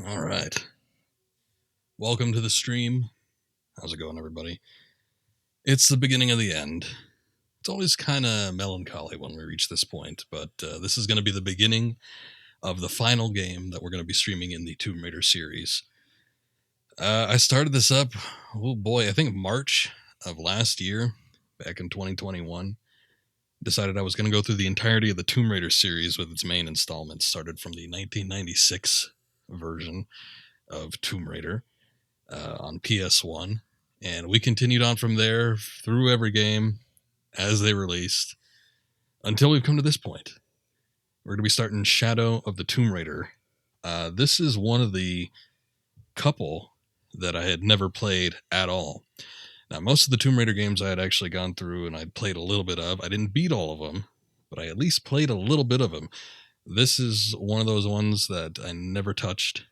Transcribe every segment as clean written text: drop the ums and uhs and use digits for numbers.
All right. Welcome to the stream. How's it going, everybody? It's the beginning of the end. It's always kind of melancholy when we reach this point, but this is going to be the beginning of the final game that we're going to be streaming in the Tomb Raider series. I started this up, oh boy, I think March of last year, back in 2021. Decided I was going to go through the entirety of the Tomb Raider series with its main installments, started from the 1996 version of Tomb Raider on PS1. And we continued on from there through every game as they released until we've come to this point. We're going to be starting Shadow of the Tomb Raider. This is one of the couple that I had never played at all. Now, most of the Tomb Raider games I had actually gone through and I'd played a little bit of. I didn't beat all of them, but I at least played a little bit of them. This is one of those ones that I never touched.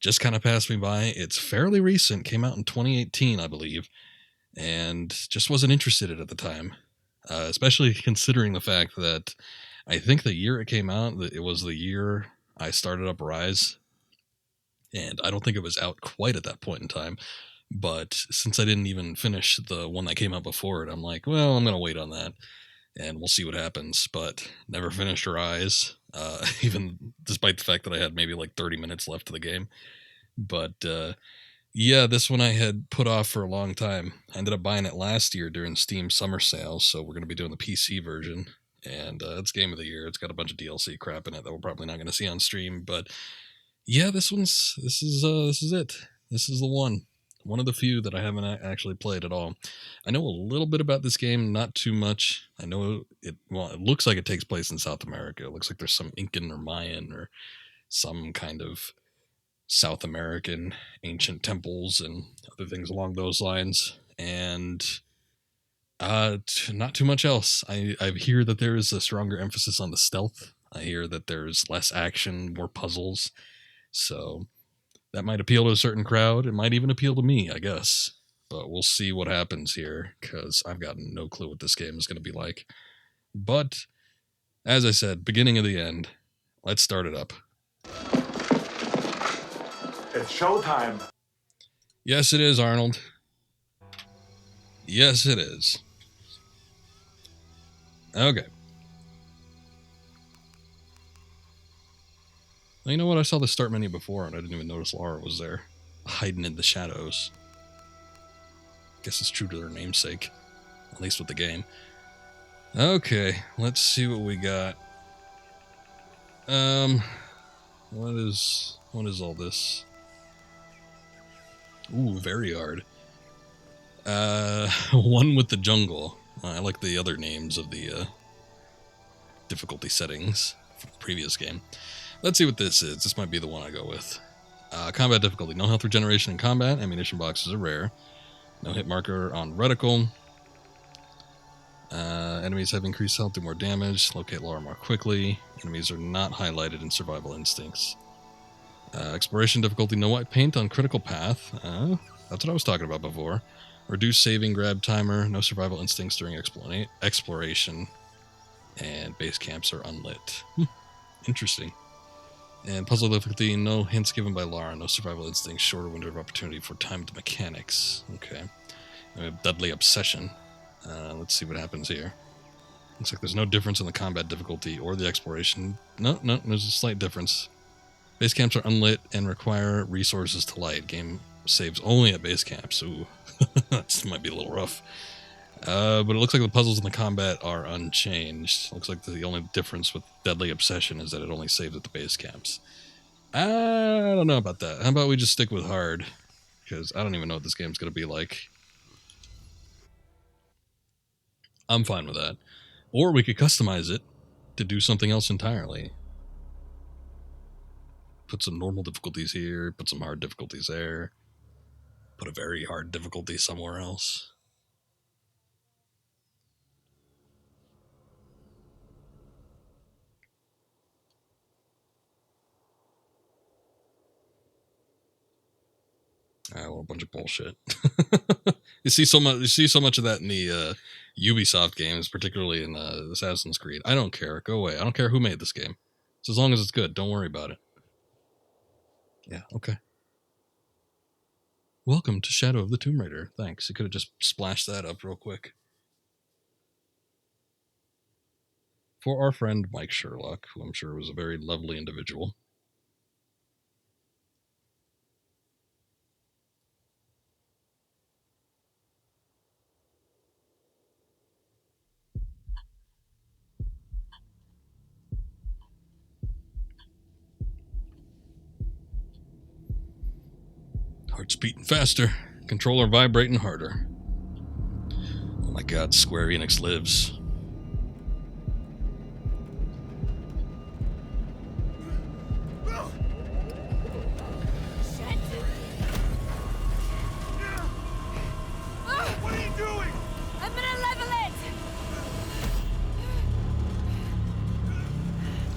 Just kind of passed me by. It's fairly recent, came out in 2018, I believe, and just wasn't interested in it at the time, especially considering the fact that I think the year it came out, it was the year I started up Rise, and I don't think it was out quite at that point in time, but since I didn't even finish the one that came out before it, I'm like, well, I'm going to wait on that, and we'll see what happens, but never finished Rise, even despite the fact that I had maybe like 30 minutes left of the game. But yeah, this one I had put off for a long time. I ended up buying it last year during Steam summer sales, so we're going to be doing the PC version, and it's Game of the Year. It's got a bunch of DLC crap in it that we're probably not going to see on stream, but yeah, this is it. This is the one of the few that I haven't actually played at all. I know a little bit about this game, not too much. I know it looks like it takes place in South America. It looks like there's some Incan or Mayan or some kind of South American ancient temples and other things along those lines, and not too much else. I hear that there is a stronger emphasis on the stealth. I hear that there's less action, more puzzles, so that might appeal to a certain crowd. It might even appeal to me, I guess, but we'll see what happens here, because I've got no clue what this game is going to be like. But as I said, beginning of the end, let's start it up. It's showtime. Yes, it is, Arnold. Yes, it is. Okay. Well, you know what? I saw the start menu before, and I didn't even notice Lara was there, hiding in the shadows. Guess it's true to their namesake, at least with the game. Okay, let's see what we got. What is all this? Ooh, very hard. One with the jungle. I like the other names of the difficulty settings from the previous game. Let's see what this is. This might be the one I go with. Combat difficulty. No health regeneration in combat. Ammunition boxes are rare. No hit marker on reticle. Enemies have increased health, do more damage. Locate Lara more quickly. Enemies are not highlighted in survival instincts. Exploration difficulty. No white paint on critical path. That's what I was talking about before. Reduce saving grab timer. No survival instincts during exploration. And base camps are unlit. Interesting. And puzzle difficulty, no hints given by Lara, no survival instincts, shorter window of opportunity for timed mechanics. Okay. We have Deadly Obsession. Let's see what happens here. Looks like there's no difference in the combat difficulty or the exploration. No, there's a slight difference. Base camps are unlit and require resources to light. Game saves only at base camps. Ooh, that might be a little rough. But it looks like the puzzles in the combat are unchanged. Looks like the only difference with Deadly Obsession is that it only saves at the base camps. I don't know about that. How about we just stick with hard? Because I don't even know what this game's going to be like. I'm fine with that. Or we could customize it to do something else entirely. Put some normal difficulties here, put some hard difficulties there, put a very hard difficulty somewhere else. Well, a bunch of bullshit. You see so much of that in the Ubisoft games, particularly in Assassin's Creed. I don't care. Go away. I don't care who made this game. So as long as it's good, don't worry about it. Yeah, okay. Welcome to Shadow of the Tomb Raider. Thanks. You could have just splashed that up real quick. For our friend Mike Sherlock, who I'm sure was a very lovely individual. Heart's beating faster. Controller vibrating harder. Oh my god, Square Enix lives. What are you doing? I'm gonna level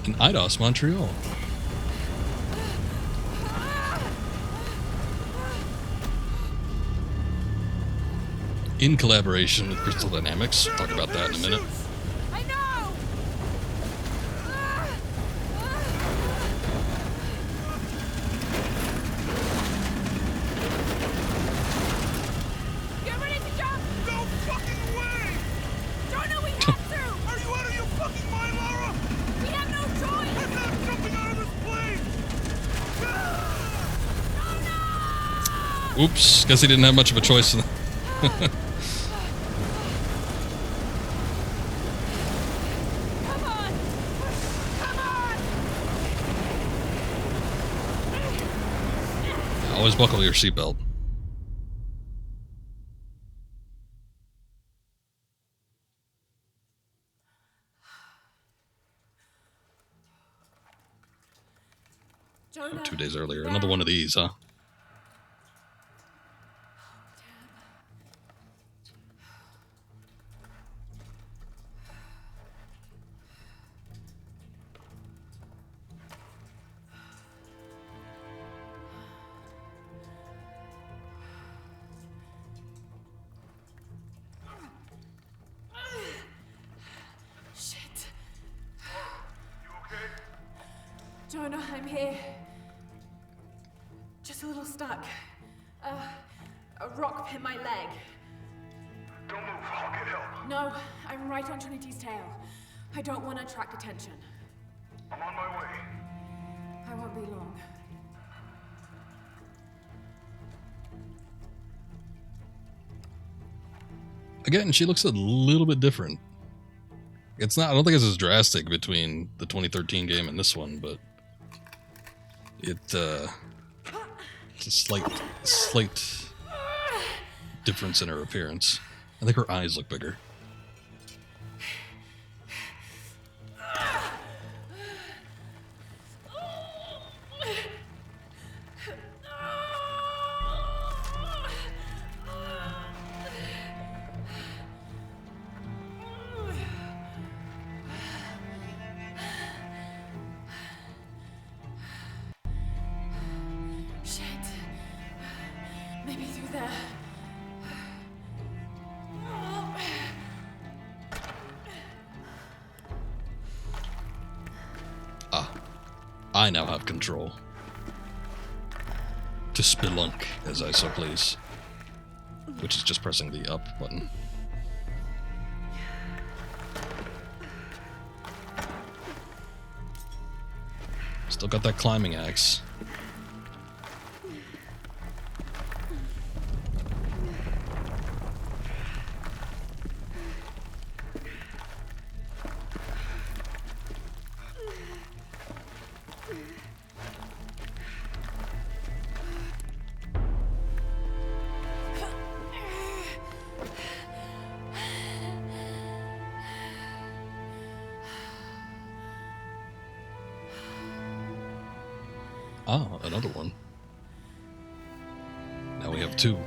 it! In Eidos, Montreal. In collaboration with Crystal Dynamics. Talk about that in a minute. I know! Get ready to jump! No fucking way! Jonah, we have to! Are you out of your fucking mind, Lara? We have no choice! I'm not jumping out of this plane! Oops, guess he didn't have much of a choice. Come on! Come on! Always buckle your seatbelt. Jonah, 2 days earlier. you Another there? one of these, huh? Shit. You okay? Jonah, I'm here. Just a little stuck. A rock hit my leg. Don't move. I'll get help. No, I'm right on Trinity's tail. I don't want to attract attention. I'm on my way. I won't be long. Again, she looks a little bit different. It's not, I don't think it's as drastic between the 2013 game and this one, but it's a slight difference in her appearance. I think her eyes look bigger. Shit. Maybe through there. I now have control. To spelunk, as I so please. Which is just pressing the up button. Still got that climbing axe. Ah, another one. Now we have two.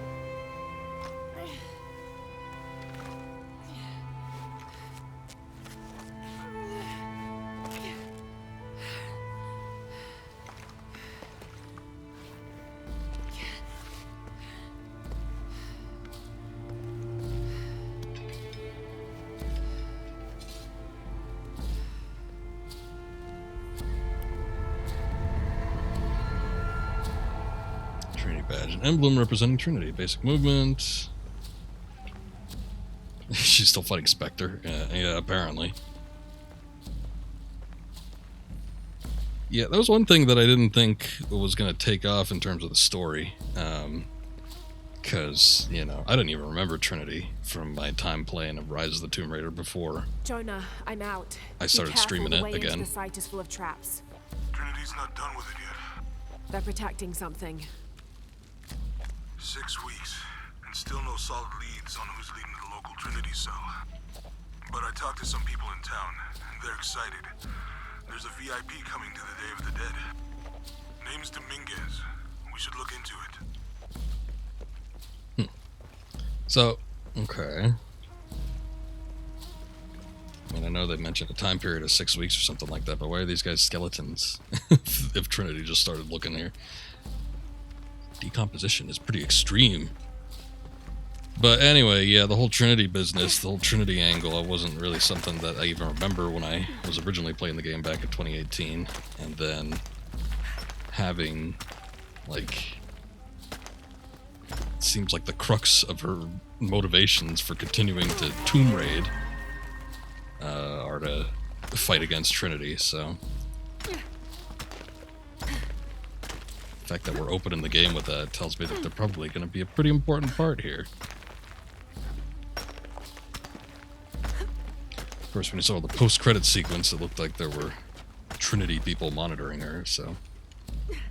rank badge. An emblem representing Trinity. Basic movement. She's still fighting Spectre. Yeah, apparently. Yeah, that was one thing that I didn't think was going to take off in terms of the story. Because, you know, I didn't even remember Trinity from my time playing of Rise of the Tomb Raider before Jonah, I'm out. I started Be careful, streaming the it way into again. The site is full of traps. Trinity's not done with it yet. They're protecting something. 6 weeks, and still no solid leads on who's leading the local Trinity cell. But I talked to some people in town, and they're excited. There's a VIP coming to the Day of the Dead. Name's Dominguez. We should look into it. So, okay. I mean, I know they mentioned a time period of 6 weeks or something like that, but why are these guys skeletons if Trinity just started looking here? Decomposition is pretty extreme. But anyway, yeah, the whole Trinity business, the whole Trinity angle, it wasn't really something that I even remember when I was originally playing the game back in 2018. And then having, like, it seems like the crux of her motivations for continuing to Tomb Raid are to fight against Trinity, so the fact that we're opening the game with that tells me that they're probably going to be a pretty important part here. Of course, when you saw the post-credit sequence, it looked like there were Trinity people monitoring her, so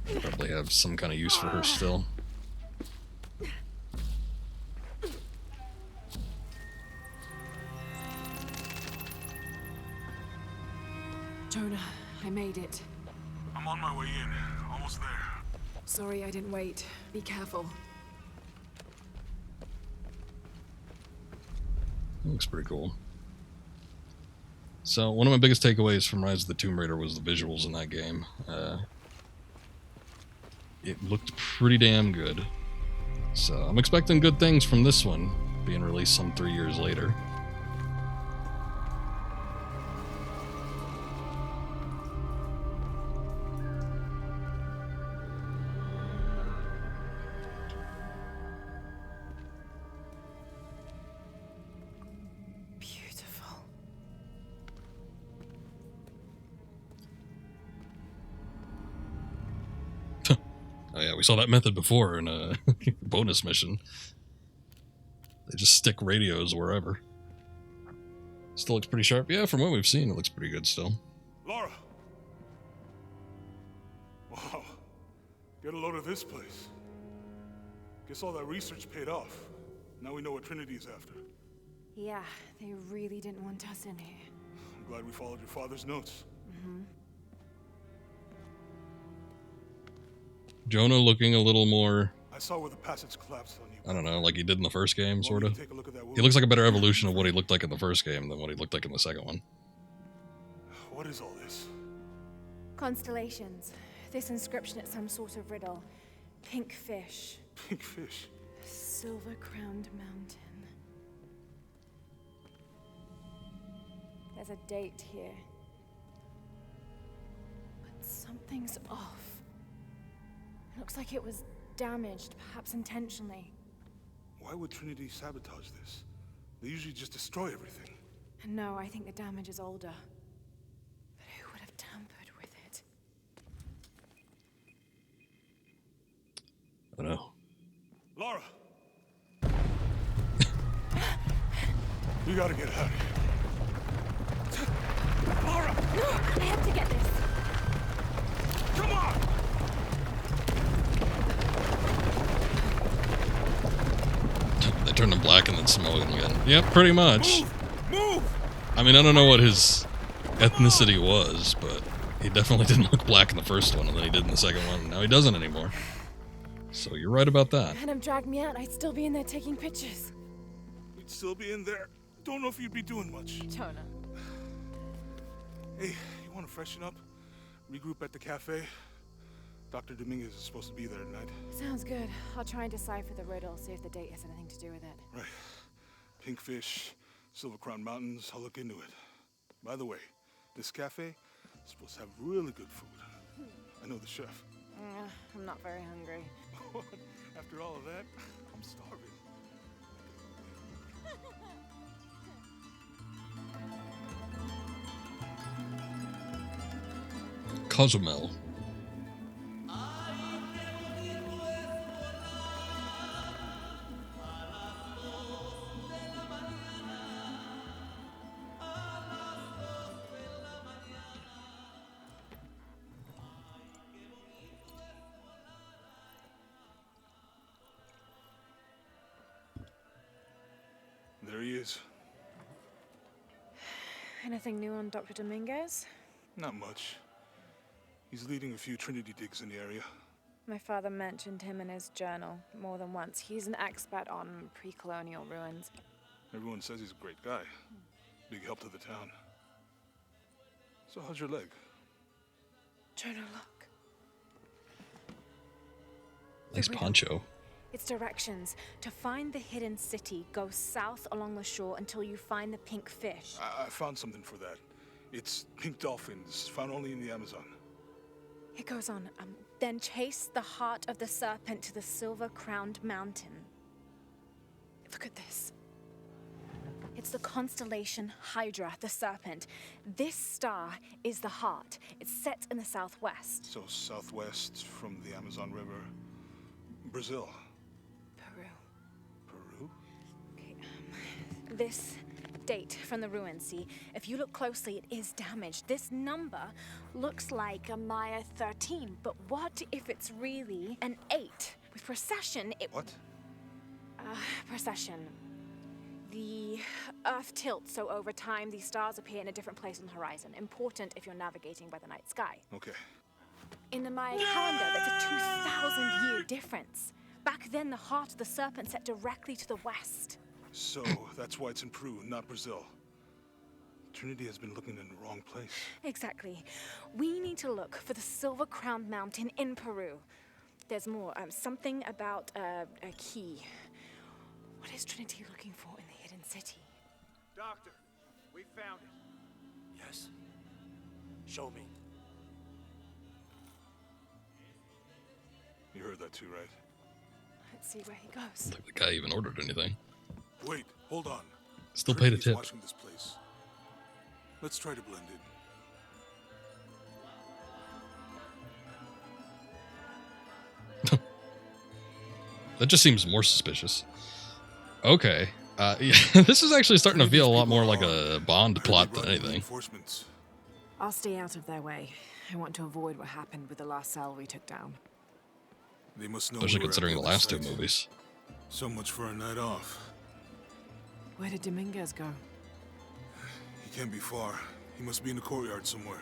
they probably have some kind of use for her still. Jonah, I made it. I'm on my way in. Almost there. Sorry I didn't wait. Be careful. Looks pretty cool. So, one of my biggest takeaways from Rise of the Tomb Raider was the visuals in that game. It looked pretty damn good. So, I'm expecting good things from this one, being released some 3 years later. Beautiful. Oh yeah, we saw that method before in a bonus mission. They just stick radios wherever. Still looks pretty sharp. Yeah, from what we've seen, it looks pretty good still. Lara! Wow. Get a load of this place. Guess all that research paid off. Now we know what Trinity's after. Yeah, they really didn't want us in here. I'm glad we followed your father's notes. Jonah looking a little more, I saw where the passage collapsed on you. I don't know, like he did in the first game, Want sort me of. to take a look at that He wound? looks like a better evolution of what he looked like in the first game than what he looked like in the second one. What is all this? Constellations. This inscription is some sort of riddle. Pink fish. Pink fish. Silver-crowned mountain. There's a date here. But something's off. It looks like it was damaged, perhaps intentionally. Why would Trinity sabotage this? They usually just destroy everything. And no, I think the damage is older. But who would have tampered with it? I don't know. Lara! We gotta get out of here. Lara! No, I have to get this. Come on! They turned him black and then smoke him again. Yep, pretty much. Move! I mean, I don't know what his ethnicity was, but he definitely didn't look black in the first one, and then he did in the second one, and now he doesn't anymore. So you're right about that. Had him drag me out, I'd still be in there taking pictures. We'd still be in there. Don't know if you'd be doing much. Jonah. Hey, you wanna freshen up? Regroup at the cafe? Dr. Dominguez is supposed to be there tonight. Sounds good. I'll try and decipher the riddle, see if the date has anything to do with it. Right. Pink fish, Silver Crown Mountains, I'll look into it. By the way, this cafe is supposed to have really good food. I know the chef. I'm not very hungry. What? After all of that, I'm starving. Cozumel. There he is. Anything new on Dr. Dominguez? Not much. He's leading a few Trinity digs in the area. My father mentioned him in his journal more than once. He's an expert on pre-colonial ruins. Everyone says he's a great guy. Big help to the town. So how's your leg? Jonah, look. Nice poncho. Its directions. To find the hidden city, go south along the shore until you find the pink fish. I found something for that. It's pink dolphins, found only in the Amazon. It goes on. Then chase the heart of the serpent to the silver-crowned mountain. Look at this. It's the constellation Hydra, the serpent. This star is the heart. It's set in the southwest. So southwest from the Amazon River. Brazil. Peru. Peru? Okay, this date from the ruins, see? If you look closely, it is damaged. This number looks like a Maya 13, but what if it's really an 8? With precession, it... What? Precession. The Earth tilts, so over time, these stars appear in a different place on the horizon. Important if you're navigating by the night sky. Okay. In the Maya calendar, that's a 2,000-year difference. Back then, the heart of the serpent set directly to the west. So that's why it's in Peru, not Brazil. Trinity has been looking in the wrong place. Exactly. We need to look for the silver-crowned mountain in Peru. There's more. Something about a key. What is Trinity looking for in the hidden city? Doctor, we found it. Yes. Show me. You heard that too, right? Let's see where he goes. I don't think the guy even ordered anything. Wait, hold on. Still paid a Trinity's tip. watching this place. Let's try to blend in. That just seems more suspicious. Okay. Yeah, this is actually starting to feel a lot more like a Bond plot than anything. Reinforcements. I'll stay out of their way. I want to avoid what happened with the last cell we took down. They must know. Especially we were at considering the other last two site. movies. So much for a night off. Where did Dominguez go? He can't be far. He must be in the courtyard somewhere.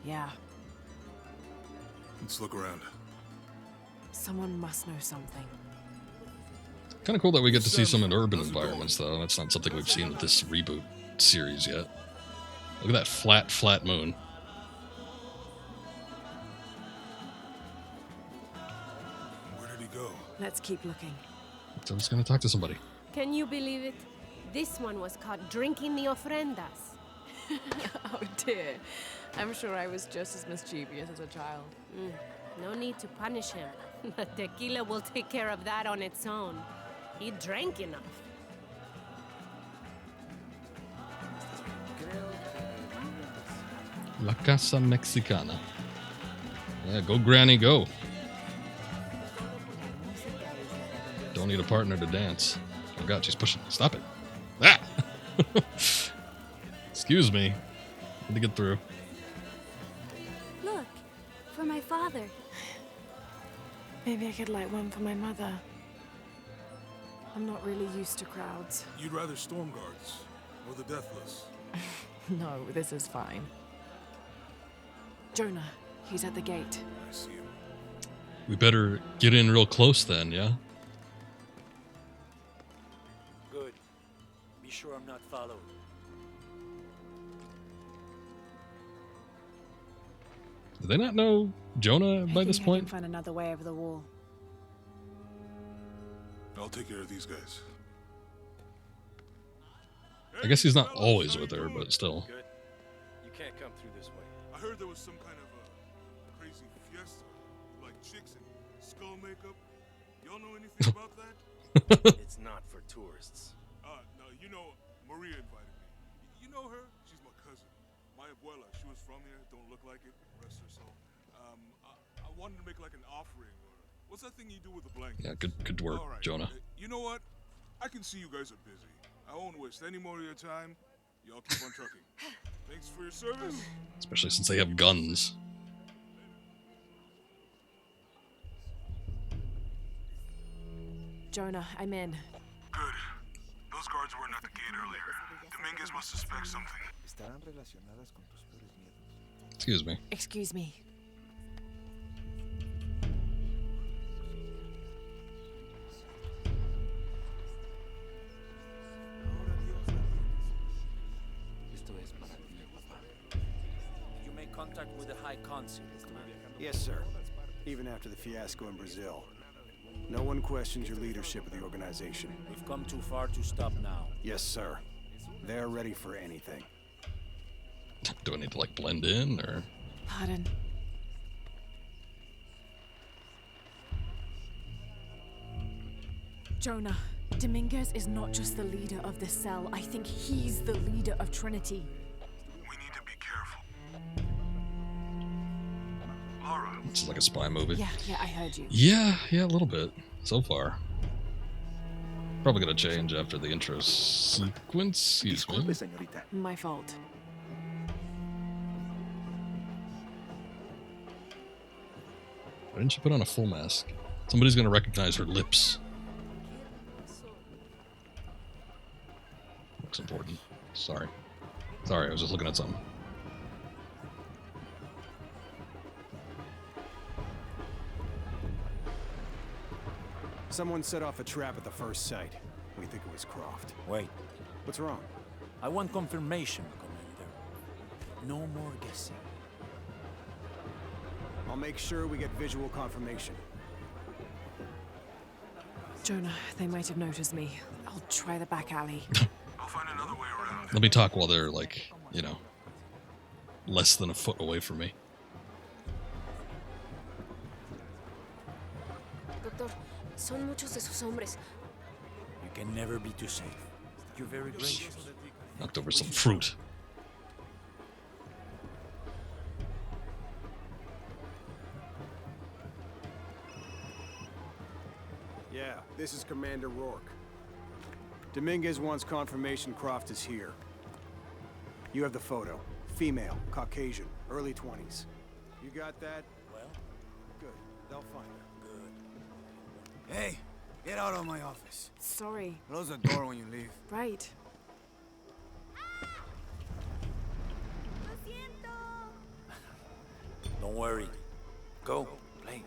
Yeah, Let's look around. someone must know something. Kind of cool that we get to see some in urban environments, though. That's not something we've seen with this reboot series yet. Look at that flat moon. Where did he go? Let's keep looking. So I'm just gonna talk to somebody. Can you believe it? This one was caught drinking the ofrendas. Oh dear. I'm sure I was just as mischievous as a child. No need to punish him. The tequila will take care of that on its own. He drank enough. La Casa Mexicana. Yeah, go Granny, go. Don't need a partner to dance. Oh god, she's pushing. Stop it. Ah! Excuse me. Need to get through. Look, for my father. Maybe I could light one for my mother. I'm not really used to crowds. You'd rather storm guards or the deathless? No, this is fine. Jonah, he's at the gate. I see him. We better get in real close then, yeah? Good. Be sure I'm not followed. Do they not know Jonah by this I point? can find another way over the wall. I'll take care of these guys. I guess he's not always with her, but still. Good. You can't come through this way. I heard there was some kind of a crazy fiesta, like chicks and skull makeup. Y'all know anything about that? It's not for tourists. No, you know, Maria invited me. You know her? She's my cousin. My abuela, she was from here, don't look like it, rest her soul. I wanted to make like an offering, or what's that thing you do with the blanket? Yeah, good work, All right. Jonah. You know what? I can see you guys are busy. I won't waste any more of your time. Y'all keep on trucking. Thanks for your service. Especially since they have guns. Jonah, I'm in. Good. Those guards weren't at the gate earlier. Dominguez must suspect something. Excuse me. Excuse me. You make contact with the High Consul. Yes, sir. Even after the fiasco in Brazil. No one questions your leadership of the organization. We've come too far to stop now. Yes, sir. They're ready for anything. Do I need to, like, blend in, or...? Pardon. Jonah, Dominguez is not just the leader of the cell. I think he's the leader of Trinity. We need to be careful. Lara. This is like a spy movie. Yeah, I heard you. Yeah, a little bit. So far. Probably gonna change after the intro sequence. Excuse me. señorita. My fault. Why didn't you put on a full mask? Somebody's gonna recognize her lips. Looks important. Sorry, I was just looking at something. Someone set off a trap at the first site. We think it was Croft. Wait, What's wrong? I want confirmation, Commander. No more guessing. I'll make sure we get visual confirmation. Jonah, they might have noticed me. I'll try the back alley. I'll find another way around. Let me talk while they're, like, you know, less than a foot away from me. Doctor, son muchos de sus hombres. You can never be too safe. You're very gracious. Knocked over some fruit. Yeah, this is Commander Rourke. Dominguez wants confirmation Croft is here. You have the photo. Female, Caucasian, early 20s. You got that? Well, Good. They'll find her. good. Hey, get out of my office. Sorry. Close the door when you leave. Right. Don't worry. Go, play.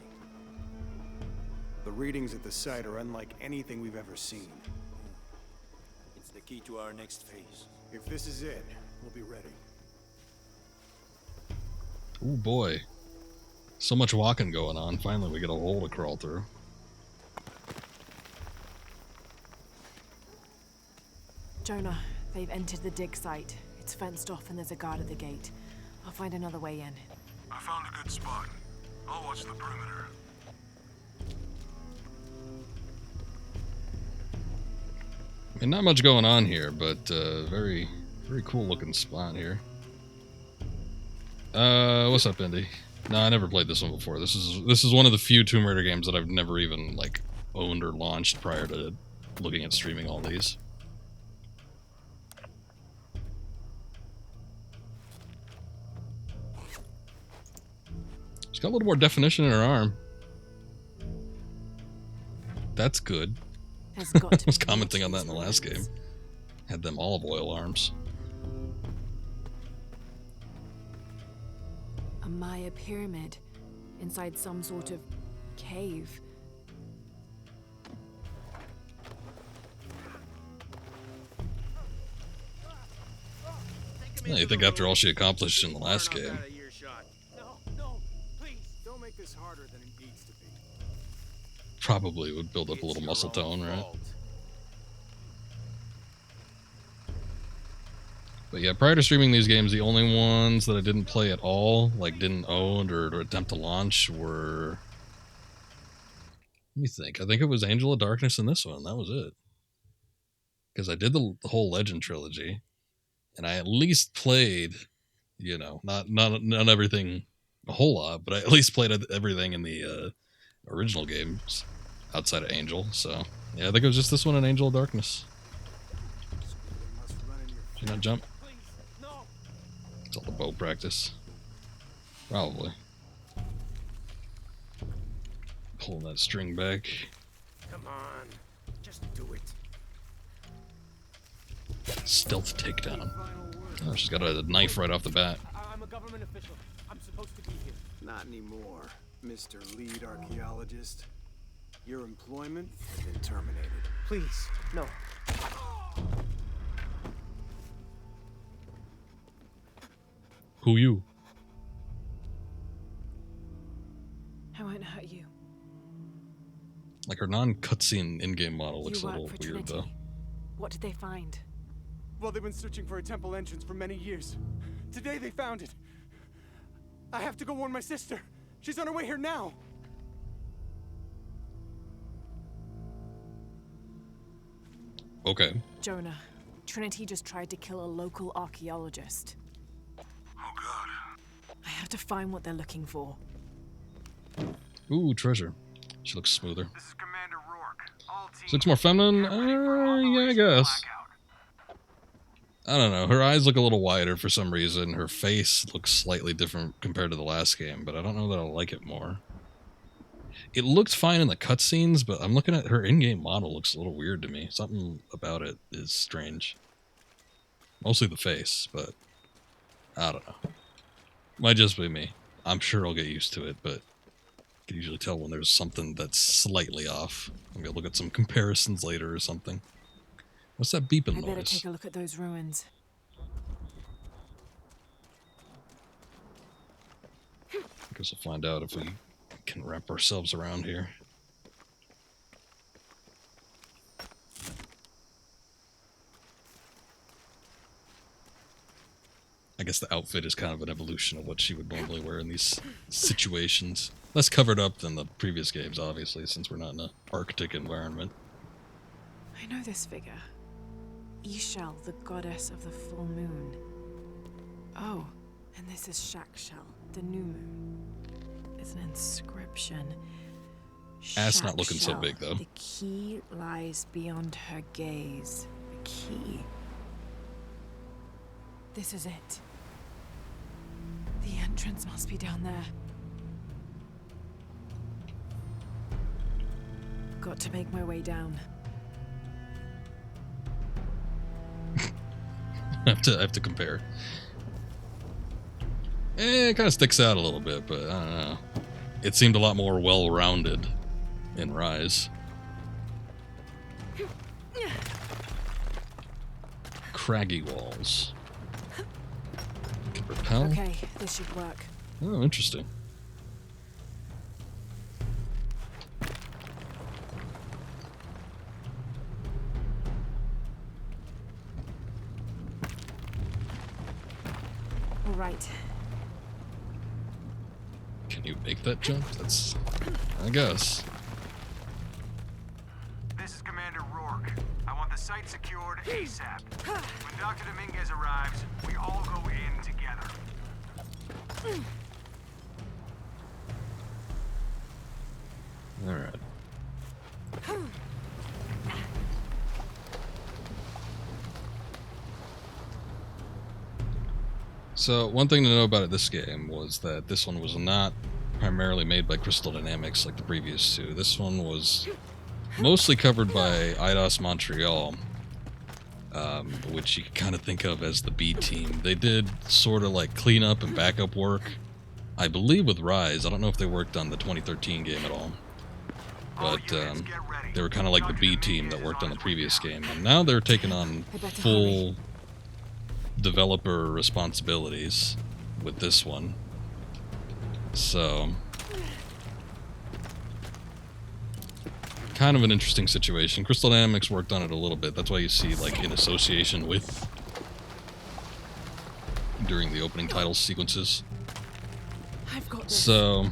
The readings at the site are unlike anything we've ever seen. It's the key to our next phase. If this is it, we'll be ready. Ooh, boy. So much walking going on. Finally, we get a hole to crawl through. Jonah, they've entered the dig site. It's fenced off and there's a guard at the gate. I'll find another way in. I found a good spot. I'll watch the perimeter. I mean, not much going on here, but very cool looking spot here. What's up, Indy? No, I never played this one before. This is one of the few Tomb Raider games that I've never even, like, owned or launched prior to looking at streaming all these. She's got a little more definition in her arm. That's good. There's got to I was be commenting on that in the more last game. rooms. Had them olive oil arms. A Maya pyramid inside some sort of cave. Yeah, you think after all she accomplished in the last game. No, please. Don't make this harder than it needs to be. Probably would build up a little muscle tone, right? But yeah, prior to streaming these games, the only ones that I didn't play at all, like didn't own or attempt to launch, were Let me think. I think it was Angel of Darkness in this one. That was it. Because I did the whole Legend trilogy, and I at least played, you know, not everything a whole lot, but I at least played everything in the original games outside of Angel. So yeah, I think it was just this one and Angel of Darkness. Did you not jump? It's all the bow practice. Probably. Pulling that string back. Come on, just do it. Stealth takedown. Oh, she's got a knife right off the bat. I'm a government official. I'm supposed to be here. Not anymore, Mr. Lead Archaeologist. Your employment has been terminated. Please, no. Who you? I won't hurt you. Like her non-cutscene in-game model looks a You work little for weird Trinity. though. What did they find? Well, they've been searching for a temple entrance for many years. Today they found it. I have to go warn my sister. She's on her way here now. Okay. Jonah, Trinity just tried to kill a local archaeologist. Oh, God. I have to find what they're looking for. Ooh, treasure. She looks smoother. This is Commander Rourke. All teams. She looks more feminine? Yeah, I guess. I don't know. Her eyes look a little wider for some reason. Her face looks slightly different compared to the last game, but I don't know that I like it more. It looked fine in the cutscenes, but I'm looking at her in-game model. Looks a little weird to me. Something about it is strange. Mostly the face, but I don't know. Might just be me. I'm sure I'll get used to it, but I can usually tell when there's something that's slightly off. I'm gonna look at some comparisons later or something. What's that beeping I better noise? take a look at those ruins. Guess we'll find out if we can wrap ourselves around here. I guess the outfit is kind of an evolution of what she would normally wear in these situations. Less covered up than the previous games, obviously, since we're not in an Arctic environment. I know this figure. Ishel, the goddess of the full moon. Oh, and this is Shakshel, the new moon. It's an inscription. Ass not looking so Shakshel, big, though. The key lies beyond her gaze. The key. This is it. The entrance must be down there. Got to make my way down. I have to compare. It kind of sticks out a little bit, but I don't know. It seemed a lot more well-rounded in Rise. Craggy walls. Can repel? Okay, this should work. Oh, interesting. All right. Can you make that jump? That's... I guess. This is Commander Rourke. I want the site secured ASAP. When Dr. Dominguez arrives, we all go in together. Alright. So, one thing to know about this game was that this one was not primarily made by Crystal Dynamics like the previous two. This one was mostly covered by Eidos Montreal, which you can kind of think of as the B team. They did sort of like cleanup and backup work, I believe, with Rise. I don't know if they worked on the 2013 game at all, but they were kind of like the B team that worked on the previous game. And now they're taking on full developer responsibilities with this one. So, kind of an interesting situation. Crystal Dynamics worked on it a little bit. That's why you see, like, in association with during the opening title sequences. I've got this. So,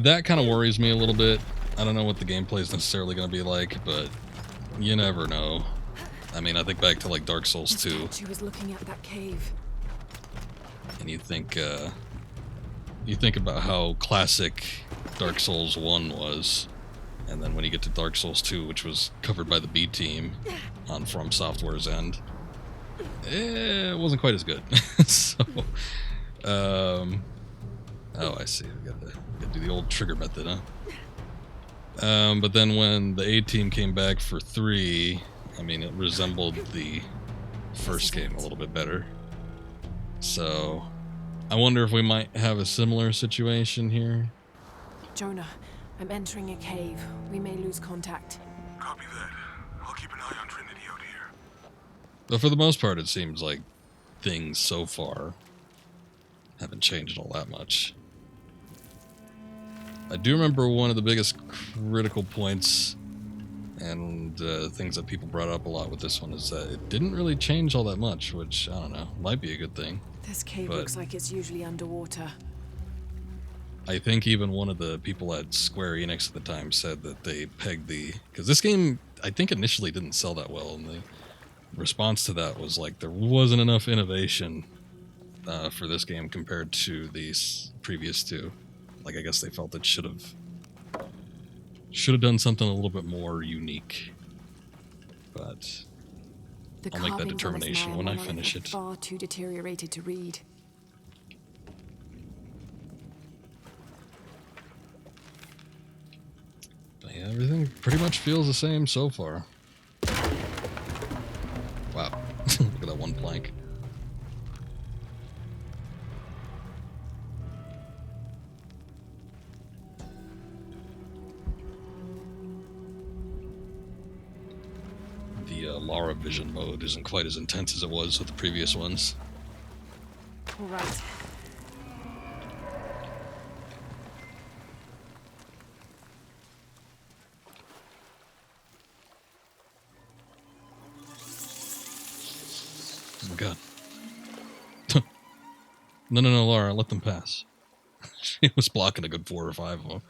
that kind of worries me a little bit. I don't know what the gameplay is necessarily going to be like, but you never know. I mean, I think back to like Dark Souls 2. She was looking at that cave. And you think about how classic Dark Souls 1 was, and then when you get to Dark Souls 2, which was covered by the B team on From Software's end, it wasn't quite as good. So, oh, I see. We gotta do the old trigger method, huh? But then when the A team came back for 3, I mean, it resembled the first game a little bit better. So, I wonder if we might have a similar situation here. Jonah, I'm entering a cave. We may lose contact. Copy that. I'll keep an eye on Trinity out here. But for the most part, it seems like things so far haven't changed all that much. I do remember one of the biggest critical points and things that people brought up a lot with this one is that it didn't really change all that much, which, I don't know, might be a good thing. This cave looks like it's usually underwater. I think even one of the people at Square Enix at the time said that they pegged because this game, I think, initially didn't sell that well, and the response to that was like there wasn't enough innovation for this game compared to these previous two. Like, I guess they felt it should have done something a little bit more unique. But I'll make that determination when I finish it. Far too deteriorated to read. But yeah, everything pretty much feels the same so far. Wow, look at that one plank. The Lara vision mode isn't quite as intense as it was with the previous ones. All right. Oh my god. No, Lara, let them pass. She was blocking a good 4 or 5 of them.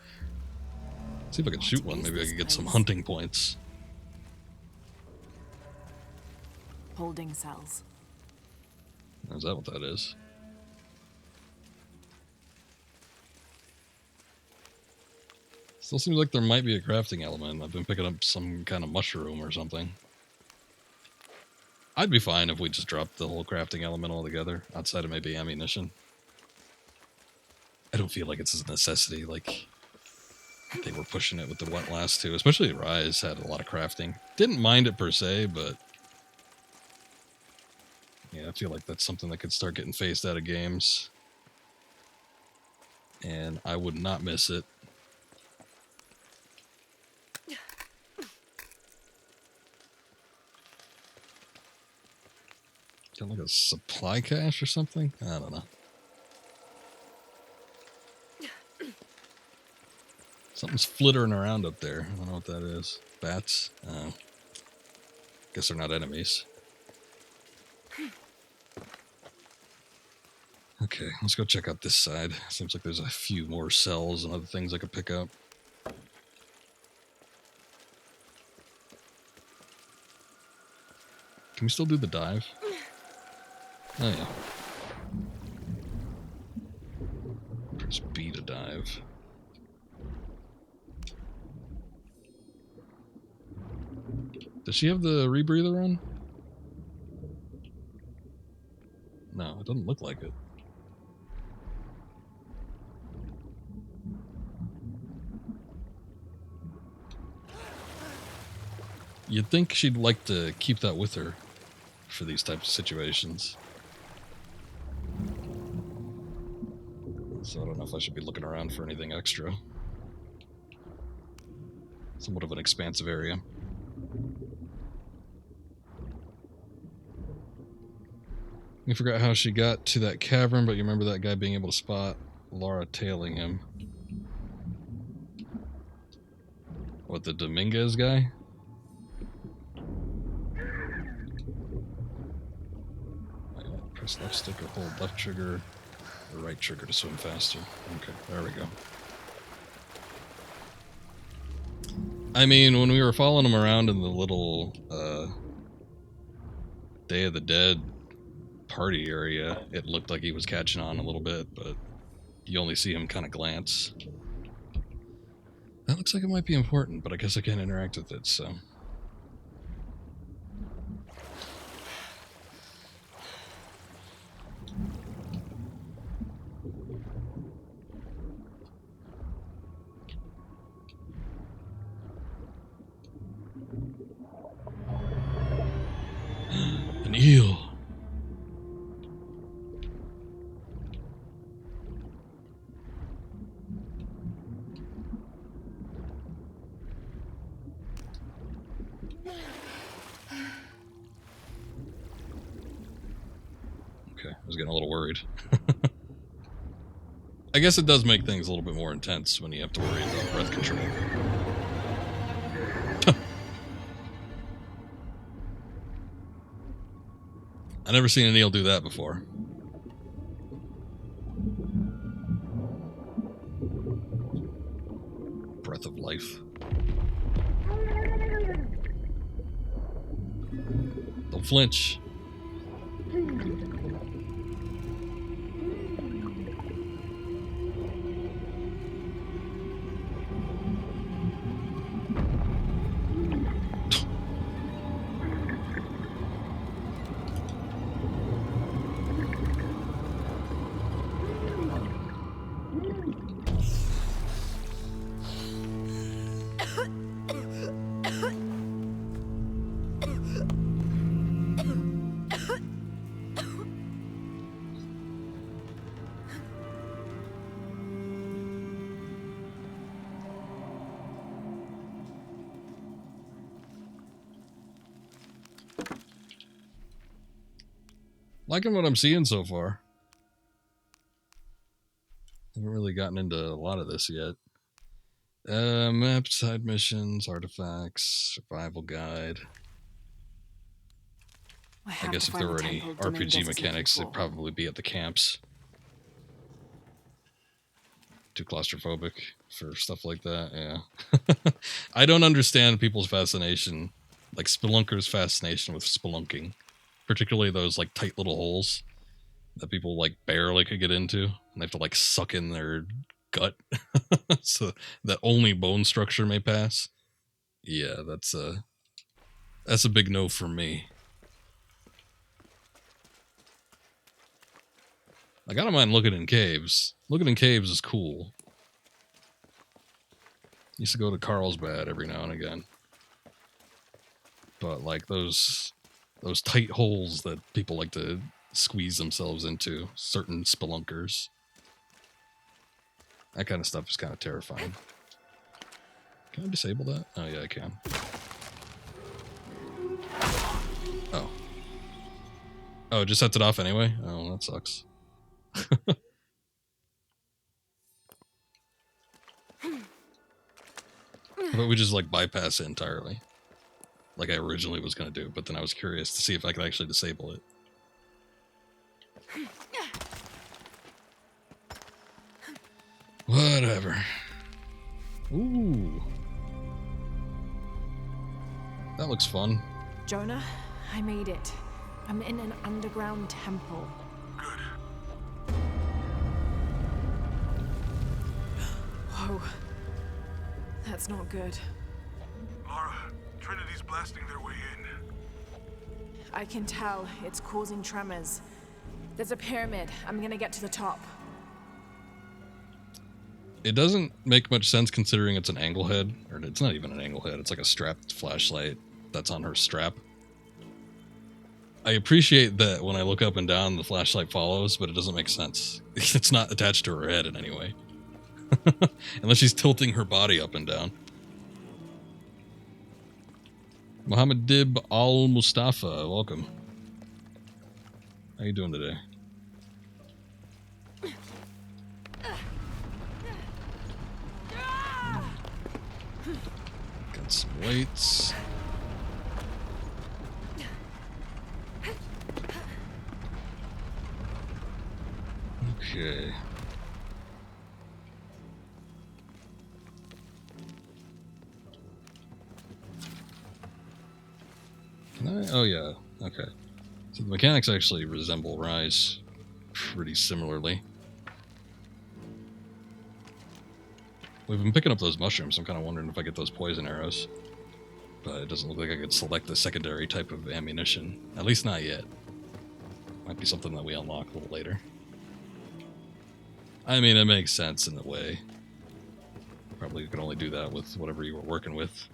See if I can shoot one. Maybe I can get some hunting points. Holding cells. Is that what that is? Still seems like there might be a crafting element. I've been picking up some kind of mushroom or something. I'd be fine if we just dropped the whole crafting element altogether, outside of maybe ammunition. I don't feel like it's a necessity, like they were pushing it with the last two, especially Rise had a lot of crafting. Didn't mind it per se, but yeah, I feel like that's something that could start getting phased out of games. And I would not miss it. Got like a supply cache or something? I don't know. Something's flittering around up there. I don't know what that is. Bats? Guess they're not enemies. Okay, let's go check out this side. Seems like there's a few more cells and other things I could pick up. Can we still do the dive? Oh yeah. Press B to dive. Does she have the rebreather on? No, it doesn't look like it. You'd think she'd like to keep that with her for these types of situations. So I don't know if I should be looking around for anything extra. Somewhat of an expansive area. You forgot how she got to that cavern, but you remember that guy being able to spot Lara tailing him. What, the Dominguez guy? Press left stick or hold left trigger or right trigger to swim faster. Okay, there we go. I mean, when we were following him around in the little Day of the Dead party area, it looked like he was catching on a little bit, but you only see him kind of glance. That looks like it might be important, but I guess I can't interact with it, so... An eel! Okay, I was getting a little worried. I guess it does make things a little bit more intense when you have to worry about breath control. I never seen an eel do that before. Breath of life. Don't flinch. Liking what I'm seeing so far. Haven't really gotten into a lot of this yet. Map, side missions, artifacts, survival guide. I guess if there were any RPG mechanics, it'd probably be at the camps. Too claustrophobic for stuff like that, yeah. I don't understand people's fascination, like spelunkers' fascination with spelunking. Particularly those like tight little holes that people like barely could get into, and they have to like suck in their gut so that only bone structure may pass. Yeah, that's a big no for me. I gotta mind looking in caves. Looking in caves is cool. Used to go to Carlsbad every now and again. But like those tight holes that people like to squeeze themselves into, certain spelunkers. That kind of stuff is kind of terrifying. Can I disable that? Oh yeah, I can. Oh. Oh, it just sets it off anyway? Oh, that sucks. But we just like bypass it entirely. Like I originally was going to do, but then I was curious to see if I could actually disable it. Whatever. Ooh. That looks fun. Jonah, I made it. I'm in an underground temple. Good. Whoa. That's not good. Lara, Trinity's blasting their way in. I can tell. It's causing tremors. There's a pyramid. I'm gonna get to the top. It doesn't make much sense considering it's an angle head. Or it's not even an angle head. It's like a strapped flashlight that's on her strap. I appreciate that when I look up and down, the flashlight follows, but it doesn't make sense. It's not attached to her head in any way. Unless she's tilting her body up and down. Mohammed Dib Al Mustafa, welcome. How you doing today? Got some weights. Okay. Oh yeah, okay. So the mechanics actually resemble Rise pretty similarly. We've been picking up those mushrooms. I'm kind of wondering if I get those poison arrows. But it doesn't look like I could select the secondary type of ammunition. At least not yet. Might be something that we unlock a little later. I mean, it makes sense in a way. Probably you could only do that with whatever you were working with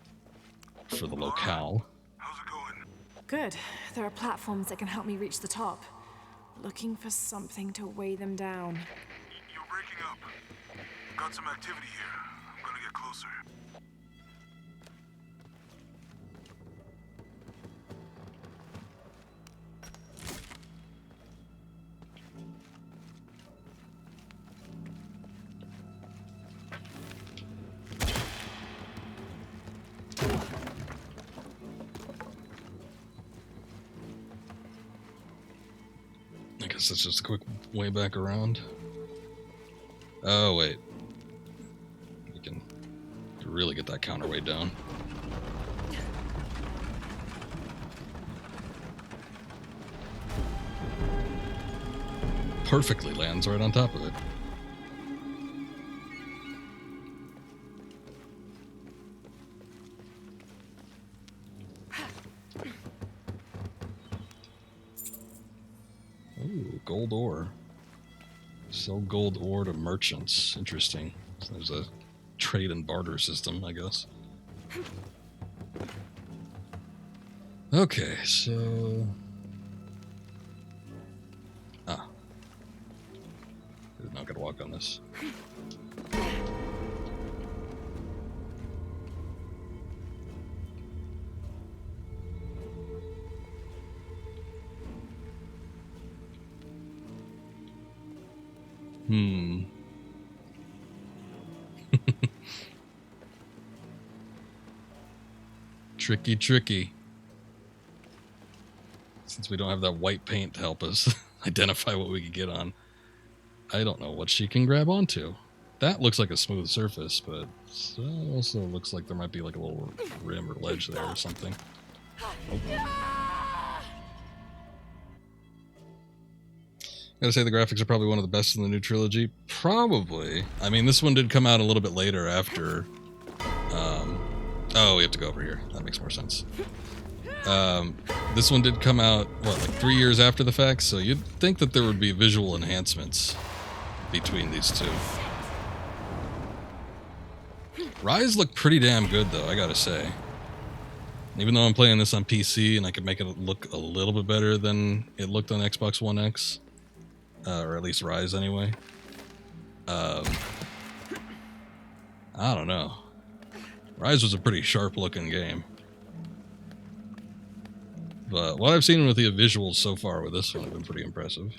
for the locale. How's it going? Good. There are platforms that can help me reach the top. Looking for something to weigh them down. You're breaking up. Got some activity here. I'm gonna get closer. I guess that's just a quick way back around. Oh, wait. We can really get that counterweight down. Perfectly lands right on top of it. Ooh, gold ore. Sell gold ore to merchants. Interesting. So there's a trade and barter system, I guess. Okay, so... Ah. I'm not gonna walk on this. Tricky, tricky. Since we don't have that white paint to help us identify what we can get on, I don't know what she can grab onto. That looks like a smooth surface, but it also looks like there might be like a little rim or ledge there or something. Oh. Gotta say the graphics are probably one of the best in the new trilogy. Probably. I mean, this one did come out a little bit later after... oh, we have to go over here. That makes more sense. This one did come out, what, like 3 years after the fact? So you'd think that there would be visual enhancements between these two. Rise looked pretty damn good, though, I gotta say. Even though I'm playing this on PC and I could make it look a little bit better than it looked on Xbox One X, or at least Rise anyway. I don't know. Rise was a pretty sharp-looking game. But what I've seen with the visuals so far with this one have been pretty impressive.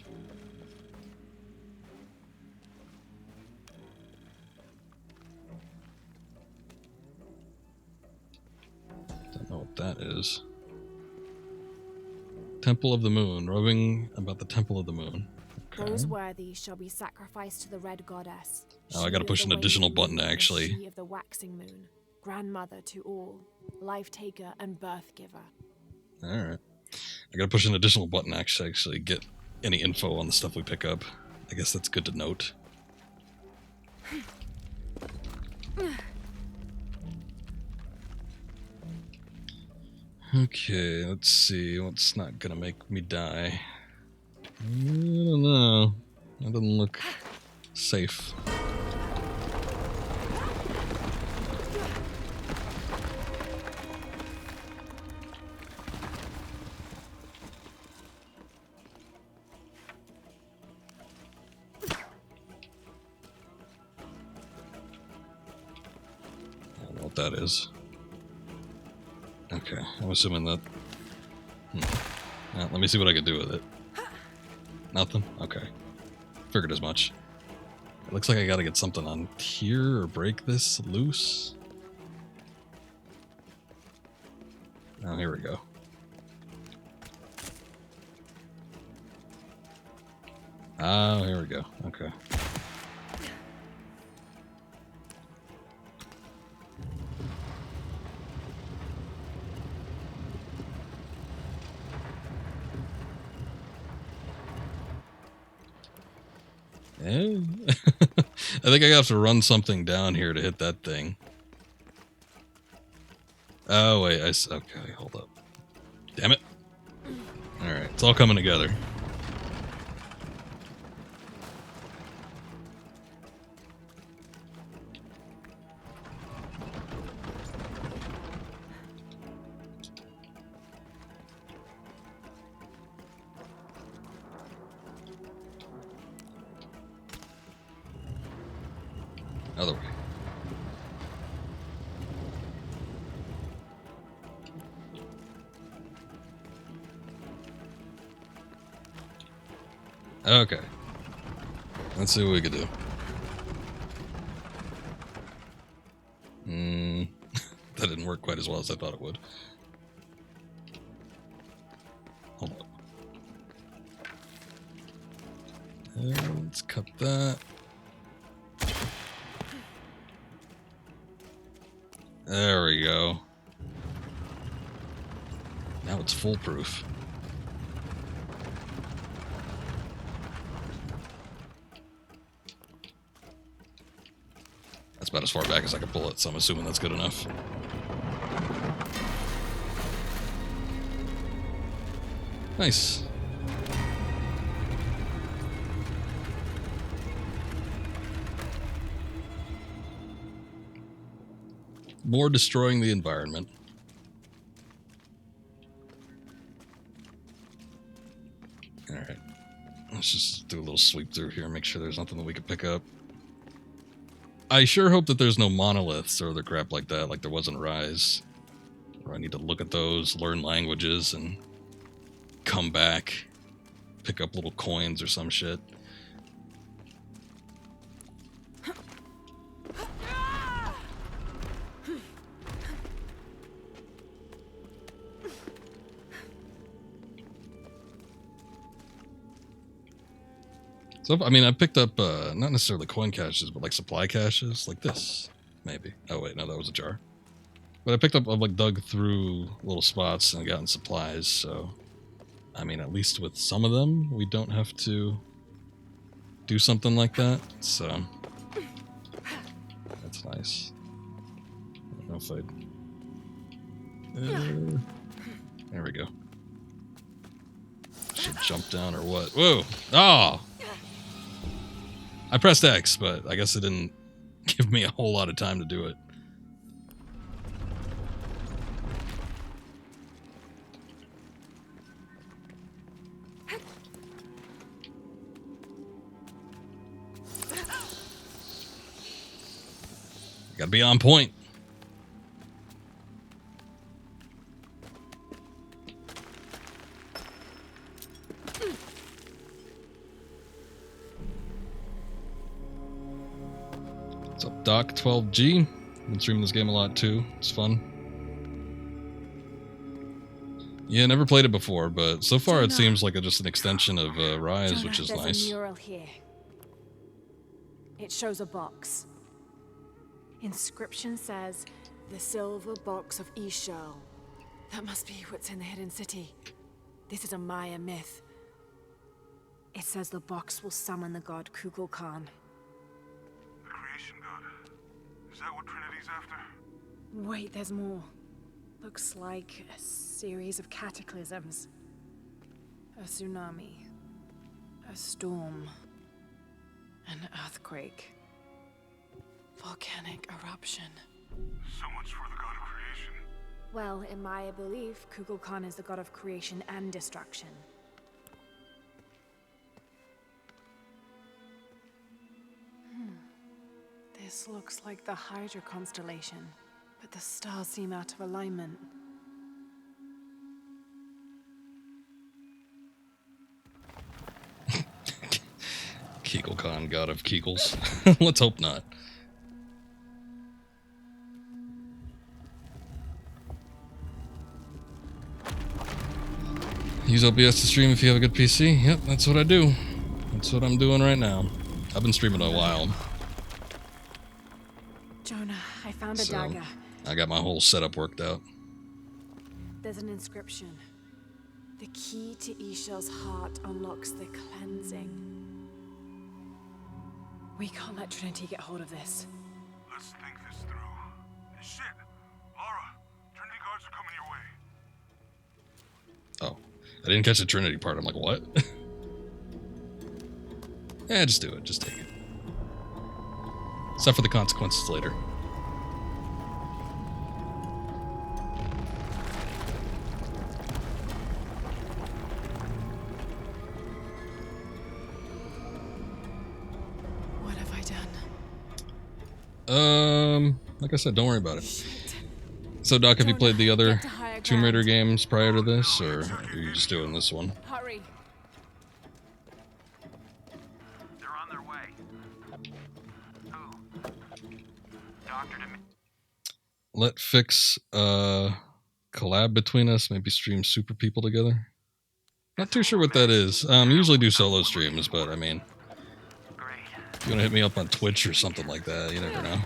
Don't know what that is. Temple of the Moon. Roving about the Temple of the Moon. Okay. Those worthy shall be sacrificed to the Red Goddess. Oh, I gotta push an additional button, actually. She of the waxing moon, grandmother to all, life taker and birth giver. Alright. I gotta push an additional button, actually get any info on the stuff we pick up. I guess that's good to note. Okay, let's see. What's not gonna make me die? I don't know. That doesn't look safe. I don't know what that is. Okay, I'm assuming that... Yeah, let me see what I can do with it. Nothing? Okay. Figured as much. It looks like I gotta get something on here or break this loose. Oh, here we go. Oh, here we go. Okay. Eh? I think I have to run something down here to hit that thing. Oh, wait. Okay, hold up. Damn it. Alright, it's all coming together. Other way. Okay. Let's see what we can do. That didn't work quite as well as I thought it would. Hold up. Let's cut that. There we go. Now it's foolproof. That's about as far back as I can pull it, so I'm assuming that's good enough. Nice. More destroying the environment. Alright. Let's just do a little sweep through here, make sure there's nothing that we can pick up. I sure hope that there's no monoliths or other crap like that, like there was in Rise. Where I need to look at those, learn languages, and come back. Pick up little coins or some shit. So, I mean, I picked up, not necessarily coin caches, but like supply caches, like this, maybe. Oh, wait, no, that was a jar. But I picked up, I've like dug through little spots and gotten supplies, so, I mean, at least with some of them, we don't have to do something like that, so, that's nice. I don't know if there we go. Should jump down or what? Whoa! Oh! I pressed X, but I guess it didn't give me a whole lot of time to do it. Gotta be on point. What's up, Doc 12G? Been streaming this game a lot too. It's fun. Yeah, never played it before, but so far it seems like just an extension of Rise, Jonah, which is there's nice. a mural here. It shows a box. Inscription says, "The silver box of Ishal." That must be what's in the hidden city. This is a Maya myth. It says the box will summon the god Kukulkan. The creation god. Is that what Trinity's after? Wait, there's more. Looks like a series of cataclysms. A tsunami. A storm. An earthquake. Volcanic eruption. So much for the god of creation. Well, in Maya belief, Kukulkan is the god of creation and destruction. This looks like the Hydra constellation, but the stars seem out of alignment. Kukulkan, god of Kegels. Let's hope not. Use OBS to stream if you have a good PC. Yep, that's what I do. That's what I'm doing right now. I've been streaming a while. Jonah, I found a dagger. I got my whole setup worked out. There's an inscription. The key to Ishal's heart unlocks the cleansing. We can't let Trinity get hold of this. Let's think this through. Shit! Lara, Trinity guards are coming your way. Oh, I didn't catch the Trinity part. I'm like, what? Yeah, just do it. Just take it. Suffer the consequences later. What have I done? Like I said, don't worry about it. So, Doc, have you played the other Tomb Raider games prior to this, or are you just doing this one? Hurry. They're on their way. Who? Doctor to me. Let fix collab between us, maybe stream super people together. Not too sure what that is. Usually do solo streams, but I mean, if you want to hit me up on Twitch or something like that, you never know.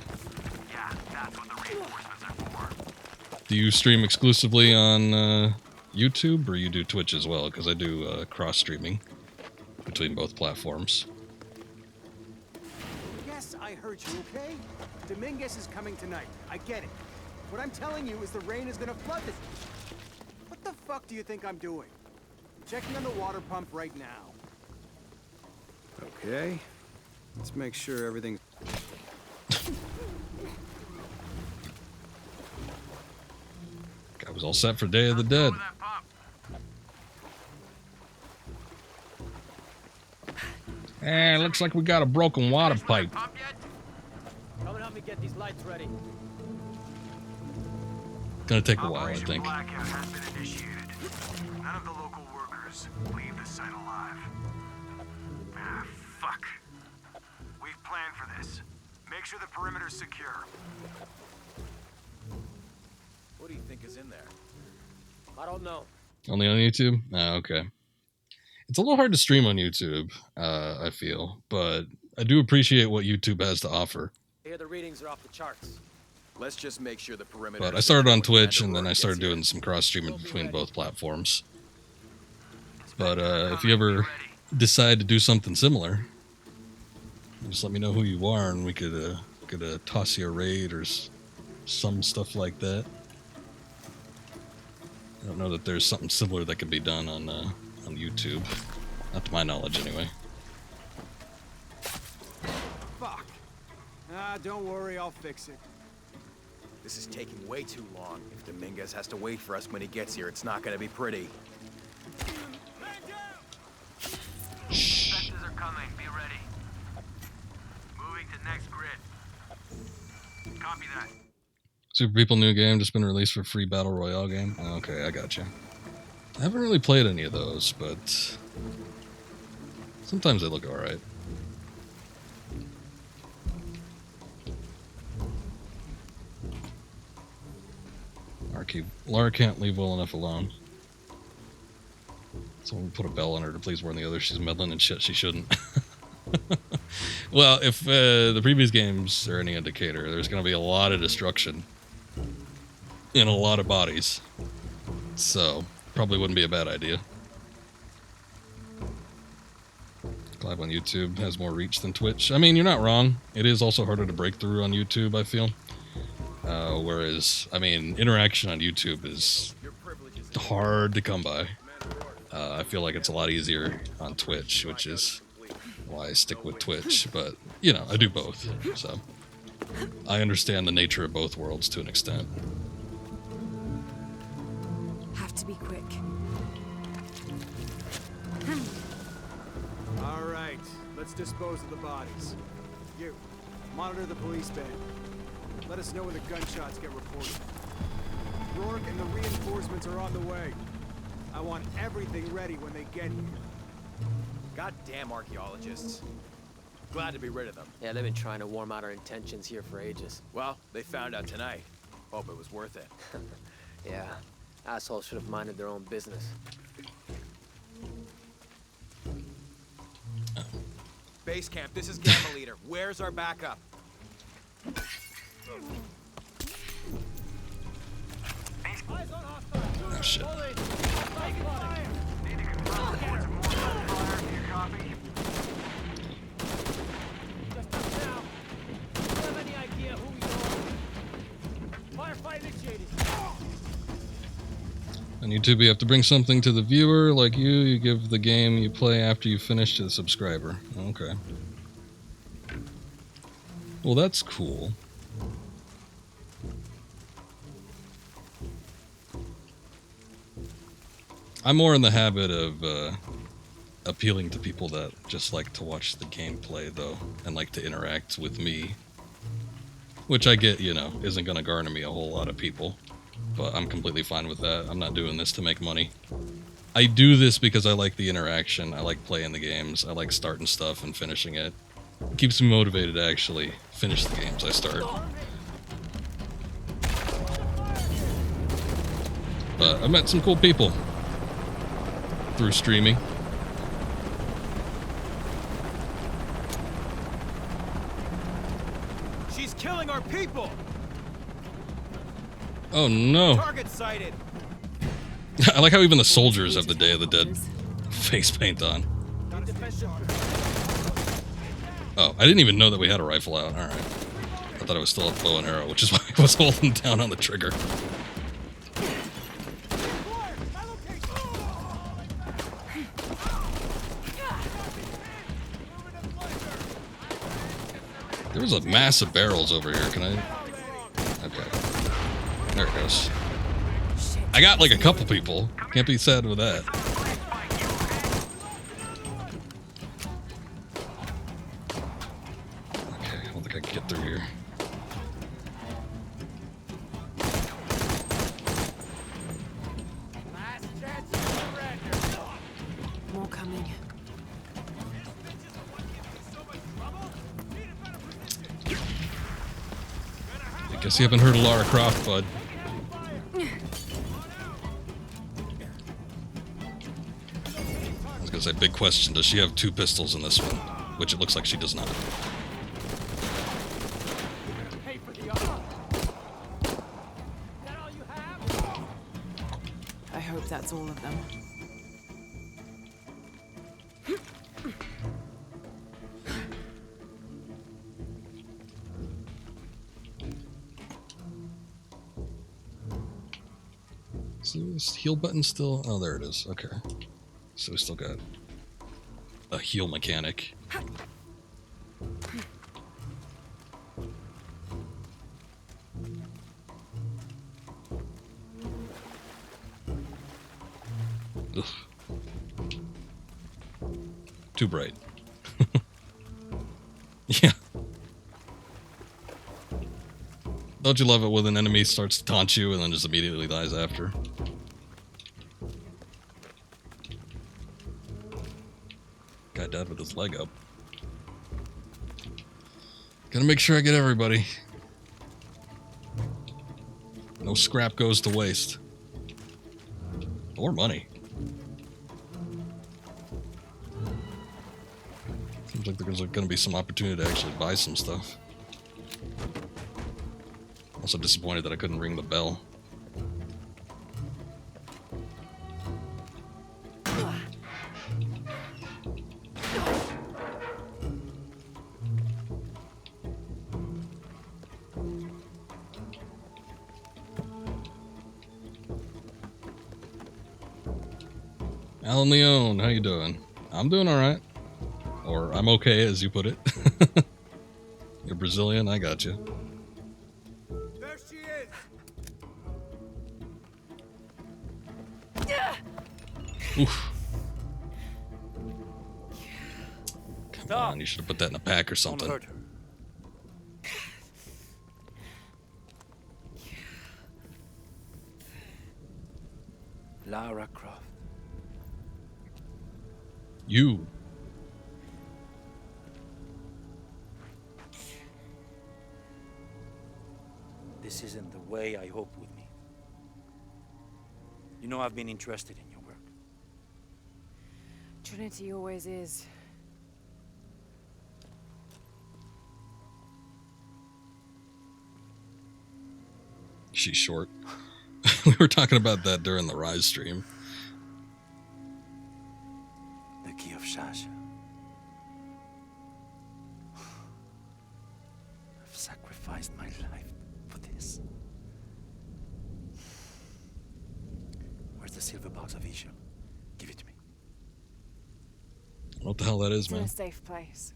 Yeah, that's what the reinforcements are for. Do you stream exclusively on YouTube, or you do Twitch as well? Because I do cross streaming between both platforms. Yes, I heard you, okay? Dominguez is coming tonight. I get it. What I'm telling you is the rain is gonna flood this. What the fuck do you think I'm doing? Checking on the water pump right now. Okay. Let's make sure everything's... I was all set for Day of the Dead. Looks like we got a broken water pipe. Come and help me get these lights ready. Gonna take a while, I think. Blackout has been initiated. None of the local workers leave the site alive. Ah, fuck. We've planned for this. Make sure the perimeter's secure. What do you think is in there? I don't know. Only on YouTube? Oh, okay. It's a little hard to stream on YouTube, I feel, but I do appreciate what YouTube has to offer. I hear the readings are off the charts. Let's just make sure the perimeter. But I started on Twitch, and then I started doing some cross streaming between both platforms. But if you ever decide to do something similar, just let me know who you are, and we could toss you a raid or some stuff like that. I don't know that there's something similar that could be done on YouTube, not to my knowledge, anyway. Fuck. Ah, don't worry, I'll fix it. This is taking way too long. If Dominguez has to wait for us when he gets here, it's not gonna be pretty. Sensors are coming. Be ready. Moving to next grid. Copy that. Super People new game just been released for free battle royale game. Okay, I gotcha. I haven't really played any of those, but sometimes they look alright. Lara can't leave well enough alone. Someone put a bell on her to please warn the others she's meddling and shit she shouldn't. Well, if the previous games are any indicator, there's going to be a lot of destruction in a lot of bodies. So, probably wouldn't be a bad idea. Live on YouTube has more reach than Twitch. I mean, you're not wrong. It is also harder to break through on YouTube, I feel. Whereas, I mean, interaction on YouTube is hard to come by. I feel like it's a lot easier on Twitch, which is why I stick with Twitch. But, you know, I do both. So, I understand the nature of both worlds to an extent. Have to be quick. All right, let's dispose of the bodies. You, monitor the police band. Let us know when the gunshots get reported. Rourke and the reinforcements are on the way. I want everything ready when they get here. Goddamn archaeologists. Glad to be rid of them. Yeah, they've been trying to warm out our intentions here for ages. Well, they found out tonight. Hope it was worth it. Yeah, assholes should have minded their own business. Base camp, this is Gamma Leader. Where's our backup? Oh, shit. On YouTube, you have to bring something to the viewer. Like you give the game you play after you finish to the subscriber. Okay. Well, that's cool. I'm more in the habit of appealing to people that just like to watch the gameplay, though, and like to interact with me. Which I get, you know, isn't going to garner me a whole lot of people. But I'm completely fine with that. I'm not doing this to make money. I do this because I like the interaction. I like playing the games. I like starting stuff and finishing it. It keeps me motivated to actually finish the games I start. But I met some cool people through streaming. She's killing our people. Oh no. Target sighted. I like how even the soldiers have the Day of the Dead face paint on. Oh, I didn't even know that we had a rifle out. Alright. I thought it was still a bow and arrow, which is why I was holding down on the trigger. There was a mass of barrels over here. Can I? Okay. There it goes. I got like a couple people. Can't be sad with that. Okay, I don't think I can get through here. More coming. I guess you haven't heard of Lara Croft, bud. I was gonna say, big question, does she have 2 pistols in this one? Which it looks like she does not. I hope that's all of them. So this heal button still? Oh, there it is. Okay. So we still got a heal mechanic. Ugh. Too bright. Yeah. Don't you love it when an enemy starts to taunt you and then just immediately dies after? Guy died with his leg up. Gotta make sure I get everybody. No scrap goes to waste. Or money. Seems like there's gonna be some opportunity to actually buy some stuff. Also disappointed that I couldn't ring the bell. Alan Leone, how you doing? I'm doing alright. Or I'm okay, as you put it. You're Brazilian, I got you. There she is. Oof. Come on, you should have put that in a pack or something. Don't hurt her. Lara Croft. You. This isn't the way I hoped with me. You know I've been interested in your work. Trinity always is. She's short. We were talking about that during the Rise stream. The key of Shasha. I've sacrificed my life for this. Where's the silver box of Isha. Give it to me. What the hell that is, It's in man? a safe place.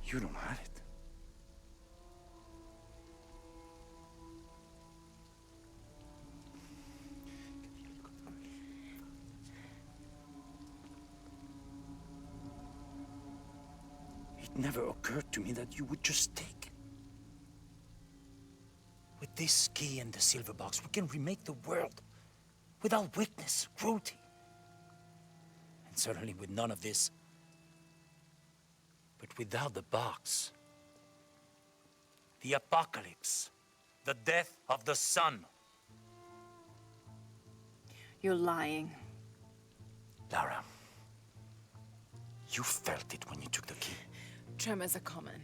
You don't have it. It never occurred to me that you would just take. With this key and the silver box, we can remake the world. Without weakness, cruelty. And certainly with none of this. But without the box, the apocalypse, the death of the sun. You're lying. Lara, you felt it when you took the key. Tremors are common.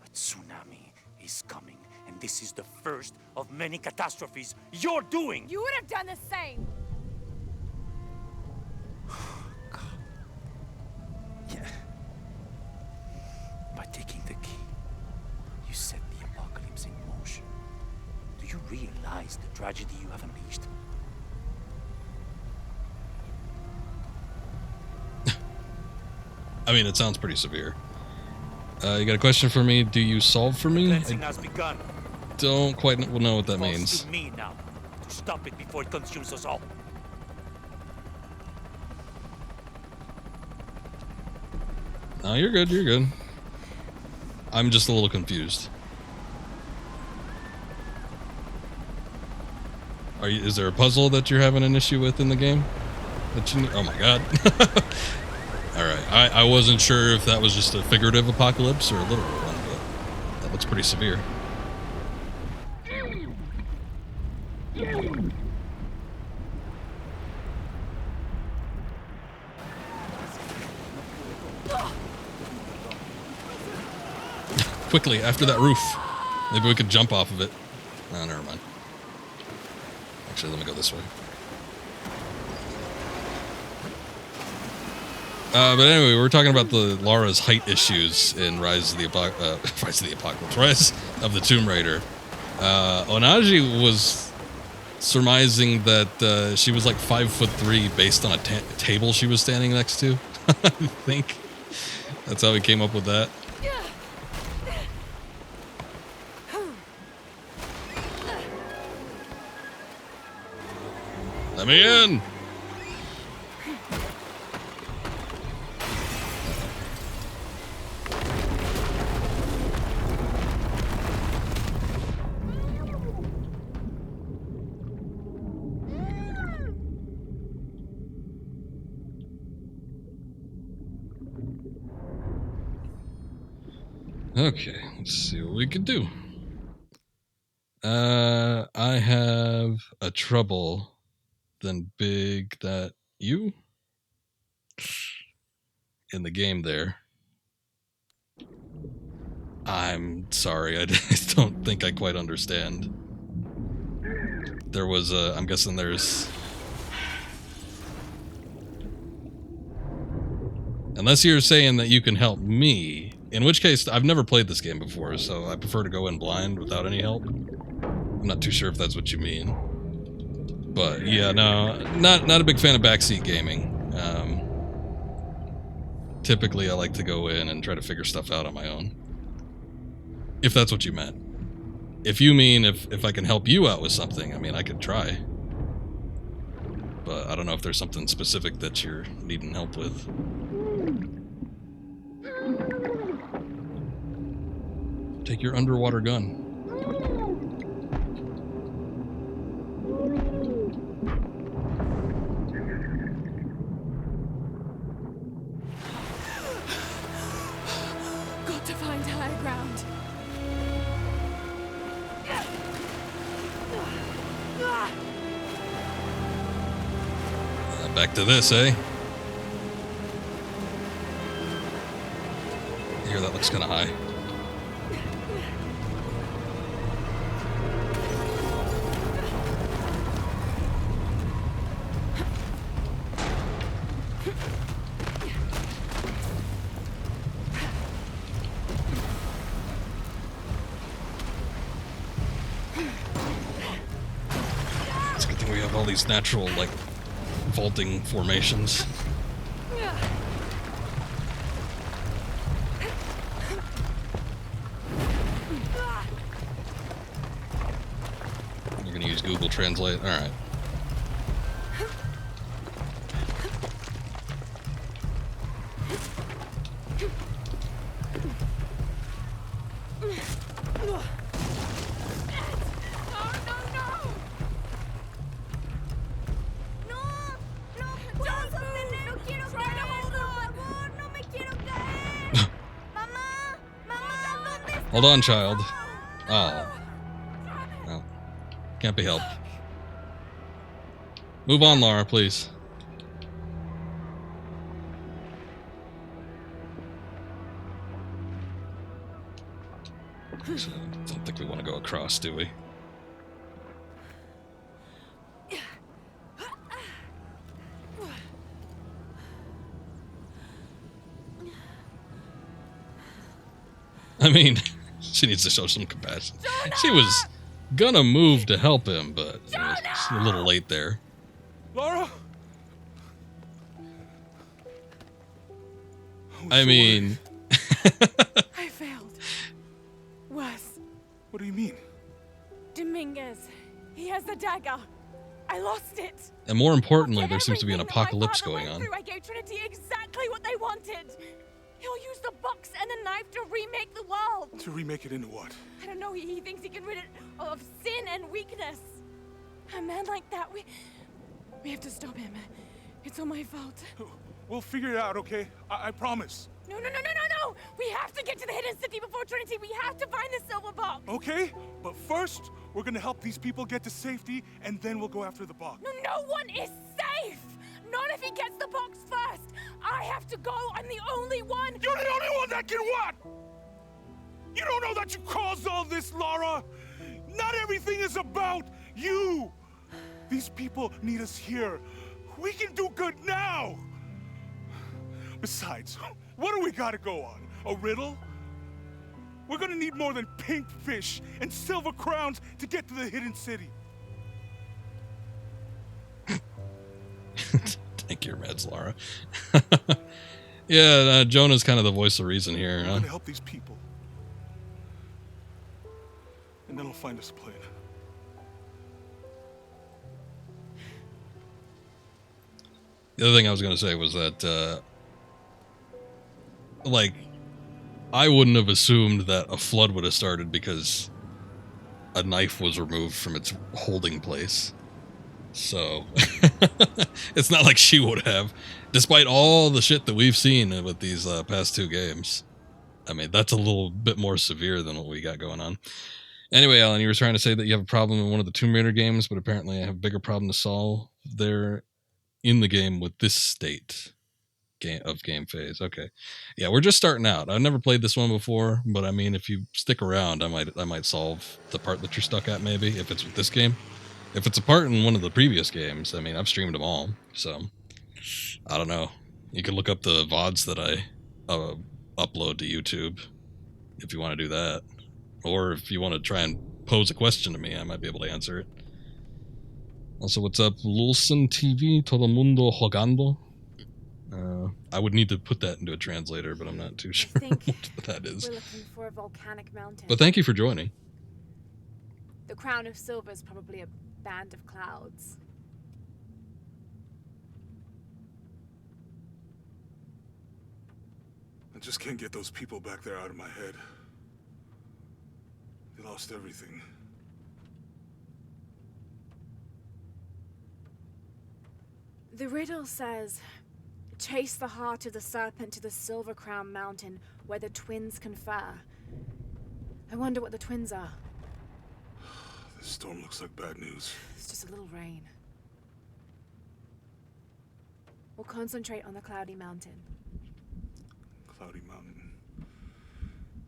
A tsunami is coming, and this is the first of many catastrophes you're doing! You would have done the same! Yeah. By taking the key, you set the apocalypse in motion. Do you realize the tragedy you have unleashed? I mean, it sounds pretty severe. You got a question for me? Do you solve for me? Cleansing has begun. Don't quite know what that Falls means. to me now to stop it before it consumes us all. No, you're good, you're good. I'm just a little confused. Is there a puzzle that you're having an issue with in the game? That you oh my god. Alright, I wasn't sure if that was just a figurative apocalypse or a literal one, but that looks pretty severe. Quickly, after that roof. Maybe we could jump off of it. Oh, never mind. Actually, let me go this way. But anyway, we're talking about the Lara's height issues in Rise of the Apocalypse, Rise of the Tomb Raider. Onaji was surmising that she was like 5'3" based on a table she was standing next to. I think that's how he came up with that. Let me in. Okay, let's see what we can do. I have a trouble than big that you in the game there. I'm sorry, I don't think I quite understand. There was a, I'm guessing there's... Unless you're saying that you can help me, in which case I've never played this game before, so I prefer to go in blind without any help. I'm not too sure if that's what you mean. But yeah, no, not a big fan of backseat gaming. Typically I like to go in and try to figure stuff out on my own. If that's what you meant. If you mean if I can help you out with something, I mean, I could try. But I don't know if there's something specific that you're needing help with. Take your underwater gun. Got to find higher ground. Back to this, eh? Here, that looks kind of high. all these natural, like, vaulting formations. You're gonna use Google Translate? Alright. Hold on, child. Oh. No. Can't be helped. Move on, Lara, please. So, don't think we want to go across, do we? I mean, she needs to show some compassion. Jonah! She was gonna move to help him, but it's a little late there. Lara? I mean... I failed. Worse. What do you mean? Dominguez. He has the dagger. I lost it. And more importantly, there seems to be an apocalypse going on. I gave Trinity exactly what they wanted. He'll use the box and the knife to remake the world. To remake it into what? I don't know. He thinks he can rid it of sin and weakness. A man like that, we have to stop him. It's all my fault. We'll figure it out, okay? I promise. No. We have to get to the hidden city before Trinity. We have to find the silver box. Okay, but first, we're gonna help these people get to safety, and then we'll go after the box. No one is safe. Not if he gets the box first. I have to go. I'm the only one. You're the only one that can what? You don't know that you caused all this, Lara. Not everything is about you. These people need us here. We can do good now. Besides, what do we gotta go on? A riddle? We're gonna need more than pink fish and silver crowns to get to the hidden city. Take your meds, Lara. Yeah, Jonah's kind of the voice of reason here. We're gonna help these people. And then I'll find us a plane. The other thing I was going to say was that, like, I wouldn't have assumed that a flood would have started because a knife was removed from its holding place. So, it's not like she would have, despite all the shit that we've seen with these past two games. I mean, that's a little bit more severe than what we got going on. Anyway, Alan, you were trying to say that you have a problem in one of the Tomb Raider games, but apparently I have a bigger problem to solve there in the game with this state of game phase. Okay. Yeah, we're just starting out. I've never played this one before, but I mean, if you stick around, I might solve the part that you're stuck at, maybe, if it's with this game. If it's a part in one of the previous games, I mean, I've streamed them all, so I don't know. You can look up the VODs that I upload to YouTube if you want to do that. Or if you want to try and pose a question to me, I might be able to answer it. Also, what's up, Lulson TV, Todo Mundo Jugando? I would need to put that into a translator, but I'm not too sure what that is. We're looking for a volcanic mountain. But thank you for joining. The crown of silver is probably a band of clouds. I just can't get those people back there out of my head. They lost everything. The riddle says, chase the heart of the serpent to the Silver Crown Mountain where the twins confer. I wonder what the twins are. This storm looks like bad news. It's just a little rain. We'll concentrate on the Cloudy Mountain. Cloudy Mountain.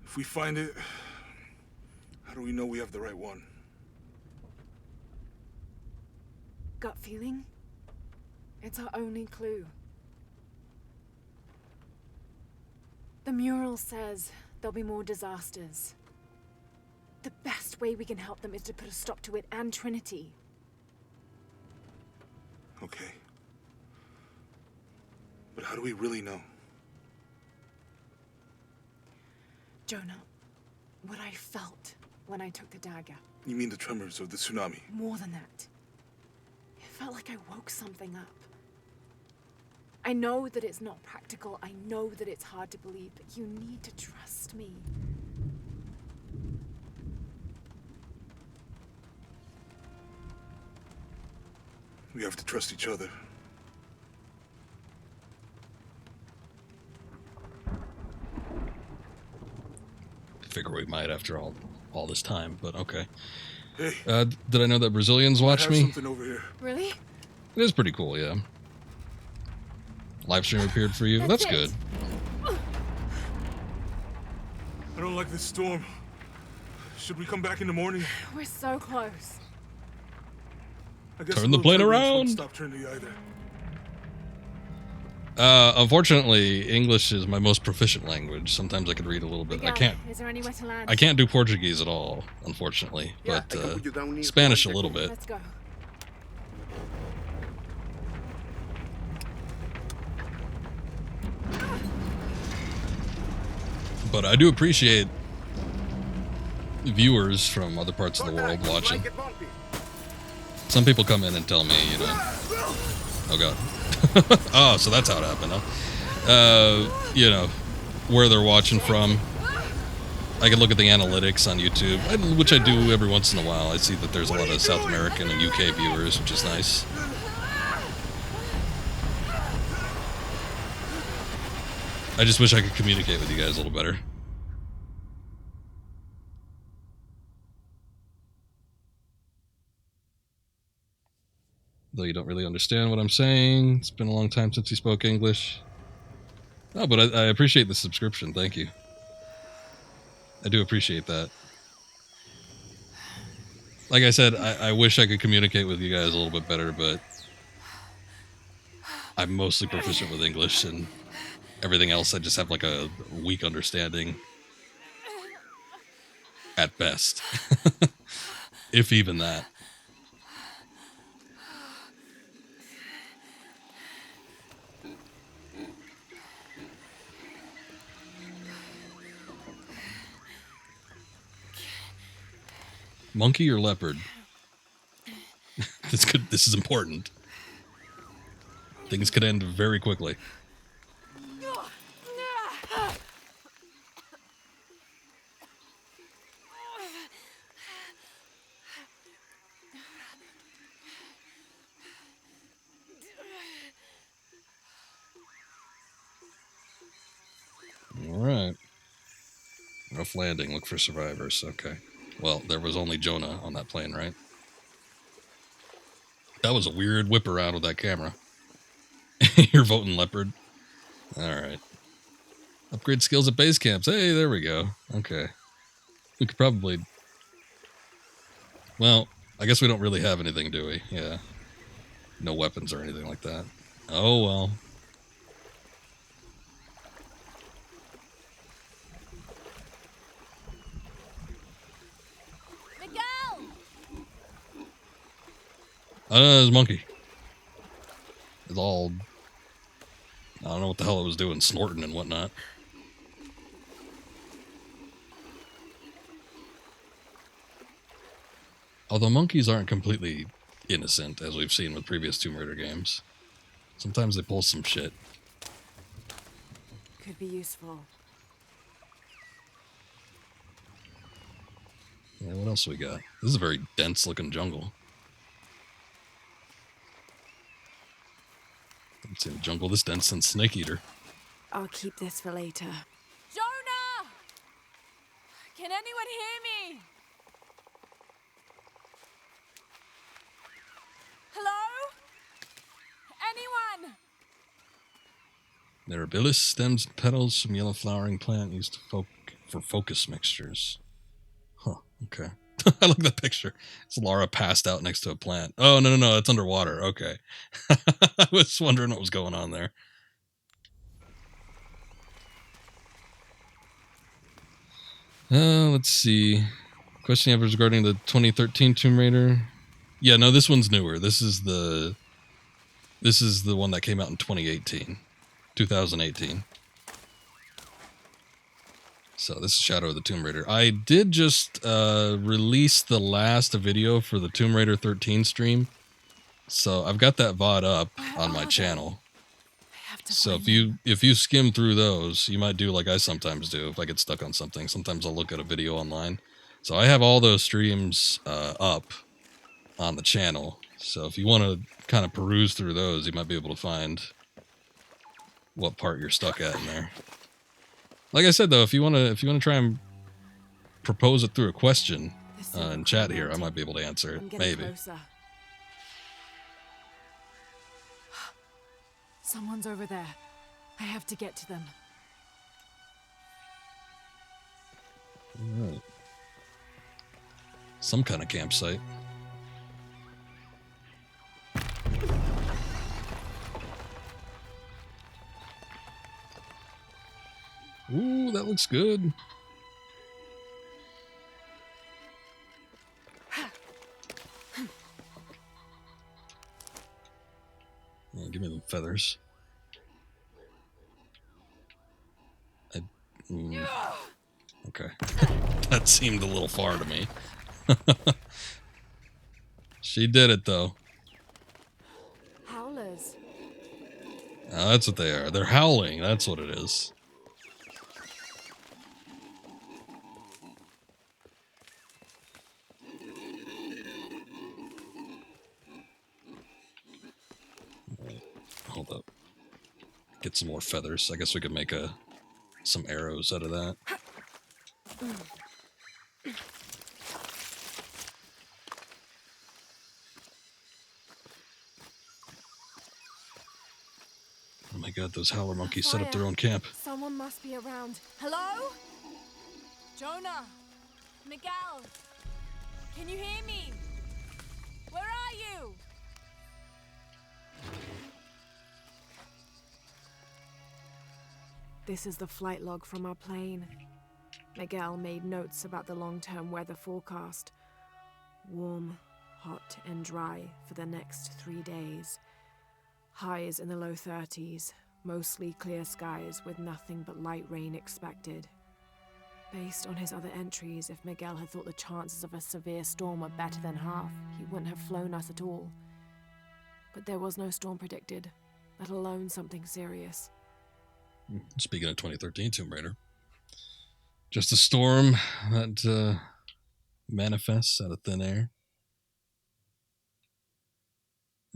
If we find it, how do we know we have the right one? Gut feeling? It's our only clue. The mural says there'll be more disasters. The best way we can help them is to put a stop to it and Trinity. Okay. But how do we really know? Jonah, what I felt when I took the dagger. You mean the tremors of the tsunami? More than that. It felt like I woke something up. I know that it's not practical. I know that it's hard to believe, but you need to trust me. We have to trust each other. Figure we might after all this time, but okay. Hey. Did I know that Brazilians watch me? Something over here. Really? It is pretty cool, yeah. Livestream appeared for you. That's good. I don't like this storm. Should we come back in the morning? We're so close. I guess Turn the plane around. Stop Trinity either. Unfortunately, English is my most proficient language. Sometimes I could read a little bit. I can't. Is there anywhere to land? I can't do Portuguese at all, unfortunately. But Spanish a little bit. Let's go. But I do appreciate viewers from other parts of the world watching. Some people come in and tell me, you know. Oh god. Oh, so that's how it happened, huh? You know, where they're watching from. I can look at the analytics on YouTube, which I do every once in a while. I see that there's a lot of South American and UK viewers, which is nice. I just wish I could communicate with you guys a little better. Though you don't really understand what I'm saying. It's been a long time since you spoke English. Oh, but I appreciate the subscription. Thank you. I do appreciate that. Like I said, I wish I could communicate with you guys a little bit better, but I'm mostly proficient with English, and everything else I just have like a weak understanding. At best. If even that. Monkey or leopard? This is important. Things could end very quickly. Alright. Rough landing, look for survivors, okay. Well, there was only Jonah on that plane, right? That was a weird whip around with that camera. You're voting leopard? Alright. Upgrade skills at base camps. Hey, there we go. Okay. We could probably... Well, I guess we don't really have anything, do we? Yeah. No weapons or anything like that. Oh, well. There's a monkey. It's all... I don't know what the hell it was doing, snorting and whatnot. Although monkeys aren't completely innocent, as we've seen with previous Tomb Raider games. Sometimes they pull some shit. Could be useful. Yeah, what else we got? This is a very dense looking jungle. Haven't seen a jungle this dense since Snake Eater. I'll keep this for later. Jonah! Can anyone hear me? Hello? Anyone? Mirabilis stems and petals from yellow flowering plant used for focus mixtures. Huh, okay. I like that picture. It's Lara passed out next to a plant. Oh, no, it's underwater. Okay. I was wondering what was going on there. Let's see. Question you have regarding the 2013 Tomb Raider. Yeah, no, this one's newer. This is the This is the one that came out in 2018. So this is Shadow of the Tomb Raider. I did just release the last video for the Tomb Raider 13 stream. So I've got that VOD up on my channel. So if you skim through those, you might do like I sometimes do if I get stuck on something. Sometimes I'll look at a video online. So I have all those streams up on the channel. So if you want to kind of peruse through those, you might be able to find what part you're stuck at in there. Like I said, though, if you want to try and propose it through a question in chat here, I might be able to answer it. Maybe. Closer. Someone's over there. I have to get to them. All right. Some kind of campsite. Ooh, that looks good. Yeah, give me the feathers. Okay. That seemed a little far to me. She did it, though. Howlers. Oh, that's what they are. They're howling. That's what it is. Hold up. Get some more feathers. I guess we could make some arrows out of that. Oh my god, those howler monkeys set up their own camp. Someone must be around. Hello? Jonah? Miguel? Can you hear me? Where are you? This is the flight log from our plane. Miguel made notes about the long-term weather forecast. Warm, hot, and dry for the next 3 days. Highs in the low 30s, mostly clear skies with nothing but light rain expected. Based on his other entries, if Miguel had thought the chances of a severe storm were better than half, he wouldn't have flown us at all. But there was no storm predicted, let alone something serious. Speaking of 2013 Tomb Raider, just a storm that manifests out of thin air.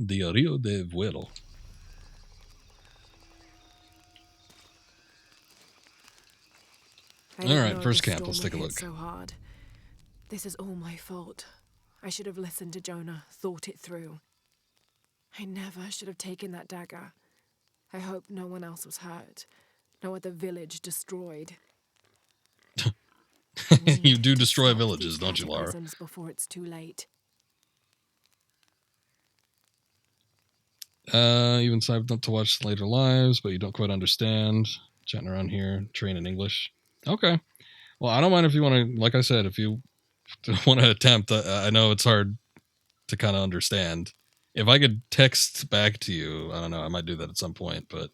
Diario de vuelo. All right, first camp. Let's take a look. So hard. This is all my fault. I should have listened to Jonah, thought it through. I never should have taken that dagger. I hope no one else was hurt. No other village destroyed. You do destroy villages, don't you, Lara? Before it's too late. Even signed up to watch later lives, but you don't quite understand. Chatting around here, train in English. Okay. Well, I don't mind if you want to, like I said, if you want to attempt, I know it's hard to kind of understand. If I could text back to you, I don't know, I might do that at some point, but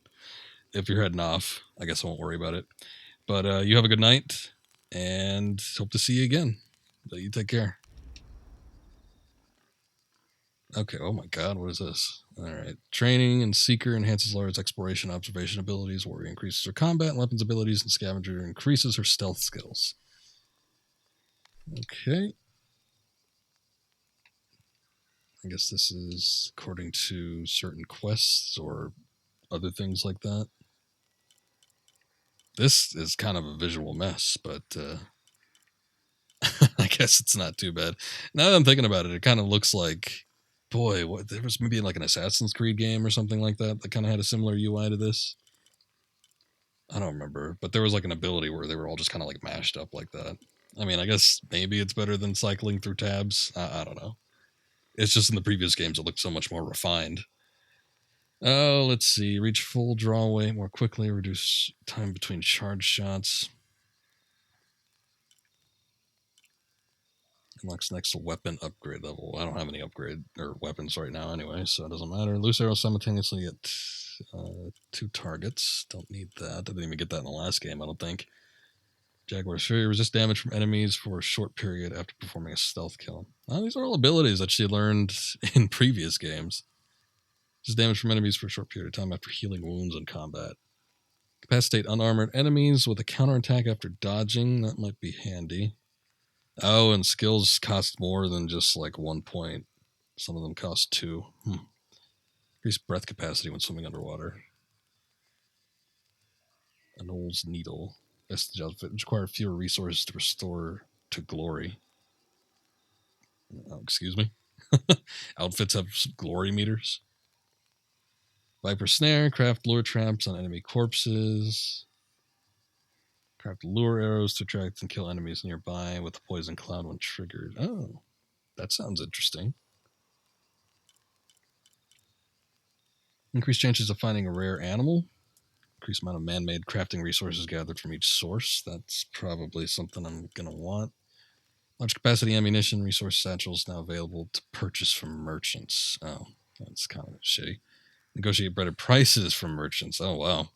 if you're heading off, I guess I won't worry about it. But you have a good night, and hope to see you again. But you take care. Okay, oh my god, what is this? Alright. Training and Seeker enhances Lara's exploration observation abilities. Warrior increases her combat and weapons abilities, and Scavenger increases her stealth skills. Okay. I guess this is according to certain quests or other things like that. This is kind of a visual mess, but I guess it's not too bad. Now that I'm thinking about it, it kind of looks like, boy, what, there was maybe like an Assassin's Creed game or something like that that kind of had a similar UI to this. I don't remember, but there was like an ability where they were all just kind of like mashed up like that. I mean, I guess maybe it's better than cycling through tabs. I don't know. It's just in the previous games it looked so much more refined. Oh, let's see. Reach full draw weight more quickly. Reduce time between charge shots. Unlocks next weapon upgrade level. I don't have any upgrade or weapons right now anyway, so it doesn't matter. Loose arrows simultaneously hit 2 targets. Don't need that. I didn't even get that in the last game, I don't think. Jaguar's Fury. Resist damage from enemies for a short period after performing a stealth kill. Oh, these are all abilities that she learned in previous games. Resist damage from enemies for a short period of time after healing wounds in combat. Capacitate unarmored enemies with a counterattack after dodging. That might be handy. Oh, and skills cost more than just like 1 point. Some of them cost 2. Increase breath capacity when swimming underwater. An old needle. Vestige outfit. Require fewer resources to restore to glory. Oh, excuse me. Outfits have glory meters. Viper snare. Craft lure traps on enemy corpses. Craft lure arrows to attract and kill enemies nearby with a poison cloud when triggered. Oh, that sounds interesting. Increased chances of finding a rare animal. Increased amount of man-made crafting resources gathered from each source. That's probably something I'm going to want. Large capacity ammunition resource satchels now available to purchase from merchants. Oh, that's kind of shitty. Negotiate better prices from merchants. Oh, wow.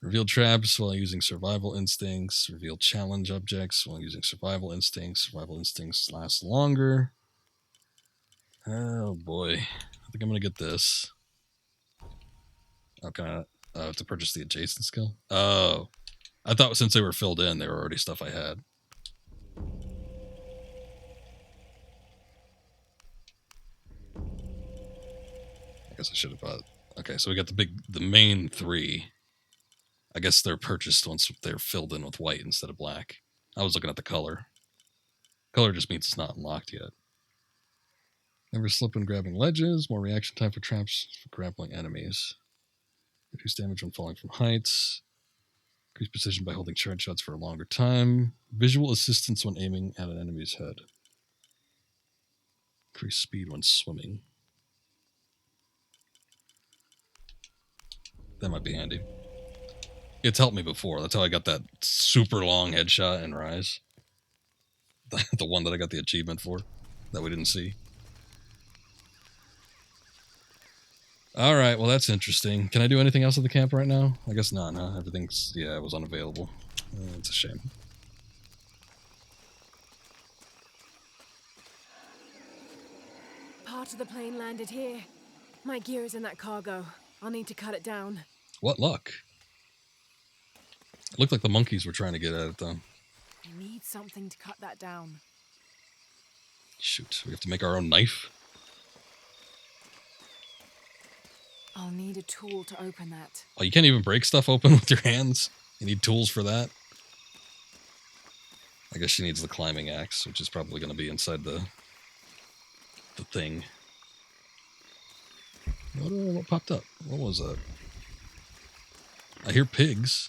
Reveal traps while using survival instincts. Reveal challenge objects while using survival instincts. Survival instincts last longer. Oh, boy. I think I'm going to get this. Okay. To purchase the adjacent skill? Oh. I thought since they were filled in, they were already stuff I had. I guess I should have bought. Okay, so we got the main 3. I guess they're purchased once they're filled in with white instead of black. I was looking at the color. Color just means it's not unlocked yet. Never slip when grabbing ledges. More reaction time for traps for grappling enemies. Reduce damage when falling from heights. Increase precision by holding charge shots for a longer time. Visual assistance when aiming at an enemy's head. Increase speed when swimming. That might be handy. It's helped me before. That's how I got that super long headshot in Rise. The one that I got the achievement for that we didn't see. All right, well, that's interesting. Can I do anything else at the camp right now? I guess not, huh? Everything's, yeah, it was unavailable. It's a shame. Part of the plane landed here. My gear is in that cargo. I'll need to cut it down. What luck. It looked like the monkeys were trying to get at it, though. I need something to cut that down. Shoot, we have to make our own knife? I'll need a tool to open that. Oh, you can't even break stuff open with your hands? You need tools for that? I guess she needs the climbing axe, which is probably going to be inside the thing. What popped up? What was that? I hear pigs.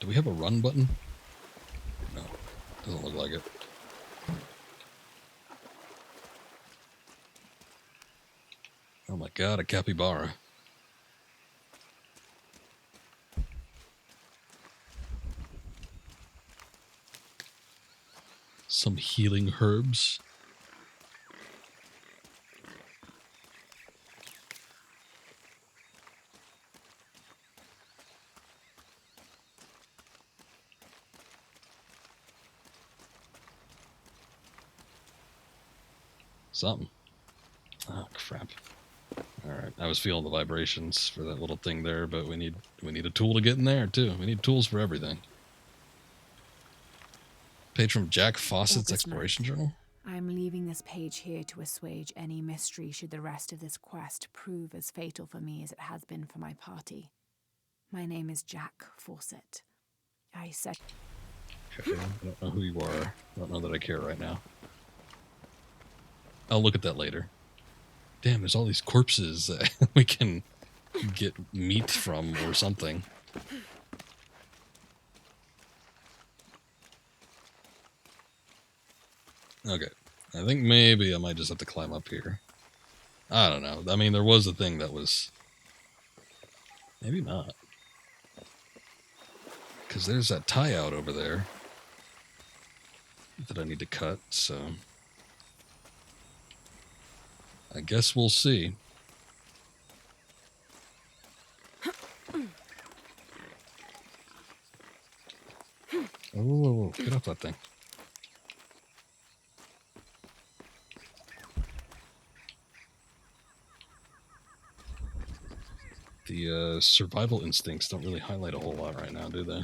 Do we have a run button? No, doesn't look like it. Oh my god, a capybara. Some healing herbs. Something. Oh crap. Alright, I was feeling the vibrations for that little thing there, but we need a tool to get in there too. We need tools for everything. Page from Jack Fawcett's Exploration Journal. I'm leaving this page here to assuage any mystery should the rest of this quest prove as fatal for me as it has been for my party. My name is Jack Fawcett. I said... Okay, I don't know who you are. I don't know that I care right now. I'll look at that later. Damn, there's all these corpses that we can get meat from or something. Okay. I think maybe I might just have to climb up here. I don't know. I mean, there was a thing that was... Maybe not. Because there's that tie out over there that I need to cut, so... I guess we'll see. Oh, get off that thing. The survival instincts don't really highlight a whole lot right now, do they?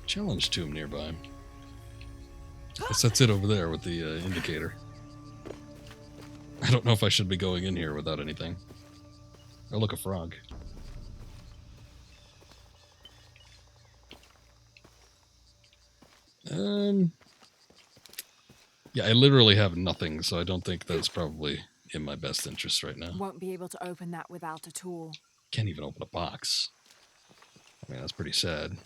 Challenge tomb nearby. I guess that's it over there with the indicator. I don't know if I should be going in here without anything. Oh, look, a frog. Yeah, I literally have nothing, so I don't think that's probably in my best interest right now. Won't be able to open that without a tool. Can't even open a box. I mean, that's pretty sad.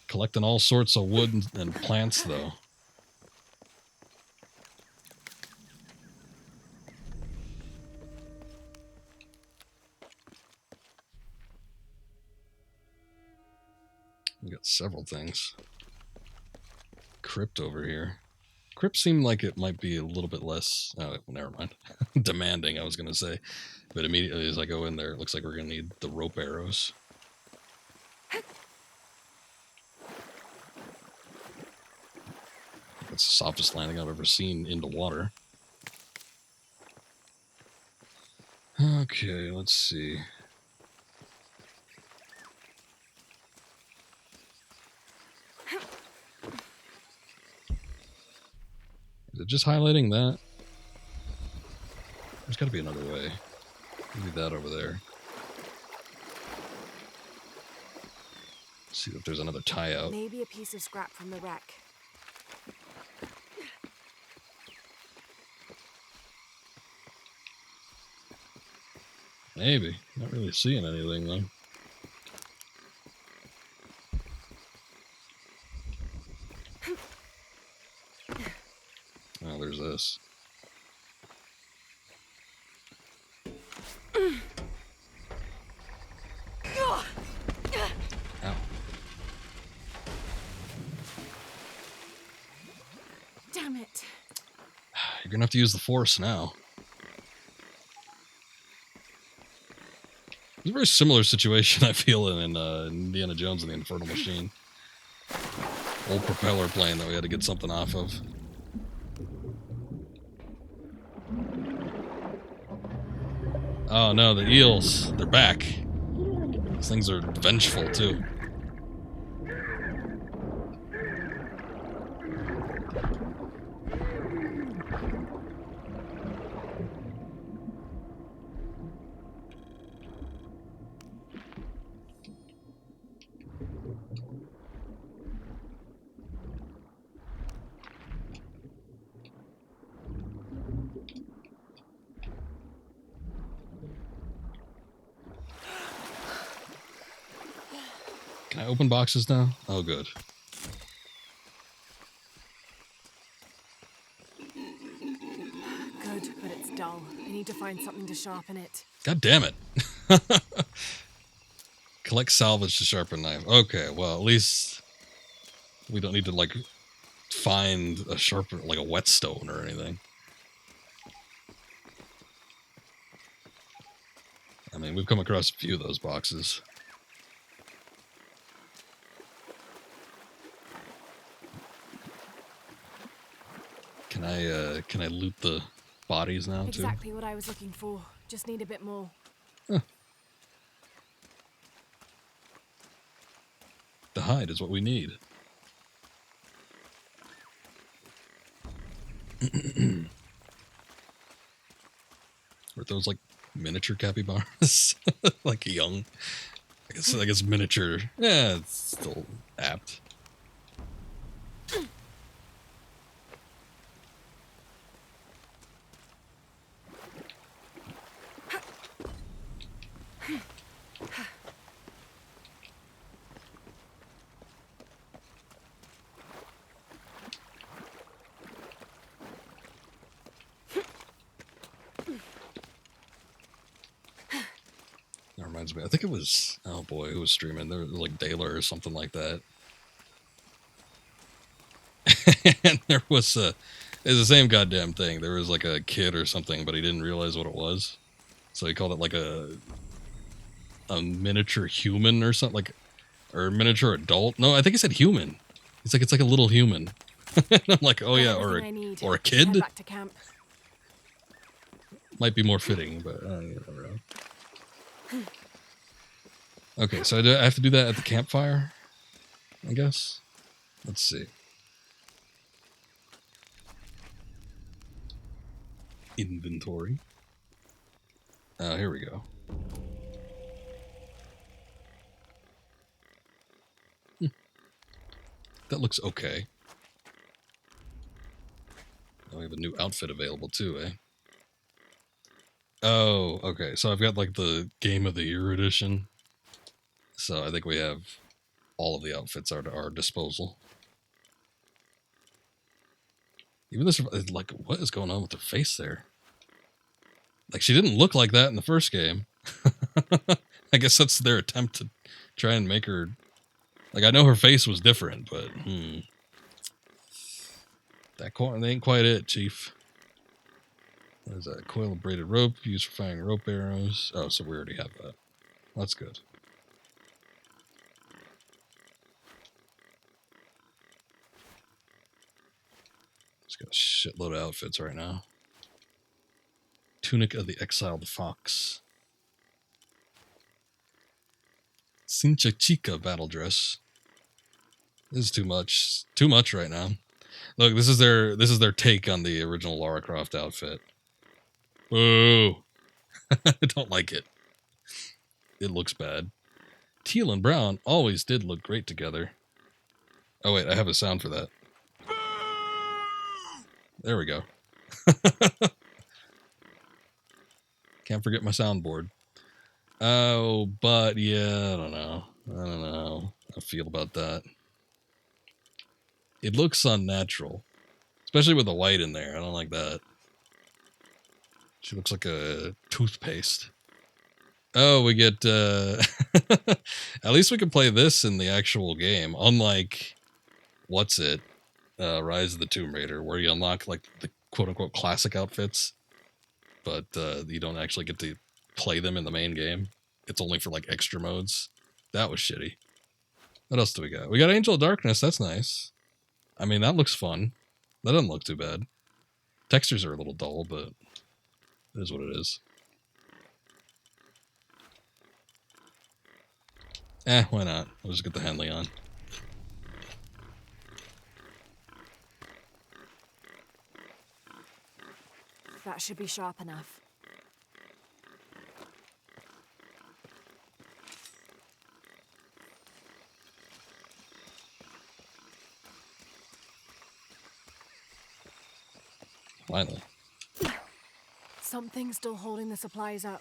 Collecting all sorts of wood and plants, though. We got several things. Crypt over here. Crypt seemed like it might be a little bit less... Oh, never mind. Demanding, I was going to say. But immediately as I go in there, it looks like we're going to need the rope arrows. That's the softest landing I've ever seen into water. Okay, let's see. Is it just highlighting that? There's got to be another way. Maybe that over there. See if there's another tie out. Maybe a piece of scrap from the wreck. Maybe. Not really seeing anything, though. Oh, there's this. Ow. Damn it. You're gonna have to use the force now. It's a very similar situation I feel in Indiana Jones and the Infernal Machine. Old propeller plane that we had to get something off of. Oh no, the eels. They're back. These things are vengeful too. Can I open boxes now? Oh, good. Good, but it's dull. I need to find something to sharpen it. God damn it. Collect salvage to sharpen knife. Okay, well, at least we don't need to, like, find a sharper, like a whetstone or anything. I mean, we've come across a few of those boxes. Can I loot the bodies now, too? Exactly what I was looking for. Just need a bit more. Huh. The hide is what we need. Were those like miniature capybaras? Like young I guess miniature. Yeah, it's still apt. That reminds me. I think it was, oh boy, who was streaming? There was like Daler or something like that. And there was it's the same goddamn thing. There was like a kid or something, but he didn't realize what it was. So he called it like a miniature human or something, like, or miniature adult. No, I think he said human. He's like, it's like a little human. And I'm like, oh yeah, or a kid. Back to camp. Might be more fitting, but you never know. Okay, so I have to do that at the campfire, I guess. Let's see. Inventory. Here we go. That looks okay. Oh, we have a new outfit available too, eh? Oh, okay. So I've got like the Game of the Year edition. So I think we have all of the outfits at our disposal. Even this, like, what is going on with her face there? Like, she didn't look like that in the first game. I guess that's their attempt to try and make her... Like, I know her face was different, but... That ain't quite it, Chief. What is that? Coil of braided rope, used for firing rope arrows. Oh, so we already have that. That's good. Just got a shitload of outfits right now. Tunic of the Exiled Fox. Cincha Chica battle dress. This is too much. Too much right now. Look, this is their take on the original Lara Croft outfit. Boo! I don't like it. It looks bad. Teal and brown always did look great together. Oh wait, I have a sound for that. There we go. Can't forget my soundboard. Oh, but yeah, I don't know how I feel about that. It looks unnatural. Especially with the white in there. I don't like that. She looks like a toothpaste. Oh, we get... At least we can play this in the actual game. Unlike... What's it? Rise of the Tomb Raider, where you unlock like the quote-unquote classic outfits. But you don't actually get to play them in the main game. It's only for like extra modes. That was shitty. What else do we got? We got Angel of Darkness. That's nice. I mean, that looks fun. That doesn't look too bad. Textures are a little dull, but it is what it is. Why not? We'll just get the Henley on. That should be sharp enough. Finally. Something's still holding the supplies up.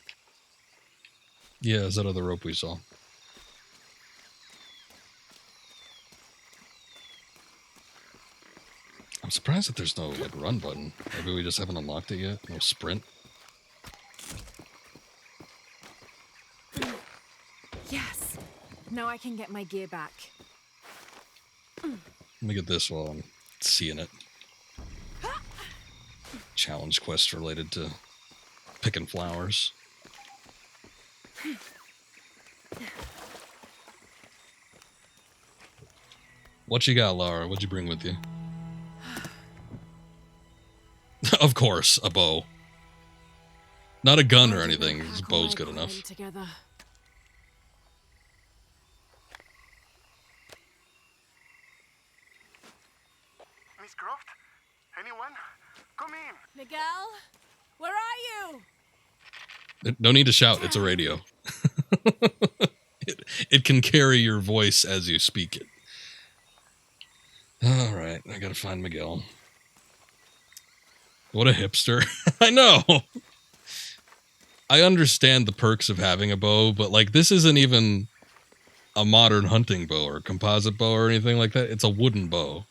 Yeah, is that other rope we saw? I'm surprised that there's no like run button. Maybe we just haven't unlocked it yet. No sprint. Yes. Now I can get my gear back. Let me get this while I'm seeing it. Challenge quest related to picking flowers. What you got, Lara? What'd you bring with you? Of course, a bow. Not a gun or anything. This bow's good enough. Together. Miss Croft? Anyone? Come in. Miguel? Where are you? No need to shout. It's a radio. It can carry your voice as you speak it. All right, I gotta find Miguel. What a hipster. I know. I understand the perks of having a bow, but like this isn't even a modern hunting bow or composite bow or anything like that. It's a wooden bow.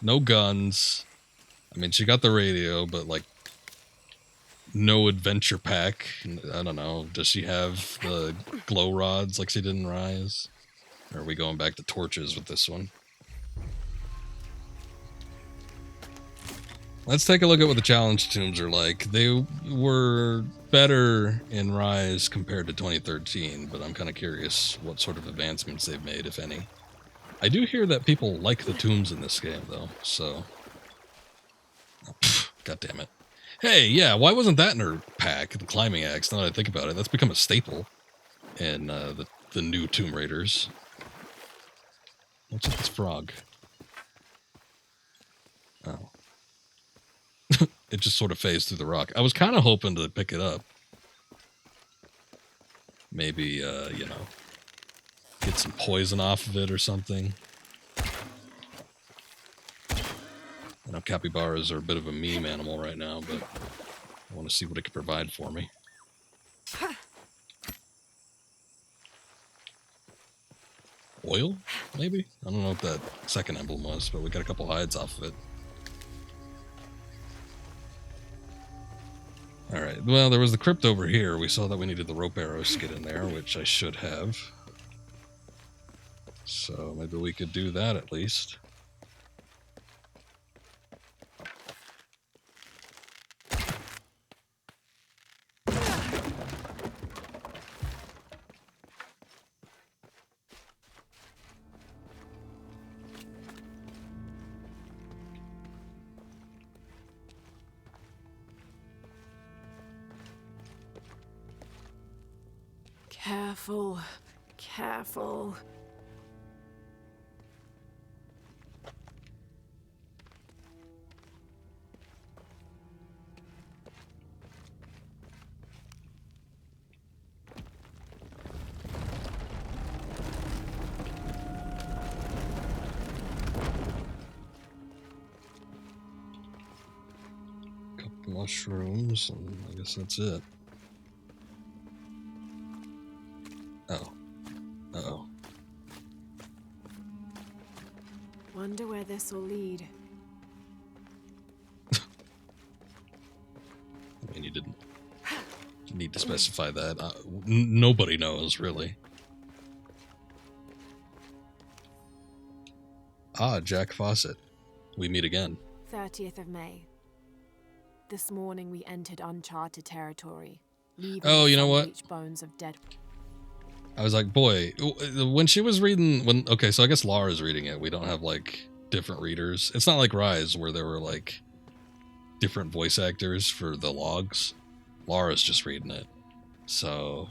No guns. I mean, she got the radio, but like no adventure pack. I don't know. Does she have the glow rods like she did in Rise? Or are we going back to torches with this one? Let's take a look at what the challenge tombs are like. They were better in Rise compared to 2013, but I'm kind of curious what sort of advancements they've made, if any. I do hear that people like the tombs in this game, though, so... Oh, God damn it. Hey, yeah, why wasn't that in her pack, the climbing axe, now that I think about it? That's become a staple in the new Tomb Raiders. What's up this frog? Oh. It just sort of phased through the rock. I was kind of hoping to pick it up. Maybe, you know, get some poison off of it or something. I know capybaras are a bit of a meme animal right now, but I want to see what it can provide for me. Oil, maybe? I don't know what that second emblem was, but we got a couple hides off of it. Alright, well, there was the crypt over here. We saw that we needed the rope arrows to get in there, which I should have. So maybe we could do that at least. Careful, careful. Couple mushrooms, and I guess that's it. Oh. Uh-oh. Wonder where this will lead. I mean, you didn't need to specify that. Nobody knows, really. Ah, Jack Fawcett. We meet again. 30th of May. This morning we entered uncharted territory. Oh, you know what? Bones of dead. I was like, boy, when she was reading, okay, so I guess Lara's reading it. We don't have, like, different readers. It's not like Rise, where there were, like, different voice actors for the logs. Lara's just reading it. So,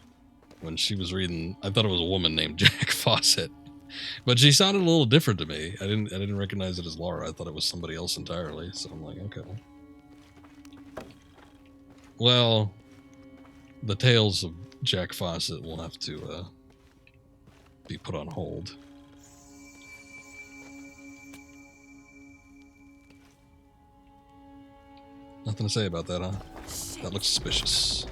when she was reading, I thought it was a woman named Jack Fawcett. But she sounded a little different to me. I didn't recognize it as Lara. I thought it was somebody else entirely. So I'm like, okay. Well, the tales of Jack Fawcett will have to be put on hold. Nothing to say about that, huh? Shit. That looks suspicious.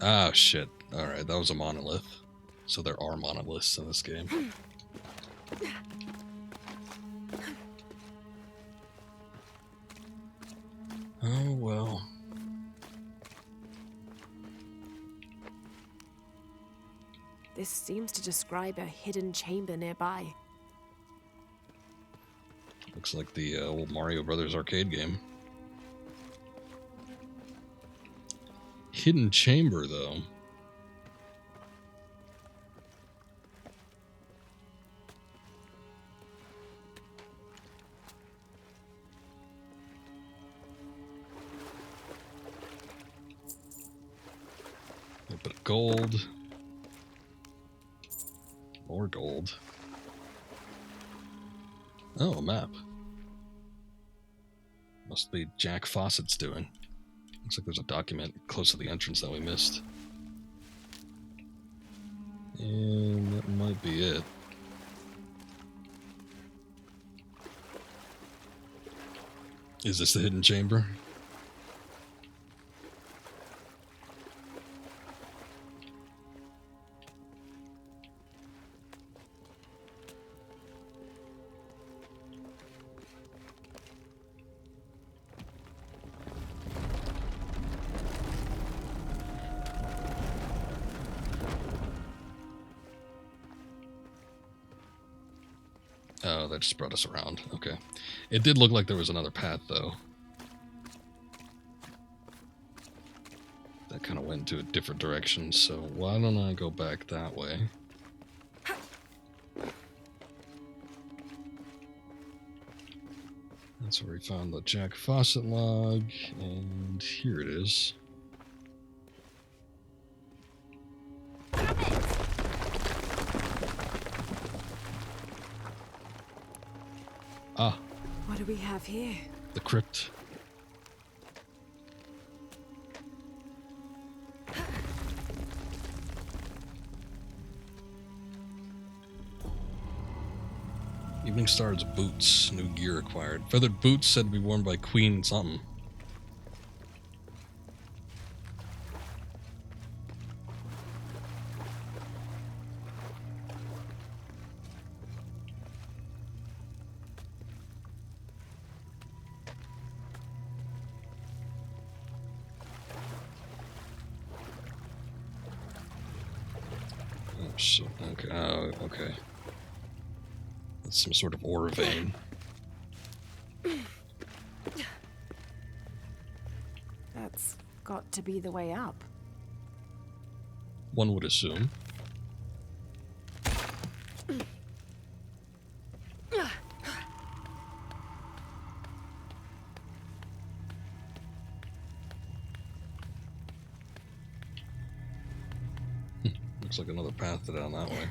Ah, shit. Alright, that was a monolith. So there are monoliths in this game. Oh, well. This seems to describe a hidden chamber nearby. Looks like the old Mario Brothers arcade game. Hidden chamber, though. A bit of gold. More gold. Oh, a map. Must be Jack Fawcett's doing. Looks like there's a document close to the entrance that we missed. And that might be it. Is this the hidden chamber? Oh, that just brought us around. Okay. It did look like there was another path, though. That kind of went into a different direction, so why don't I go back that way? That's where we found the Jack Fawcett log, and here it is. Ah. What do we have here? The crypt. Evening Star's boots. New gear acquired. Feathered boots said to be worn by Queen something. Oh, shit. Okay. Oh, okay. That's some sort of ore vein. That's got to be the way up. One would assume. Looks like another path down that way.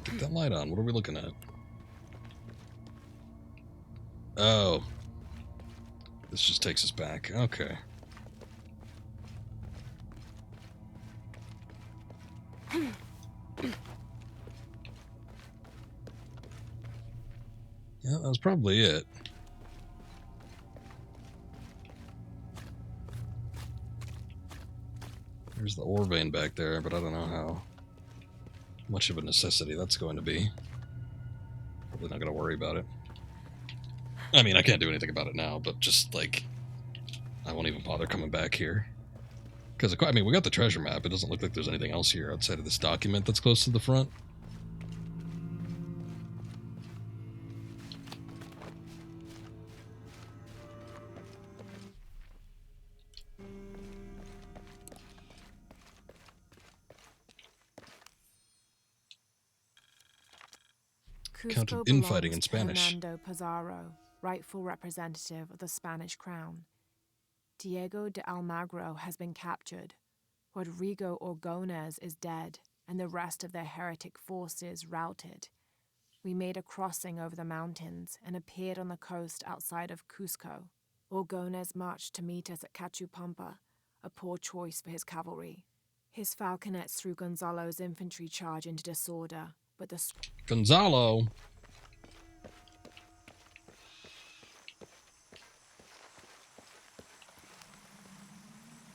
Get that light on. What are we looking at? Oh. This just takes us back. Okay. Yeah, that was probably it. There's the ore vein back there, but I don't know how much of a necessity that's going to be. Probably not going to worry about it. I mean, I can't do anything about it now, but just, like, I won't even bother coming back here. Because, I mean, we got the treasure map. It doesn't look like there's anything else here outside of this document that's close to the front. Counted Cusco infighting in belongs to Spanish. Hernando Pizarro, rightful representative of the Spanish crown. Diego de Almagro has been captured. Rodrigo Orgones is dead, and the rest of their heretic forces routed. We made a crossing over the mountains and appeared on the coast outside of Cusco. Orgones marched to meet us at Cachupampa, a poor choice for his cavalry. His falconets threw Gonzalo's infantry charge into disorder, but the Gonzalo!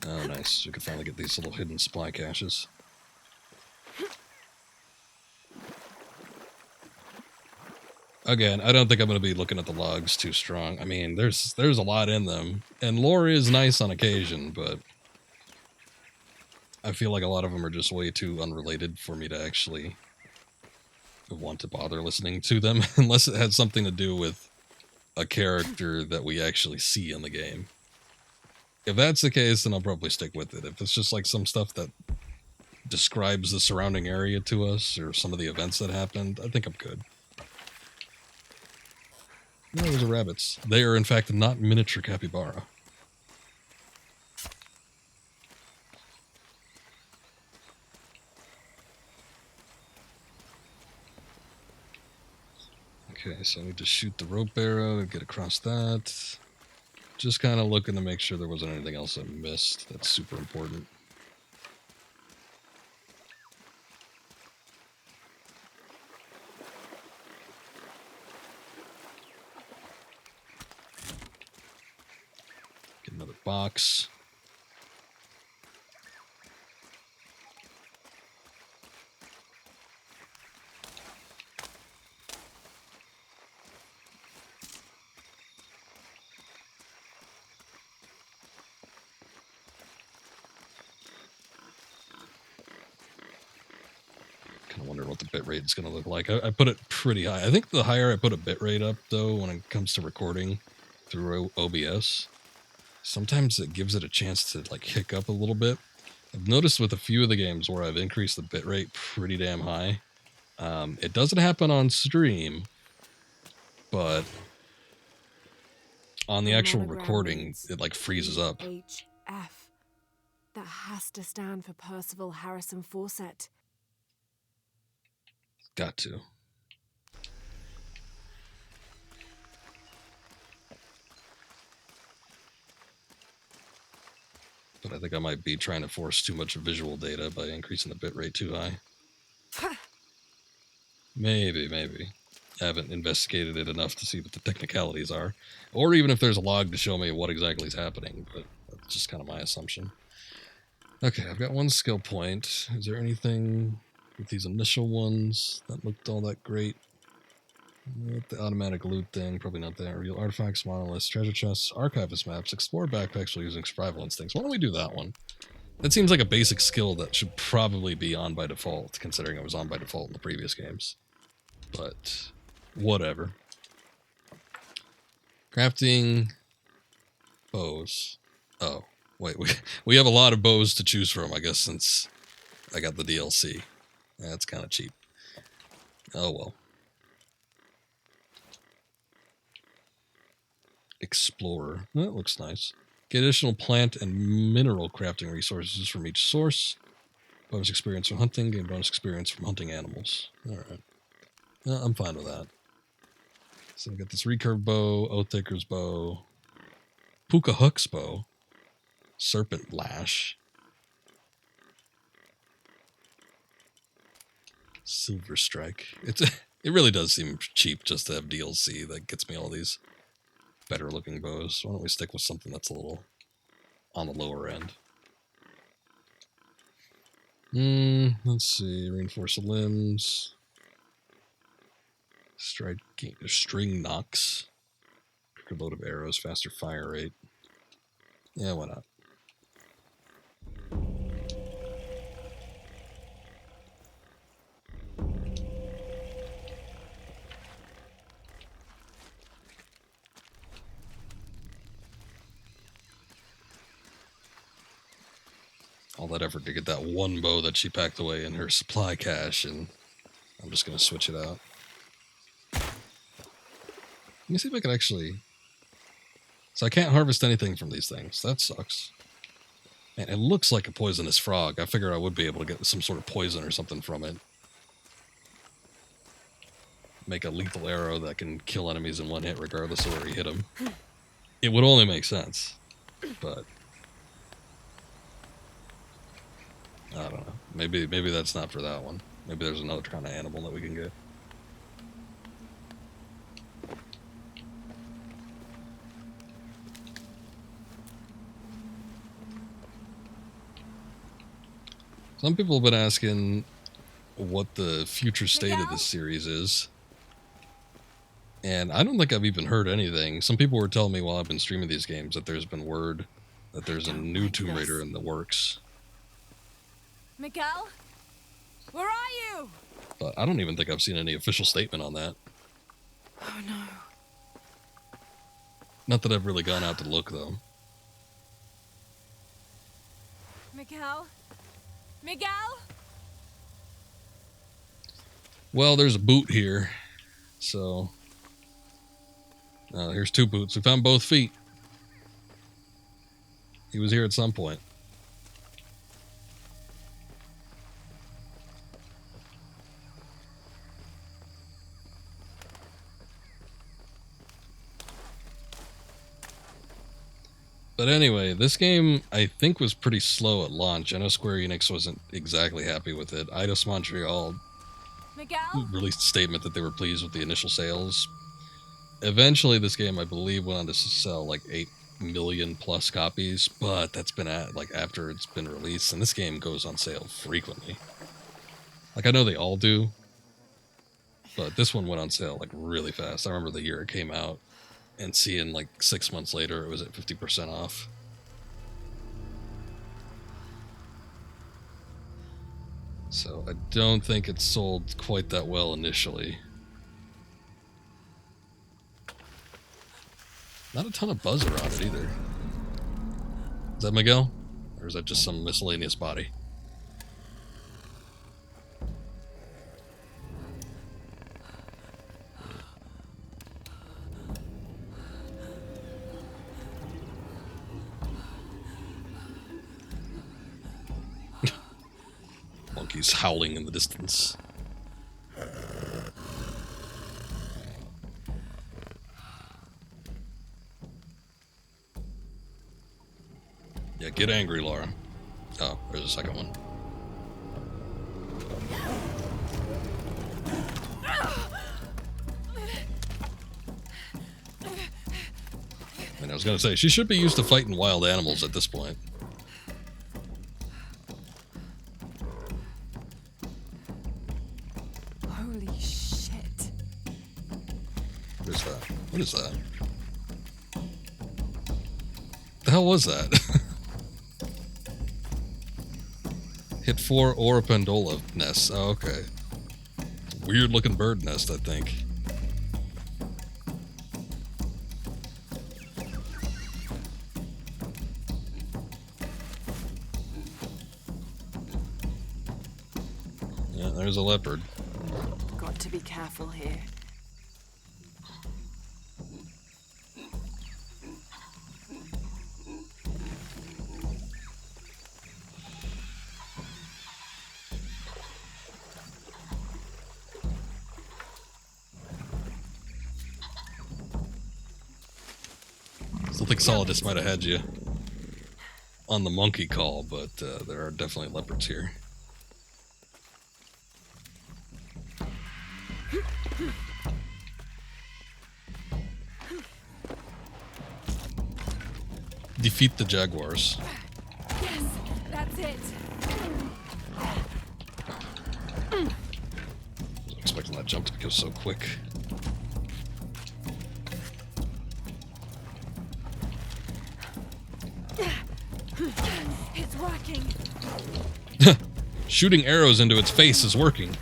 Oh, nice. We can finally get these little hidden supply caches. Again, I don't think I'm going to be looking at the logs too strong. I mean, there's a lot in them. And lore is nice on occasion, but I feel like a lot of them are just way too unrelated for me to actually want to bother listening to them, unless it has something to do with a character that we actually see in the game. If that's the case, then I'll probably stick with it. If it's just like some stuff that describes the surrounding area to us, or some of the events that happened, I think I'm good. No, those are rabbits. They are, in fact, not miniature capybara. Okay, so I need to shoot the rope arrow to get across that. Just kind of looking to make sure there wasn't anything else I missed that's super important. Get another box. Kind of wondering what the bitrate is going to look like. I put it pretty high. I think the higher I put a bitrate up, though, when it comes to recording through OBS, sometimes it gives it a chance to like hiccup a little bit. I've noticed with a few of the games where I've increased the bitrate pretty damn high. It doesn't happen on stream, but on the actual recording, it like freezes up. HF. That has to stand for Percival Harrison Fawcett. Got to. But I think I might be trying to force too much visual data by increasing the bitrate too high. Maybe. I haven't investigated it enough to see what the technicalities are. Or even if there's a log to show me what exactly is happening, but that's just kind of my assumption. Okay, I've got one skill point. Is there anything with these initial ones that looked all that great? The automatic loot thing, probably not that. Real artifacts, monoliths, treasure chests, archivist maps, explore backpacks while using survival instincts. Why don't we do that one? That seems like a basic skill that should probably be on by default, considering it was on by default in the previous games. But whatever. Crafting bows. Oh, wait, we have a lot of bows to choose from, I guess, since I got the DLC. That's kind of cheap. Oh well. Explorer. That looks nice. Get additional plant and mineral crafting resources from each source. Bonus experience from hunting. Gain bonus experience from hunting animals. Alright. I'm fine with that. So we got this recurve bow, Oathtaker's bow, Puka Hook's bow, Serpent Lash, Silver Strike. It really does seem cheap just to have DLC that gets me all these better looking bows. Why don't we stick with something that's a little on the lower end? Let's see. Reinforce the limbs. String knocks. Quicker load of arrows, faster fire rate. Yeah, why not? All that effort to get that one bow that she packed away in her supply cache, and I'm just going to switch it out. Let me see if I can actually... So I can't harvest anything from these things. That sucks. Man, it looks like a poisonous frog. I figured I would be able to get some sort of poison or something from it. Make a lethal arrow that can kill enemies in one hit regardless of where you hit them. It would only make sense. But... I don't know. Maybe that's not for that one. Maybe there's another kind of animal that we can get. Some people have been asking what the future state of this series is. And I don't think I've even heard anything. Some people were telling me while I've been streaming these games that there's been word that there's a new Tomb Raider in the works. Miguel? Where are you? But I don't even think I've seen any official statement on that. Oh no. Not that I've really gone out to look, though. Miguel? Miguel? Well, there's a boot here. So... here's two boots. We found both feet. He was here at some point. But anyway, this game I think was pretty slow at launch. I know Square Enix wasn't exactly happy with it. Eidos Montreal released a statement that they were pleased with the initial sales. Eventually, this game, I believe, went on to sell like 8 million plus copies, but that's been like after it's been released, and this game goes on sale frequently. Like, I know they all do, but this one went on sale like really fast. I remember the year it came out and seeing like 6 months later it was at 50% off. So I don't think it sold quite that well initially. Not a ton of buzz around it either. Is that Miguel? Or is that just some miscellaneous body? Monkeys howling in the distance. Yeah, get angry, Lara. Oh, there's a second one. And I was gonna say, she should be used to fighting wild animals at this point. Holy shit. What is that? What is that? The hell was that? Hit 4 Oropendola nests. Oh, okay. Weird looking bird nest, I think. Yeah, there's a leopard. Got to be careful here. Still think Solidus might have had you on the monkey call, but there are definitely leopards here. Defeat the jaguars. Yes, that's it. Wasn't expecting that jump to go so quick. It's working. Shooting arrows into its face is working.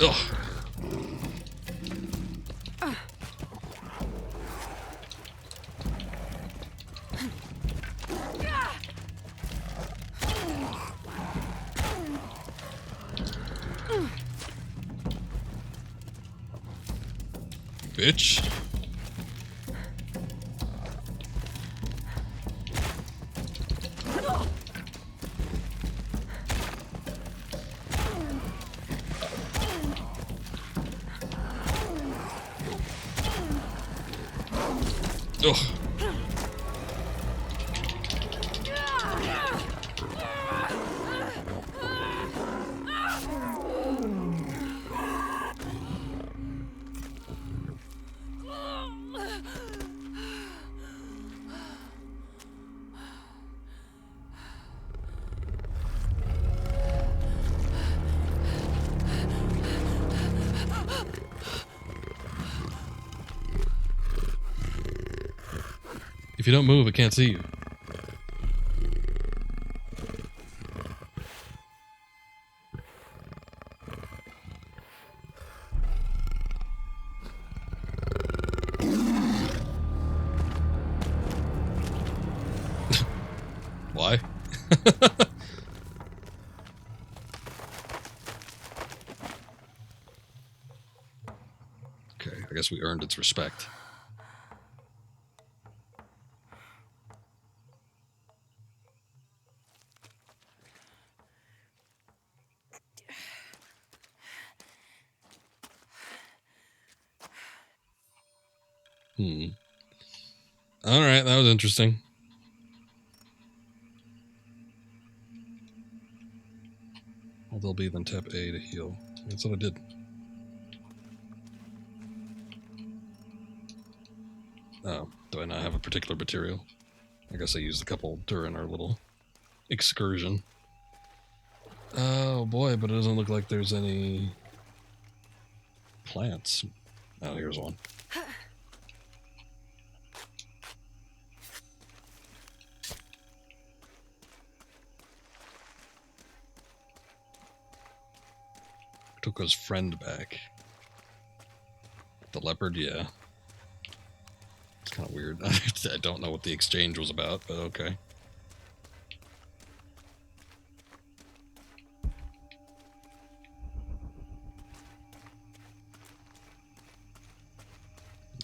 Ugh. Bitch. Ugh. If you don't move, I can't see you. Why? Okay, I guess we earned its respect. Alright, that was interesting. Hold LB, then tap A to heal. That's what I did. Oh, do I not have a particular material? I guess I used a couple during our little excursion. Oh boy, but it doesn't look like there's any plants. Oh, here's one. Took his friend back. The leopard, yeah. It's kind of weird. I don't know what the exchange was about, but okay.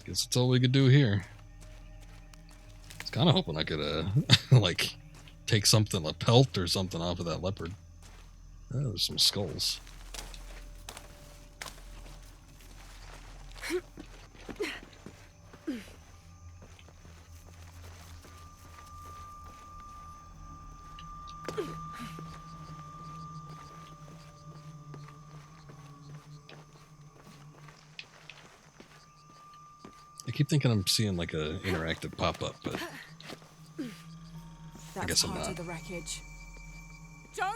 Guess that's all we could do here. I was kind of hoping I could, like, take something, a pelt or something off of that leopard. Oh, there's some skulls. I keep thinking I'm seeing like a interactive pop-up, but I guess I'm not. Of the wreckage. Jonah!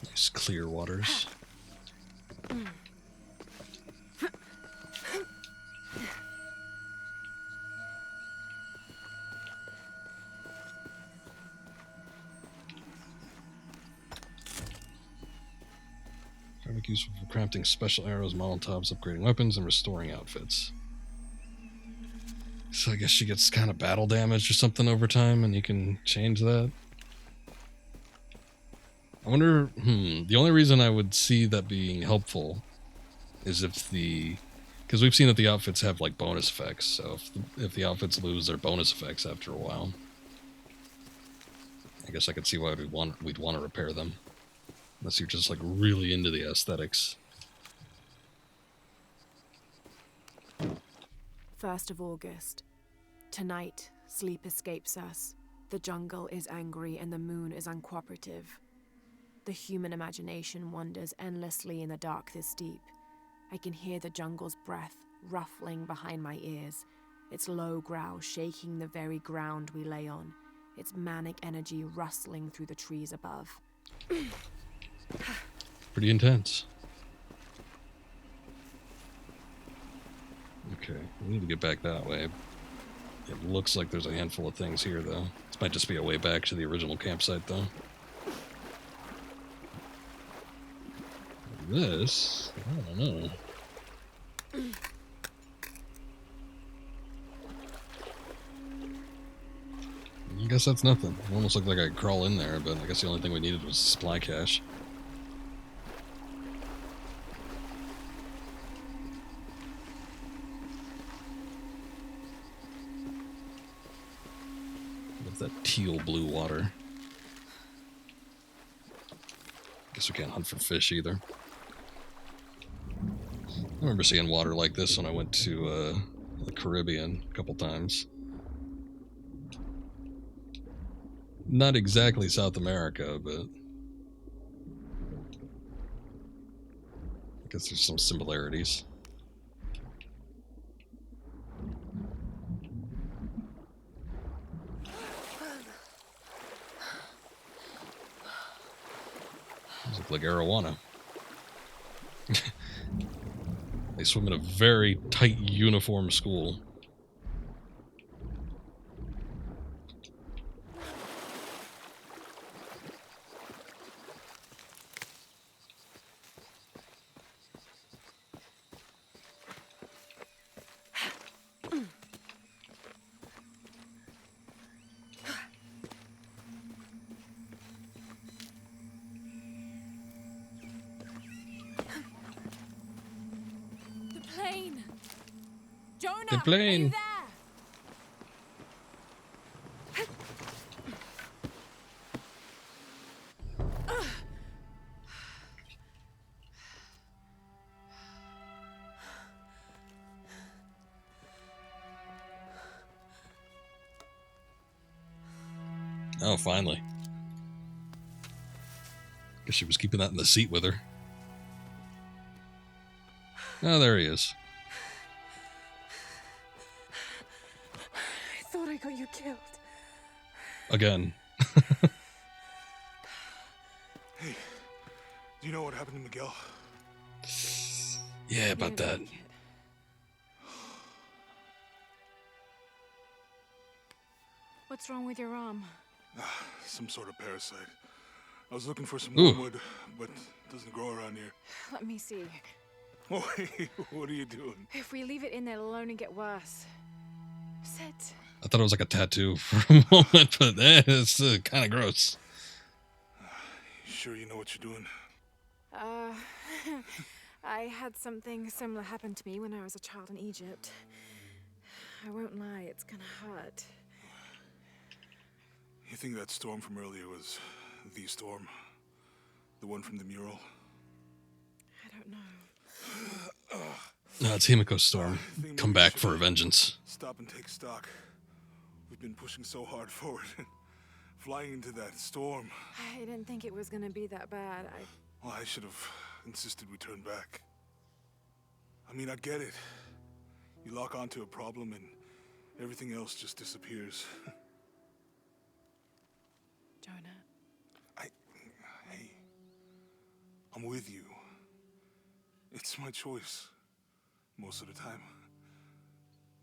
Nice clear waters. Fabric useful for crafting special arrows, molotovs, upgrading weapons, and restoring outfits. So I guess she gets kind of battle damage or something over time, and you can change that. I wonder, the only reason I would see that being helpful is if because we've seen that the outfits have like bonus effects, so if the outfits lose their bonus effects after a while, I guess I could see why we'd want to repair them. Unless you're just like really into the aesthetics. 1st of August. Tonight, sleep escapes us. The jungle is angry and the moon is uncooperative. The human imagination wanders endlessly in the dark this deep. I can hear the jungle's breath ruffling behind my ears, its low growl shaking the very ground we lay on, its manic energy rustling through the trees above. Pretty intense. Okay, we need to get back that way. It looks like there's a handful of things here, though. This might just be a way back to the original campsite, though. This, I don't know. I guess that's nothing. It almost looked like I could crawl in there, but I guess the only thing we needed was supply cache. Love that teal blue water. Guess we can't hunt for fish either. I remember seeing water like this when I went to the Caribbean a couple times. Not exactly South America, but I guess there's some similarities. These look like arowana. They swim in a very tight uniform school. Jonah, The plane. are you there? Oh, finally. Guess she was keeping that in the seat with her. Oh, there he is. I thought I got you killed. Again. Hey, do you know what happened to Miguel? Yeah, about that. What's wrong with your arm? Some sort of parasite. I was looking for some Ooh. wormwood, but it doesn't grow around here. Let me see. Oh, hey, what are you doing? If we leave it in there, it'll only get worse. Sit. I thought it was like a tattoo for a moment, but it's kind of gross. You sure you know what you're doing? I had something similar happen to me when I was a child in Egypt. I won't lie, it's gonna hurt. You think that storm from earlier was the storm? The one from the mural? I don't know. No, it's Himiko's storm. Come back for vengeance. Stop and take stock. We've been pushing so hard forward. Flying into that storm. I didn't think it was gonna be that bad. Well, I should have insisted we turn back. I mean, I get it. You lock onto a problem and everything else just disappears. Jonah. Hey, I'm with you. It's my choice, most of the time.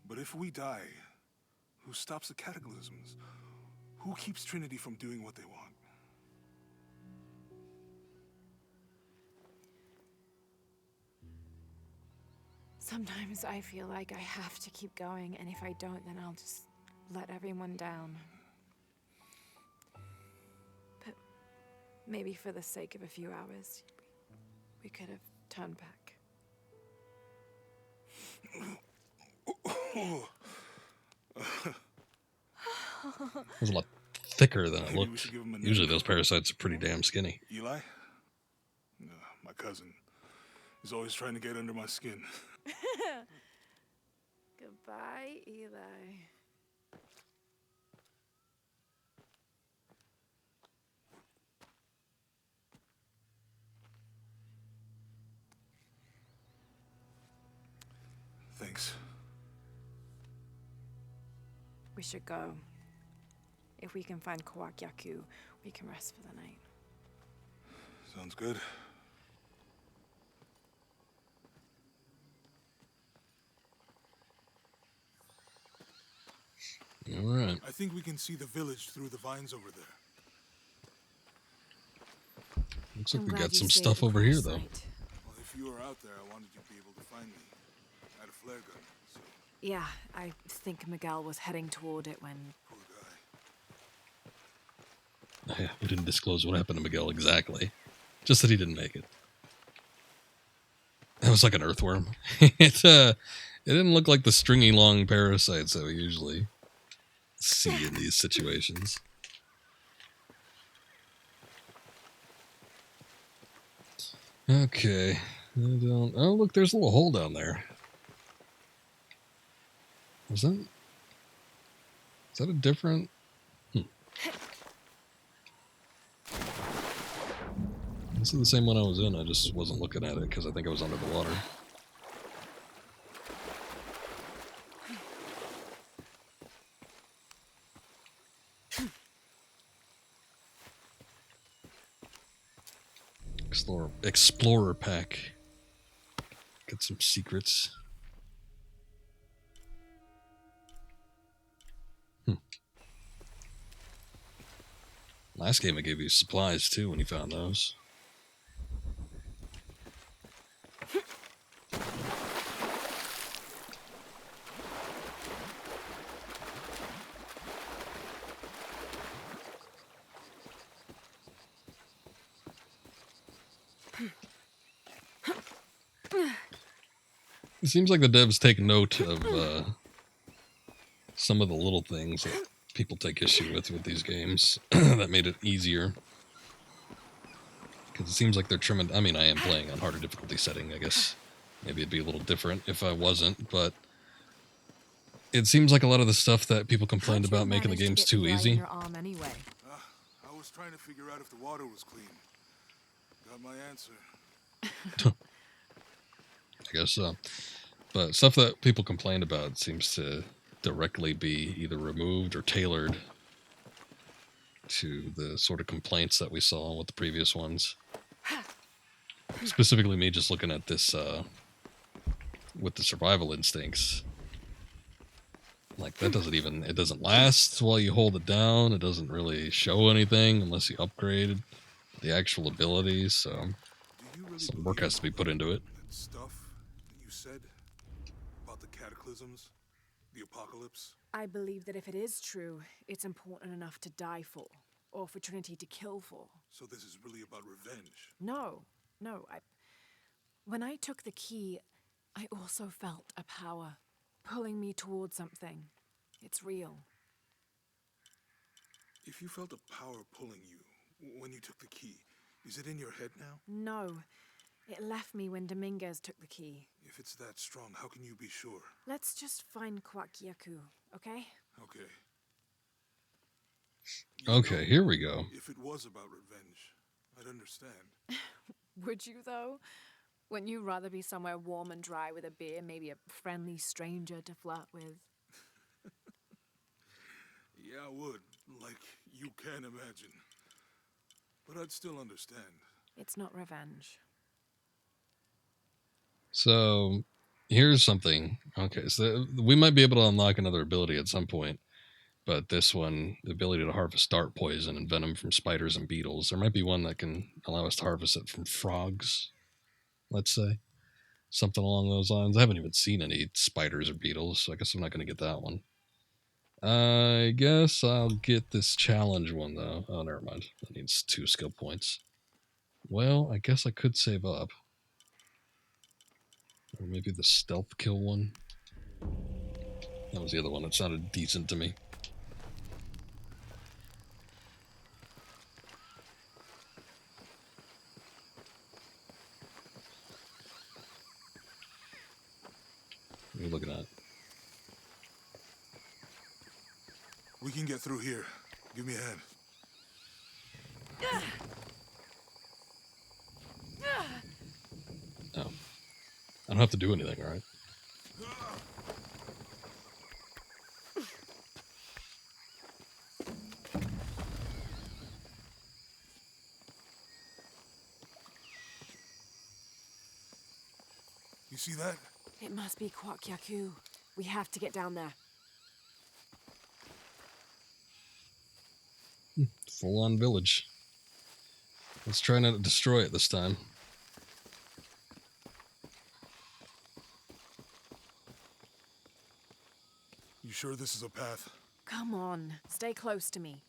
But if we die, who stops the cataclysms? Who keeps Trinity from doing what they want? Sometimes I feel like I have to keep going, and if I don't, then I'll just let everyone down. But maybe for the sake of a few hours, we could have turned back. It was a lot thicker than it looked. Usually those parasites are pretty damn skinny. Eli? No, my cousin. He's always trying to get under my skin. Goodbye, Eli. Thanks. We should go. If we can find Kawakyaku, we can rest for the night. Sounds good. All right. I think we can see the village through the vines over there. Looks like I'm we glad got you some stayed stuff at over here, crash though. site. Well, if you were out there, I wanted you to be able to find me. I had a flare gun, so Yeah, I think Miguel was heading toward it when... poor guy. Yeah, we didn't disclose what happened to Miguel exactly. Just that he didn't make it. It was like an earthworm. It didn't look like the stringy long parasites that we usually see in these situations. Okay. Oh, look, there's a little hole down there. Is that a different... This is the same one I was in. I just wasn't looking at it because I think I was under the water. Explorer pack. Get some secrets. Last game I gave you supplies too when you found those. It seems like the devs take note of some of the little things that people take issue with these games that made it easier. Because it seems like they're trimming. I mean, I am playing on harder difficulty setting. I guess maybe it'd be a little different if I wasn't, but it seems like a lot of the stuff that people complained about making the games too easy. Your arm anyway. I was trying to figure out if the water was clean. Got my answer. I guess so. But stuff that people complained about seems to directly be either removed or tailored to the sort of complaints that we saw with the previous ones. Specifically me just looking at this with the survival instincts. Like, that doesn't even, it doesn't last while you hold it down. It doesn't really show anything unless you upgrade the actual abilities, so some work has to be put into it. That stuff that you said about the cataclysms, the apocalypse? I believe that if it is true, it's important enough to die for, or for Trinity to kill for. So this is really about revenge? No. When I took the key, I also felt a power pulling me towards something. It's real. If you felt a power pulling you when you took the key, is it in your head now? No. It left me when Dominguez took the key. If it's that strong, how can you be sure? Let's just find Kwakyaku, okay? Okay. Okay, here we go. If it was about revenge, I'd understand. Would you, though? Wouldn't you rather be somewhere warm and dry with a beer, maybe a friendly stranger to flirt with? Yeah, I would. Like you can imagine. But I'd still understand. It's not revenge. So, here's something. Okay, so we might be able to unlock another ability at some point. But this one, the ability to harvest dart poison and venom from spiders and beetles, there might be one that can allow us to harvest it from frogs, let's say. Something along those lines. I haven't even seen any spiders or beetles, so I guess I'm not going to get that one. I guess I'll get this challenge one, though. Oh, never mind. That needs 2 skill points. Well, I guess I could save up. Or maybe the stealth kill one. That was the other one that sounded decent to me. What are you looking at? We can get through here. Give me a hand. Oh. I don't have to do anything, right? You see that? It must be Kwakyaku. We have to get down there. Full-on village. Let's try not to destroy it this time. You sure this is a path? Come on, stay close to me.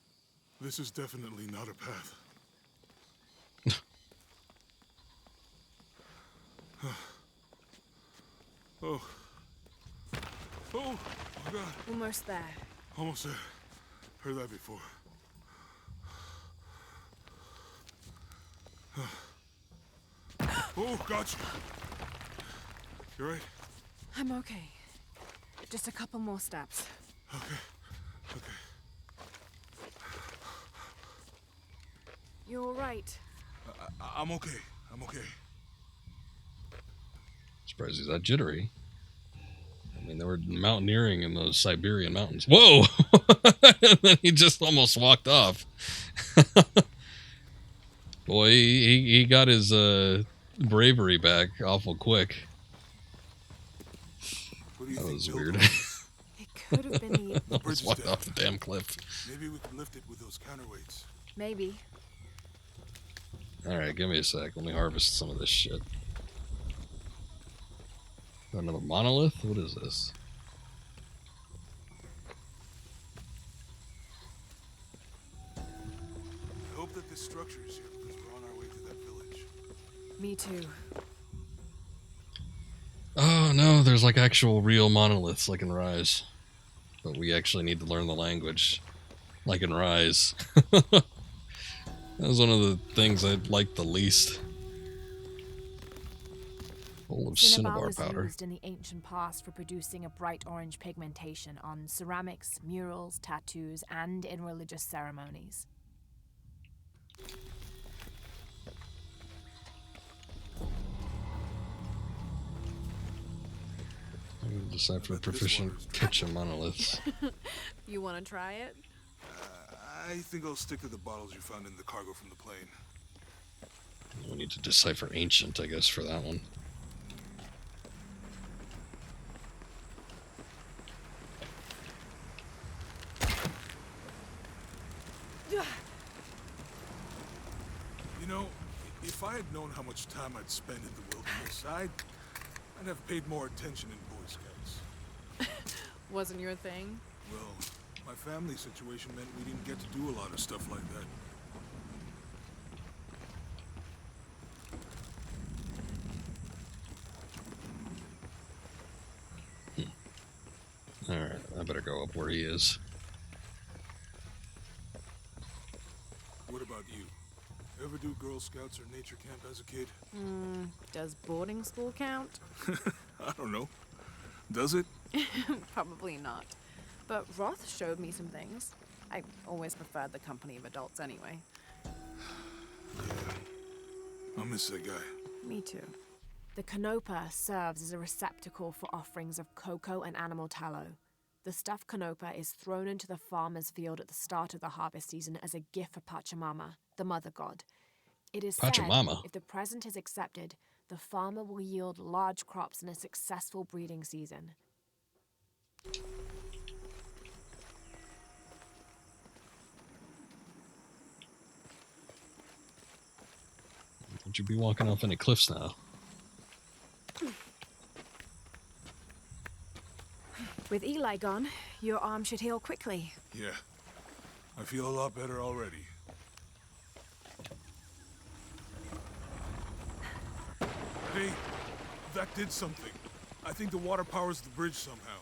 This is definitely not a path. Oh. Oh, my God. Almost there. Almost there. Heard that before. Oh, gotcha. You right? I'm okay. Just a couple more steps. Okay. You're all right. I'm okay. I'm okay. Surprised he's that jittery. I mean, they were mountaineering in those Siberian mountains. Whoa! And then he just almost walked off. Boy, he got his bravery back awful quick. That was weird. It could have been the... Almost walked off the damn cliff. Maybe we could lift it with those counterweights. Maybe. Alright, give me a sec. Let me harvest some of this shit. Another monolith? What is this? I hope that this structure is here because we're on our way to that village. Me too. Oh no, there's like actual real monoliths like in Rise. But we actually need to learn the language like in Rise. That was one of the things I liked the least. Full of Cinnabar cinnabar was powder. used in the ancient past for producing a bright orange pigmentation on ceramics, murals, tattoos, and in religious ceremonies. Decipher proficient kitchen monoliths. You want to try it? I think I'll stick to the bottles you found in the cargo from the plane. We need to decipher ancient, I guess, for that one. You know, if I had known how much time I'd spend in the wilderness, I'd have paid more attention in Boy Scouts. Wasn't your thing? Well, my family situation meant we didn't get to do a lot of stuff like that. Alright, I better go up where he is. What about you? Ever do Girl Scouts or nature camp as a kid? Does boarding school count? I don't know. Does it? Probably not. But Roth showed me some things. I always preferred the company of adults anyway. I miss that guy. Me too. The canopa serves as a receptacle for offerings of cocoa and animal tallow. The stuffed canopa is thrown into the farmer's field at the start of the harvest season as a gift for Pachamama, the mother god. It is Pachamama? said if the present is accepted, the farmer will yield large crops in a successful breeding season. Would you be walking off any cliffs now? With Eli gone, your arm should heal quickly. Yeah. I feel a lot better already. Hey, that did something. I think the water powers the bridge somehow.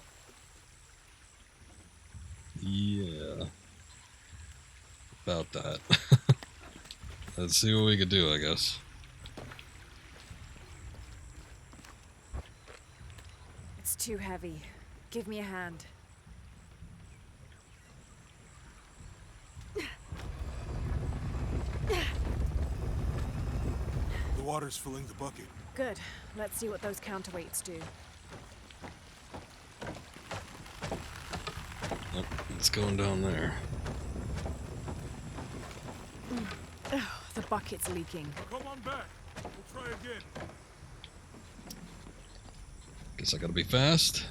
Yeah. About that. Let's see what we could do, I guess. It's too heavy. Give me a hand. The water's filling the bucket. Good. Let's see what those counterweights do. Yep, it's going down there. Oh, the bucket's leaking. Come on back. We'll try again. Guess I gotta be fast.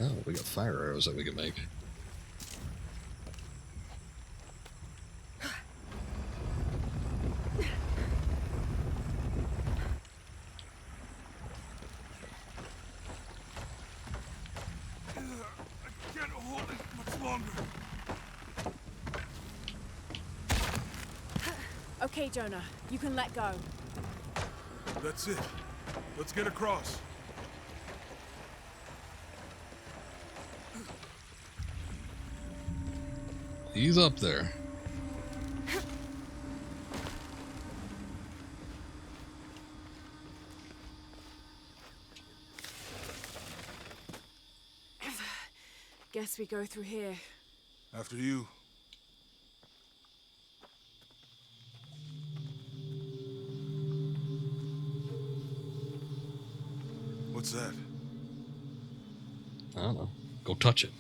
Oh, we got fire arrows that we can make. I can't hold it much longer. Okay, Jonah, you can let go. That's it. Let's get across. He's up there. Guess we go through here. After you. What's that? I don't know. Go touch it.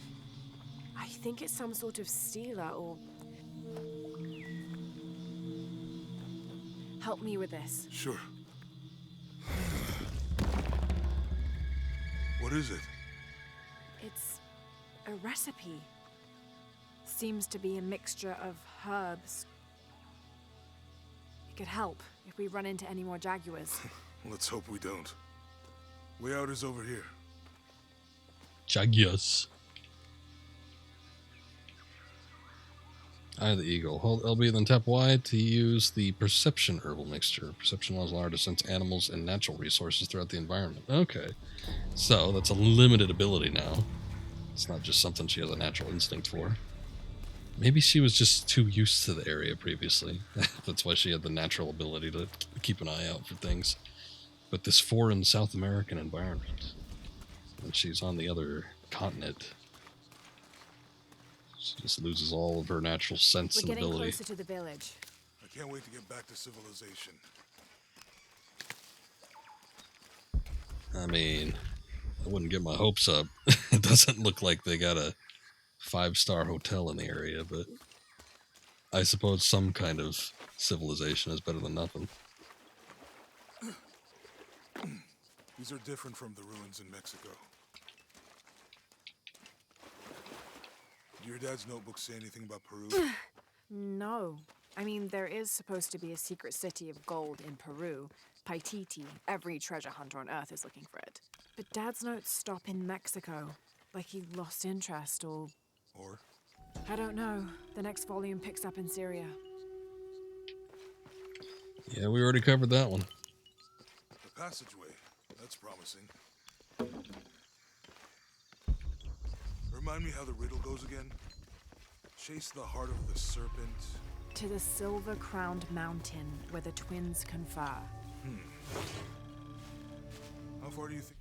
I think it's some sort of stealer or... Help me with this. Sure. What is it? It's a recipe. Seems to be a mixture of herbs. It could help if we run into any more jaguars. Let's hope we don't. Way out is over here. Jaguars. Eye of the Eagle. Hold LB, then tap Y to use the Perception Herbal Mixture. Perception allows Lara to sense animals and natural resources throughout the environment. Okay. So, that's a limited ability now. It's not just something she has a natural instinct for. Maybe she was just too used to the area previously. That's why she had the natural ability to keep an eye out for things. But this foreign South American environment, and she's on the other continent, she just loses all of her natural sense and ability. We're getting closer to the village. I can't wait to get back to civilization. I mean, I wouldn't get my hopes up. It doesn't look like they got a 5-star hotel in the area, but I suppose some kind of civilization is better than nothing. These are different from the ruins in Mexico. Do your dad's notebook say anything about Peru? No. I mean, there is supposed to be a secret city of gold in Peru. Paititi. Every treasure hunter on Earth is looking for it. But Dad's notes stop in Mexico. Like he lost interest or... Or? I don't know. The next volume picks up in Syria. Yeah, we already covered that one. The passageway. That's promising. Remind me how the riddle goes again? Chase the heart of the serpent... To the silver-crowned mountain where the twins confer. How far do you think...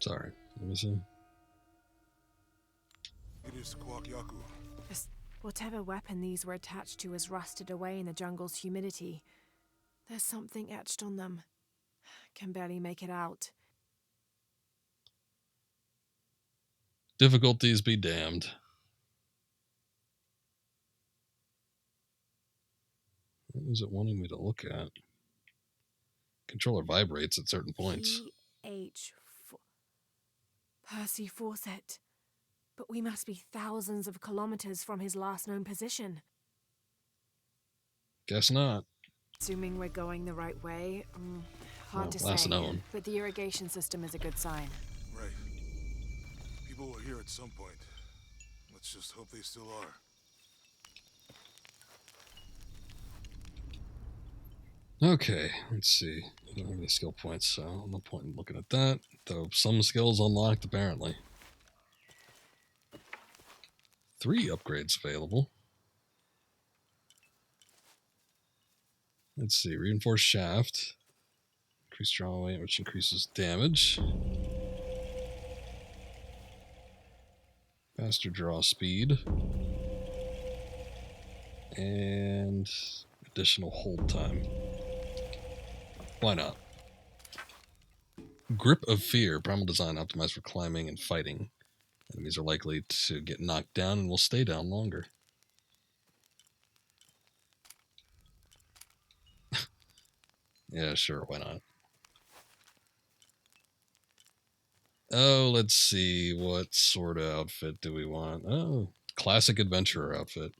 Sorry, let me see. It is Kwakyaku. Whatever weapon these were attached to has rusted away in the jungle's humidity. There's something etched on them. Can barely make it out. Difficulties be damned. What is it wanting me to look at? Controller vibrates at certain points. Percy Fawcett. But we must be thousands of kilometers from his last known position. Guess not. Assuming we're going the right way, hard to last say. known. But the irrigation system is a good sign. Right. People were here at some point. Let's just hope they still are. Okay, let's see. I don't have any skill points, so no point in looking at that. Though some skills unlocked, apparently. 3 upgrades available. Let's see. Reinforced shaft. Increased draw weight, which increases damage. Faster draw speed. And additional hold time. Why not? Grip of Fear. Primal design optimized for climbing and fighting. Enemies are likely to get knocked down and will stay down longer. Yeah, sure, why not? Oh, let's see. What sort of outfit do we want? Oh, classic adventurer outfit.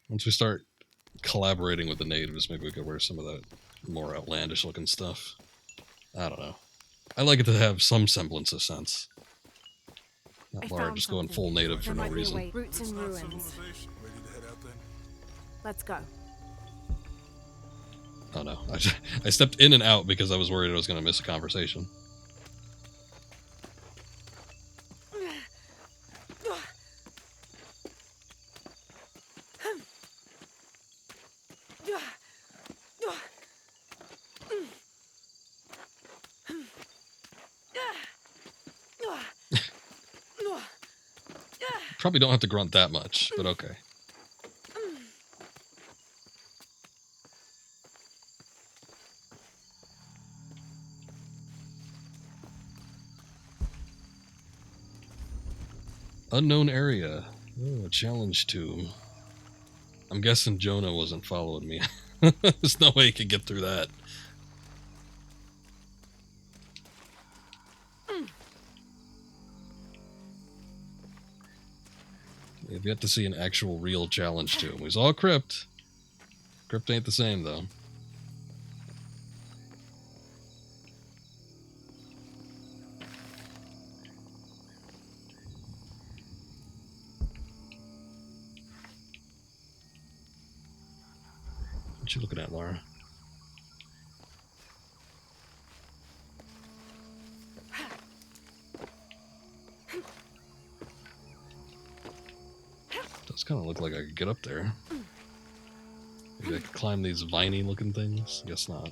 Once we start collaborating with the natives, maybe we could wear some of that more outlandish looking stuff. I don't know. I like it to have some semblance of sense. Not Lara just going full native for no reason. Roots and ruins. Ready to head out then? Let's go. Oh no. I stepped in and out because I was worried I was going to miss a conversation. Probably don't have to grunt that much, but okay. Unknown area. Oh, a challenge tomb. I'm guessing Jonah wasn't following me. There's no way he could get through that. We've yet to see an actual real challenge tomb. We saw a crypt. Crypt ain't the same, though. What you looking at, Lara? Does kind of look like I could get up there. Maybe I could climb these viney looking things? Guess not.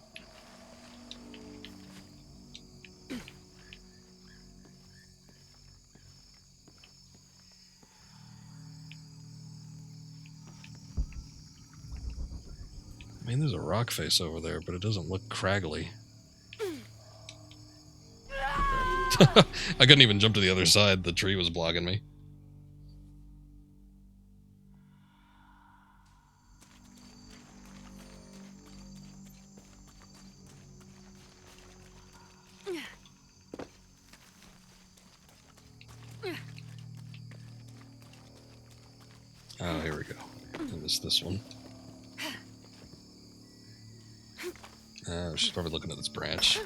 I mean, there's a rock face over there, but it doesn't look craggly. I couldn't even jump to the other side. The tree was blocking me. Oh, here we go. I missed this one. She's probably looking at this branch.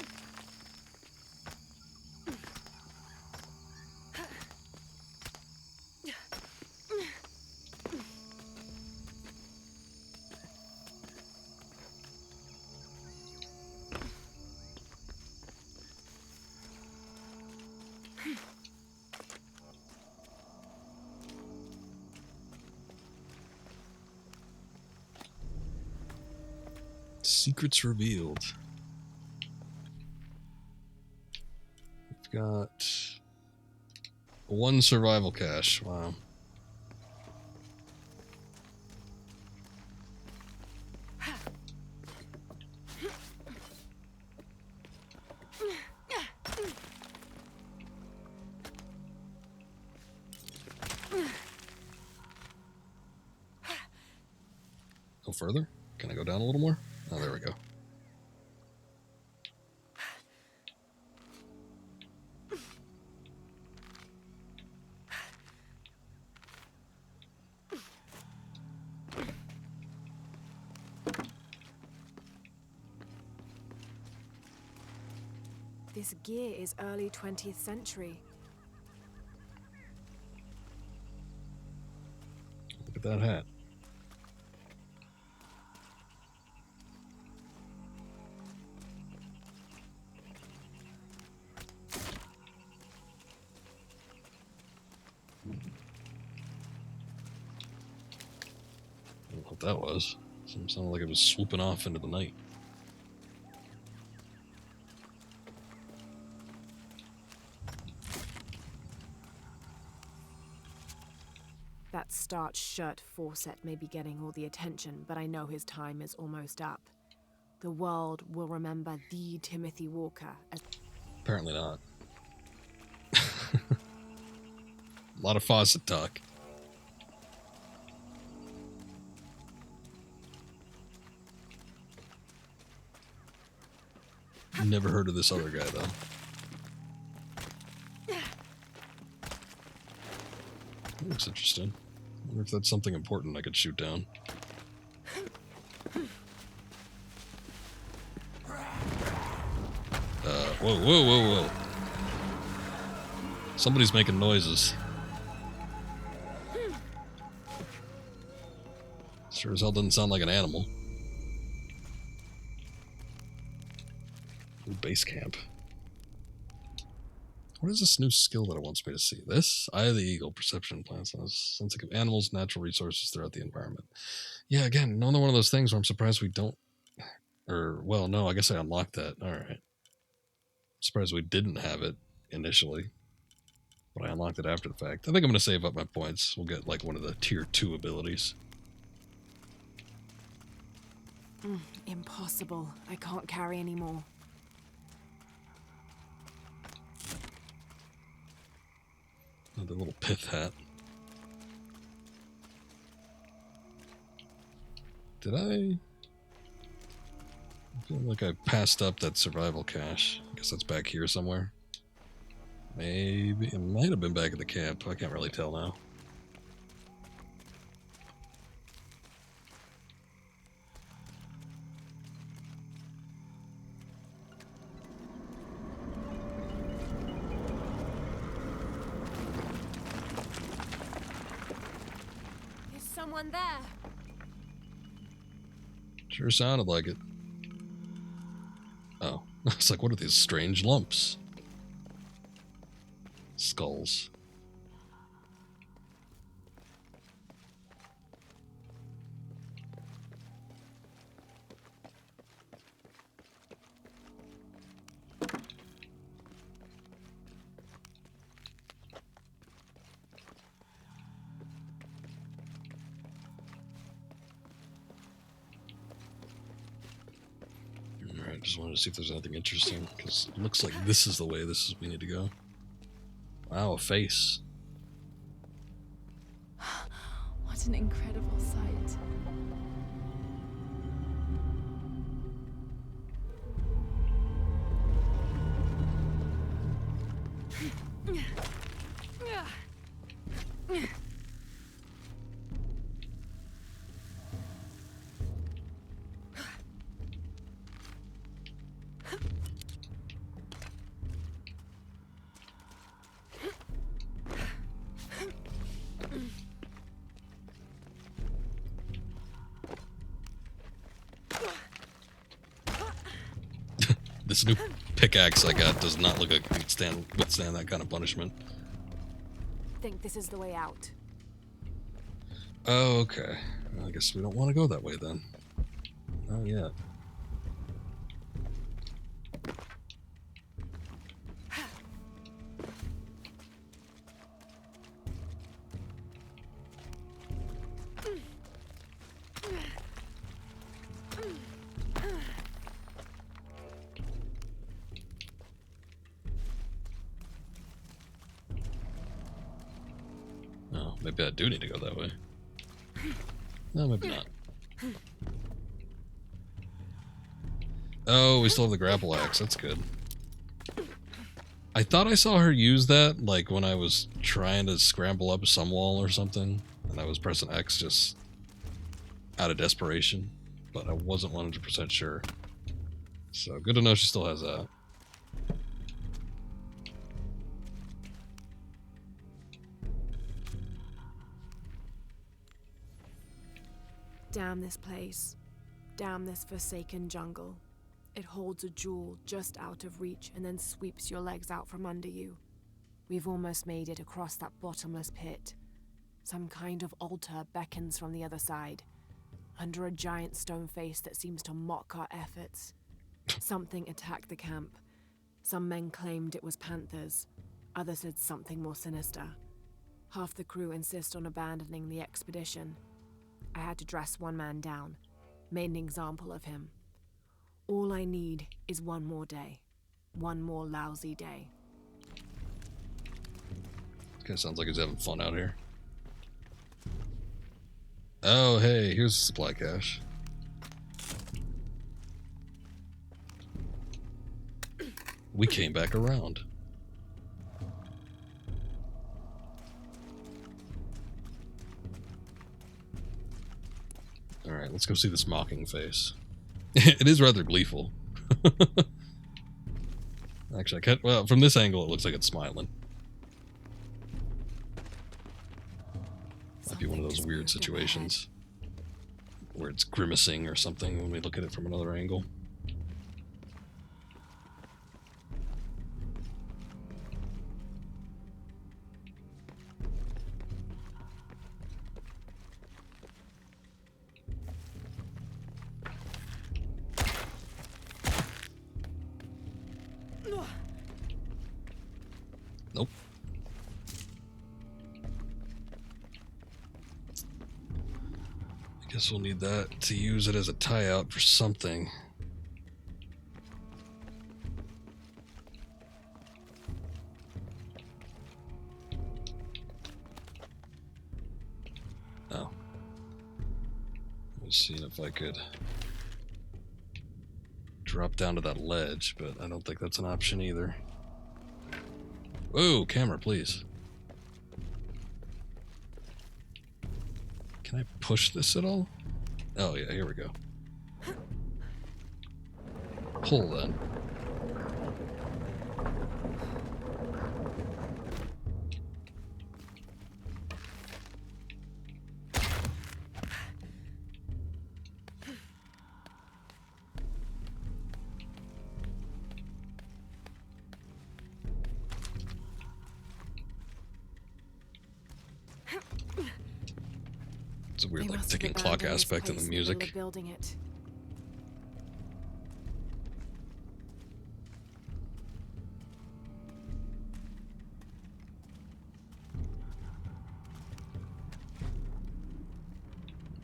Secrets revealed. We've got 1 survival cache. Wow. Go further? Can I go down a little more? Oh, there we go. This gear is early 20th century. Look at that hat. I don't know what that was. It sounded like it was swooping off into the night. That starched shirt Fawcett may be getting all the attention, but I know his time is almost up. The world will remember the Timothy Walker as... Apparently not. A lot of Fawcett talk. Never heard of this other guy, though. That looks interesting. I wonder if that's something important I could shoot down. Whoa, whoa, whoa, whoa. Somebody's making noises. Sure as hell doesn't sound like an animal. Ooh, base camp. What is this new skill that it wants me to see? This? Eye of the Eagle, perception plants, sensing of animals, natural resources throughout the environment. Yeah, again, another one of those things where I'm surprised we don't... Or, well, no, I guess I unlocked that. Alright. Surprised we didn't have it initially. But I unlocked it after the fact. I think I'm going to save up my points. We'll get, like, one of the tier 2 abilities. Impossible. I can't carry anymore. Another little pith hat. Did I feel like I passed up that survival cache? I guess that's back here somewhere. Maybe. It might have been back at the camp. I can't really tell now. Is someone there? Sure sounded like it. Oh, it's like, what are these strange lumps? Skulls. Alright, just wanted to see if there's anything interesting, because it looks like this is the way we need to go. Wow, a face. What an incredible sight. This new pickaxe I got does not look like it can withstand that kind of punishment. Think this is the way out. Oh, okay. Well, I guess we don't want to go that way then. Not yet. Oh, maybe I do need to go that way. No, maybe not. Oh, we still have the grapple axe. That's good. I thought I saw her use that, like, when I was trying to scramble up some wall or something, and I was pressing X just out of desperation, but I wasn't 100% sure. So, good to know she still has that. Damn this place. Damn this forsaken jungle. It holds a jewel just out of reach and then sweeps your legs out from under you. We've almost made it across that bottomless pit. Some kind of altar beckons from the other side, under a giant stone face that seems to mock our efforts. Something attacked the camp. Some men claimed it was panthers. Others said something more sinister. Half the crew insist on abandoning the expedition. I had to dress one man down, made an example of him. All I need is one more day. One more lousy day. This guy sounds like he's having fun out here. Oh, hey, here's the supply cache. We came back around. Alright, let's go see this mocking face. It is rather gleeful. Actually, I can't, well, from this angle it looks like it's smiling. Might be one of those weird situations where it's grimacing or something when we look at it from another angle. Nope. I guess we'll need that to use it as a tie-out for something. Oh. I was seeing if I could drop down to that ledge, but I don't think that's an option either. Whoa, camera, please. Can I push this at all? Oh yeah, here we go. Pull then. weird, They like, must have ticking clock abandoned this aspect in the place in the middle music. of building it.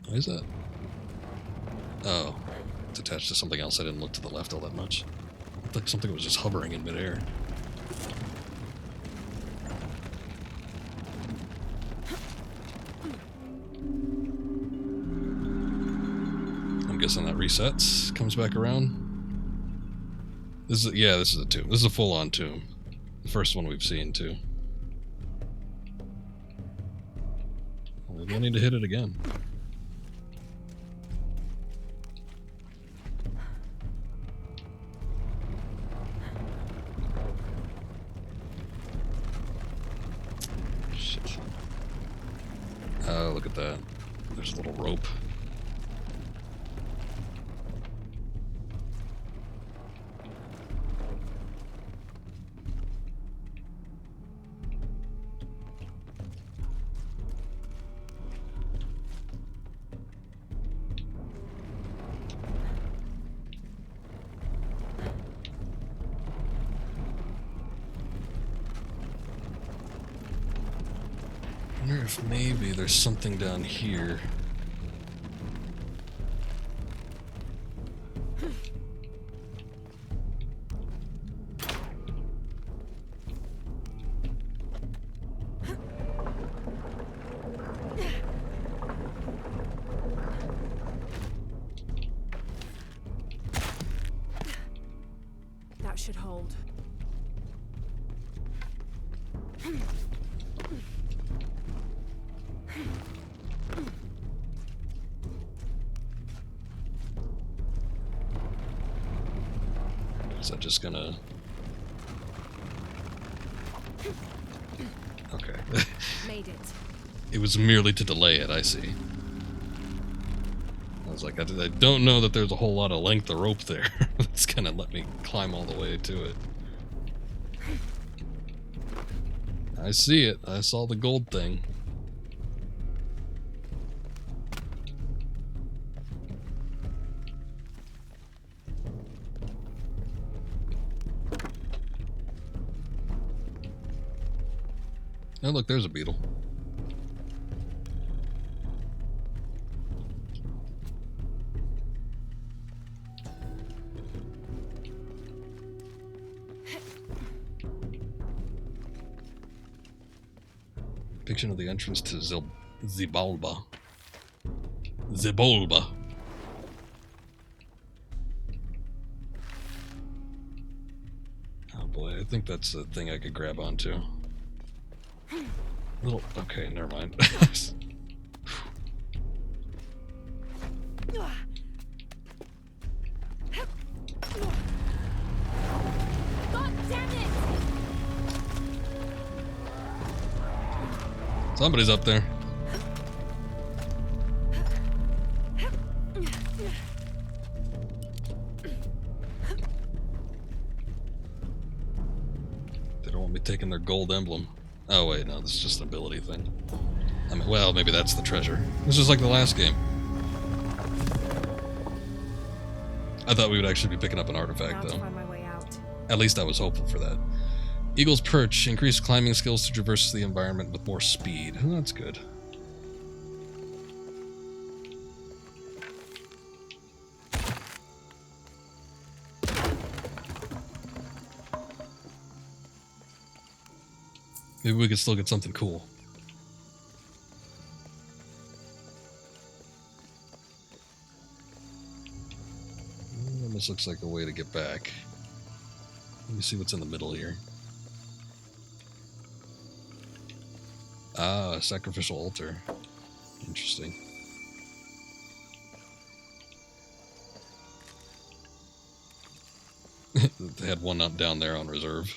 Why is that? Oh, it's attached to something else. I didn't look to the left all that much. I looked like something was just hovering in midair. I'm guessing that resets, comes back around. This is, yeah, this is a tomb. This is a full-on tomb. The first one we've seen, too. Maybe I need to hit it again. Shit. Oh, look at that. There's a little rope. I wonder if maybe there's something down here. That should hold. Is that just gonna... Okay. Made it. It was merely to delay it, I see. I was like, I don't know that there's a whole lot of length of rope there. That's gonna let me climb all the way to it. I see it. I saw the gold thing. Oh, look, there's a beetle. Depiction of the entrance to Zibalba. Zibalba. Oh boy, I think that's the thing I could grab onto. Little, okay, never mind. God damn it! Somebody's up there. They don't want me taking their gold emblem. Oh wait, no, this is just an ability thing. I mean, well, maybe that's the treasure. This is like the last game. I thought we would actually be picking up an artifact, though. Find my way out. At least I was hopeful for that. Eagle's Perch. Increased climbing skills to traverse the environment with more speed. Oh, that's good. Maybe we could still get something cool. Almost looks like a way to get back. Let me see what's in the middle here. Ah, a sacrificial altar. Interesting. They had one up down there on reserve.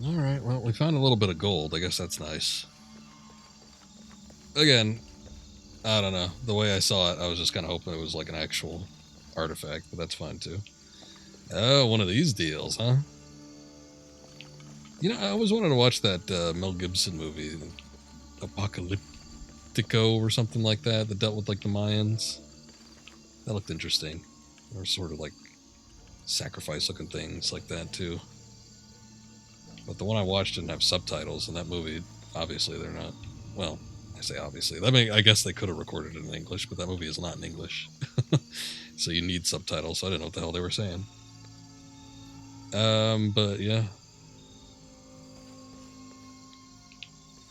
Alright, well, we found a little bit of gold. I guess that's nice. Again, I don't know. The way I saw it, I was just kind of hoping it was like an actual artifact, but that's fine too. Oh, one of these deals, huh? You know, I always wanted to watch that Mel Gibson movie, Apocalyptico or something like that dealt with like the Mayans. That looked interesting. Or sort of like sacrifice looking things like that too. But the one I watched didn't have subtitles, and that movie, obviously they're not, well, I say obviously. I mean, I guess they could have recorded it in English, but that movie is not in English. So you need subtitles, so I didn't know what the hell they were saying. But yeah.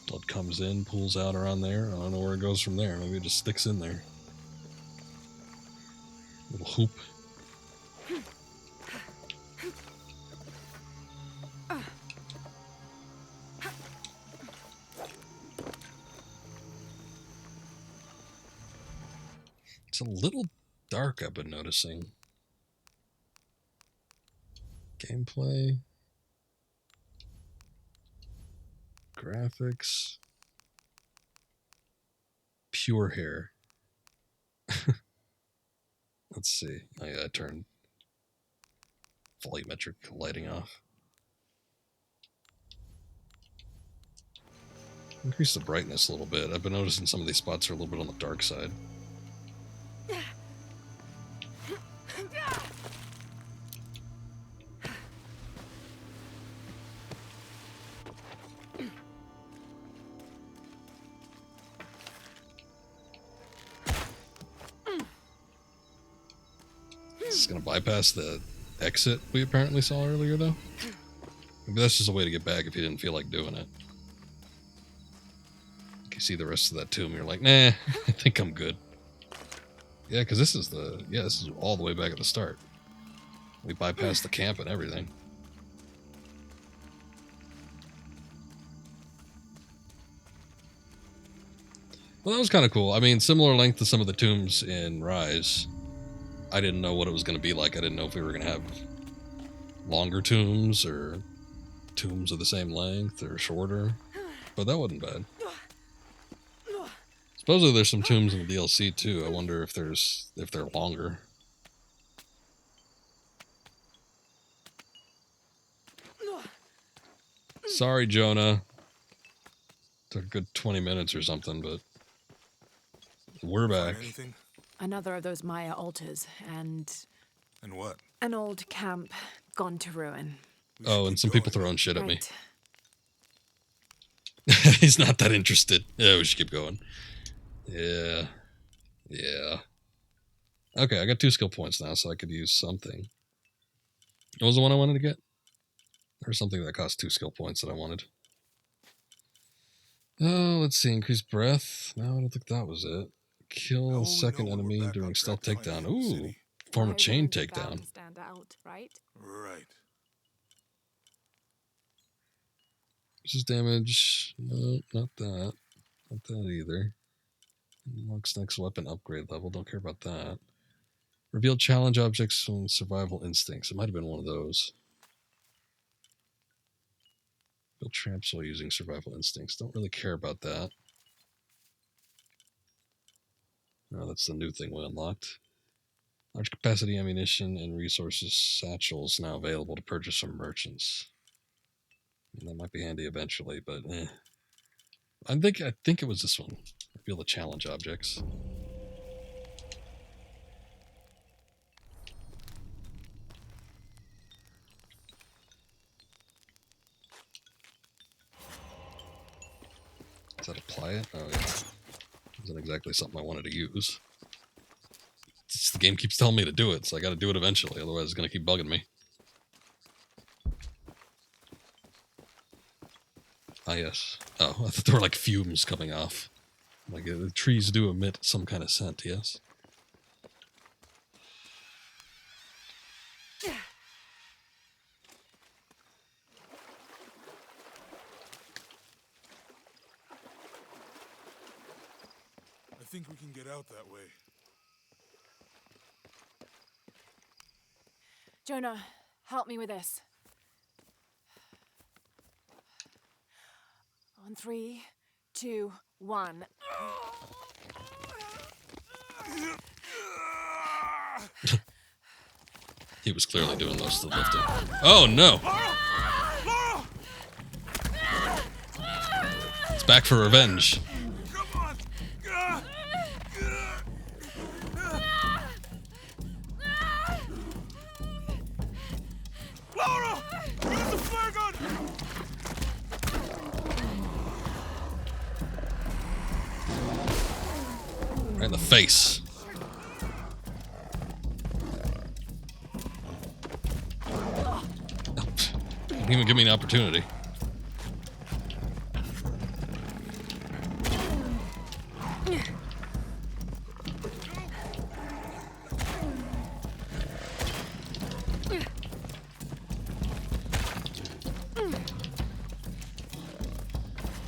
Blood comes in, pulls out around there. I don't know where it goes from there. Maybe it just sticks in there. Little hoop. It's a little dark, I've been noticing. Gameplay. Graphics. Pure hair. Let's see. Oh yeah, I turned volumetric lighting off. Increase the brightness a little bit. I've been noticing some of these spots are a little bit on the dark side. Is this going to bypass the exit we apparently saw earlier, though? Maybe that's just a way to get back if you didn't feel like doing it. You see the rest of that tomb, you're like, nah, I think I'm good. Yeah, because this is all the way back at the start. We bypassed the camp and everything. Well, that was kind of cool. I mean, similar length to some of the tombs in Rise. I didn't know what it was going to be like. I didn't know if we were going to have longer tombs or tombs of the same length or shorter. But that wasn't bad. Supposedly there's some tombs in the DLC too. I wonder if they're longer. Sorry, Jonah. Took a good 20 minutes or something, but we're back. Another of those Maya altars, and what? An old camp gone to ruin. Oh, and some people throwing shit at me. He's not that interested. Yeah, we should keep going. Yeah. Okay, I got 2 skill points now, so I could use something. What was the one I wanted to get? Or something that cost 2 skill points that I wanted. Oh, let's see. Increase breath. No, I don't think that was it. Kill a second enemy during stealth takedown. Ooh, form a chain takedown. Stand out, right? Right. This damage. No, not that. Not that either. Unlocks next weapon upgrade level. Don't care about that. Reveal challenge objects from survival instincts. It might have been one of those. Build traps while using survival instincts. Don't really care about that. No, that's the new thing we unlocked. Large capacity ammunition and resources satchels now available to purchase from merchants. And that might be handy eventually, but I think it was this one. Reveal the challenge objects. Does that apply it? Oh yeah. Isn't exactly something I wanted to use. The game keeps telling me to do it, so I gotta do it eventually, otherwise it's gonna keep bugging me. Ah, yes. Oh, I thought there were like fumes coming off. Like the trees do emit some kind of scent, yes? I think we can get out that way. Jonah, help me with this. On 3, 2, 1. He was clearly doing most of the lifting. Oh, no! It's back for revenge. Lara! Use the flare gun! Right in the face. Didn't even give me an opportunity.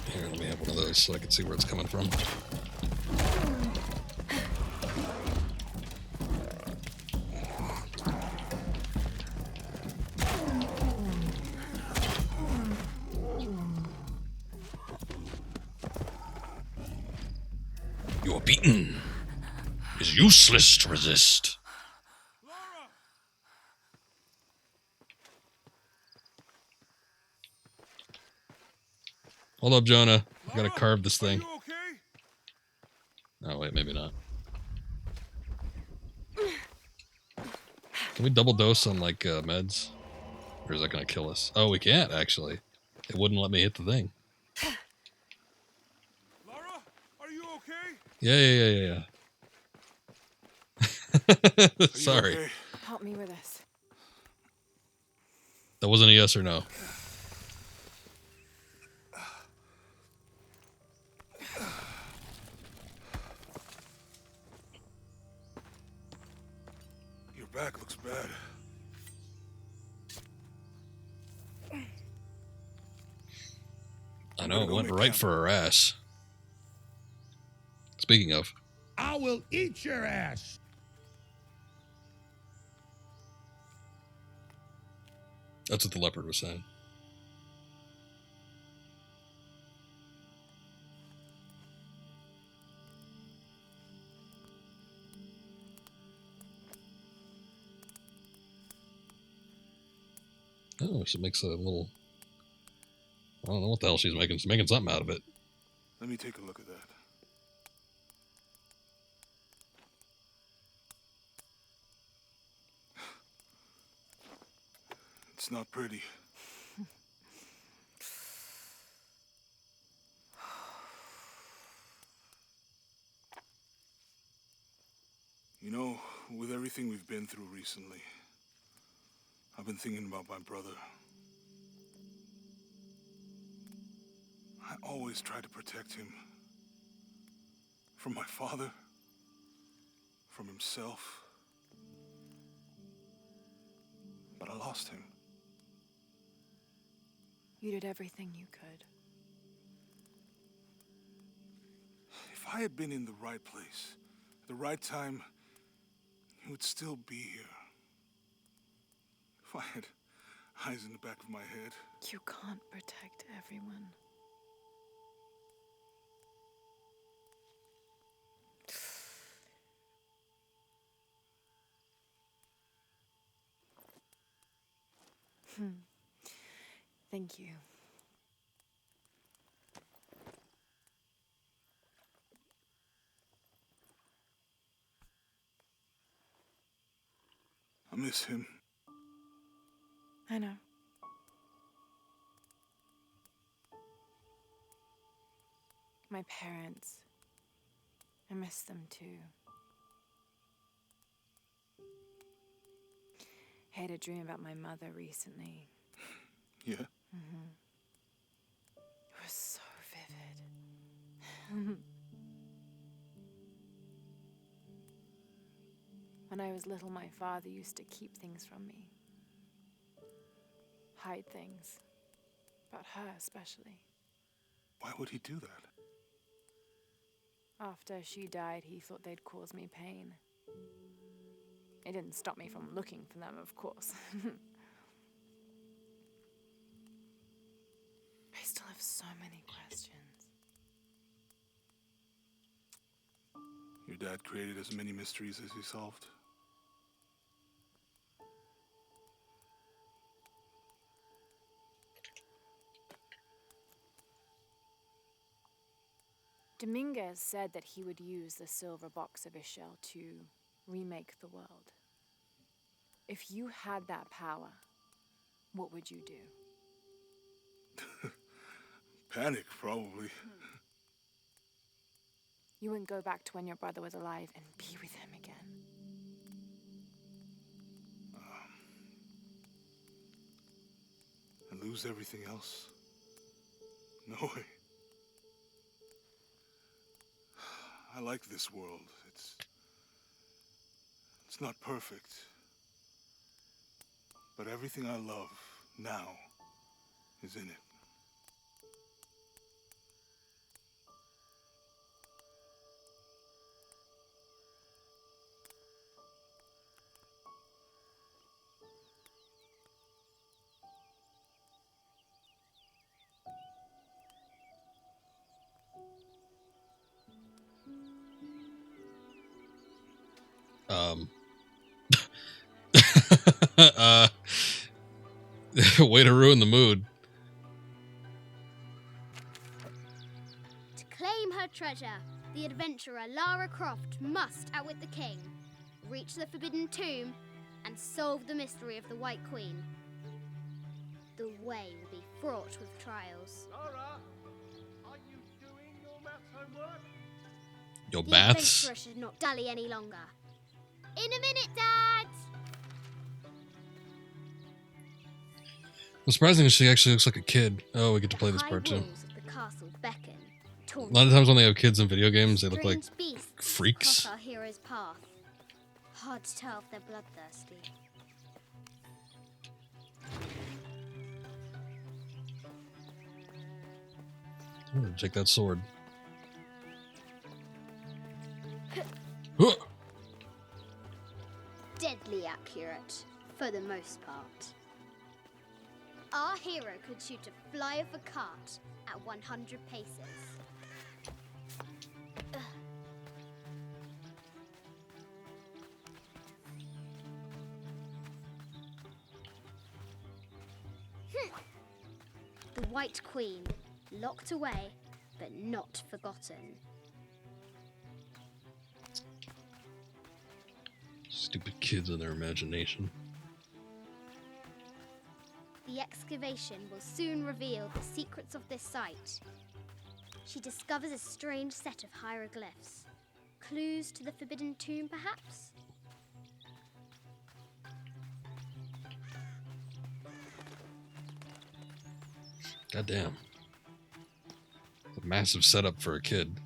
Here, let me have one of those so I can see where it's coming from. You are beaten. It is useless to resist. Hold up, Jonah. I gotta carve this thing. Oh, wait, maybe not. Can we double dose on, like, meds? Or is that gonna kill us? Oh, we can't, actually. It wouldn't let me hit the thing. Lara, are you okay? Yeah. Sorry. Okay? Help me with this. That wasn't a yes or no. Your back looks bad. I know, it went right for her ass. Speaking of. I will eat your ass. That's what the leopard was saying. Oh, she makes a little... I don't know what the hell she's making. She's making something out of it. Let me take a look at that. It's not pretty. You know, with everything we've been through recently, I've been thinking about my brother. I always tried to protect him. From my father. From himself. But I lost him. You did everything you could. If I had been in the right place, at the right time, he would still be here. If I had eyes in the back of my head. You can't protect everyone. Thank you. I miss him. I know. My parents. I miss them too. I had a dream about my mother recently. Yeah? Mm-hmm. It was so vivid. When I was little, my father used to keep things from me. Hide things. About her, especially. Why would he do that? After she died, he thought they'd cause me pain. It didn't stop me from looking for them, of course. I still have so many questions. Your dad created as many mysteries as he solved. Dominguez said that he would use the silver box of Ishel to remake the world. If you had that power, what would you do? Panic, probably. You wouldn't go back to when your brother was alive and be with him again. And lose everything else? No way. I like this world. It's not perfect. But everything I love now is in it. Way to ruin the mood. To claim her treasure, the adventurer Lara Croft must outwit the king, reach the Forbidden Tomb, and solve the mystery of the White Queen. The way will be fraught with trials. Lara, are you doing your maths homework? Your The baths? adventurer should not dally any longer. In a minute, Dad! Well, surprisingly, she actually looks like a kid. Oh, we get to play this High part too. walls of the castle beckon. A lot of times when they have kids in video games, they look like Strange beasts freaks. cross our hero's path. Hard to tell if they're bloodthirsty. Take that sword. Huh. Deadly accurate, for the most part. Our hero could shoot a fly of a cart at 100 paces. The White Queen, locked away, but not forgotten. Stupid kids and their imagination. The excavation will soon reveal the secrets of this site. She discovers a strange set of hieroglyphs. Clues to the Forbidden Tomb, perhaps? Goddamn. It's a massive setup for a kid.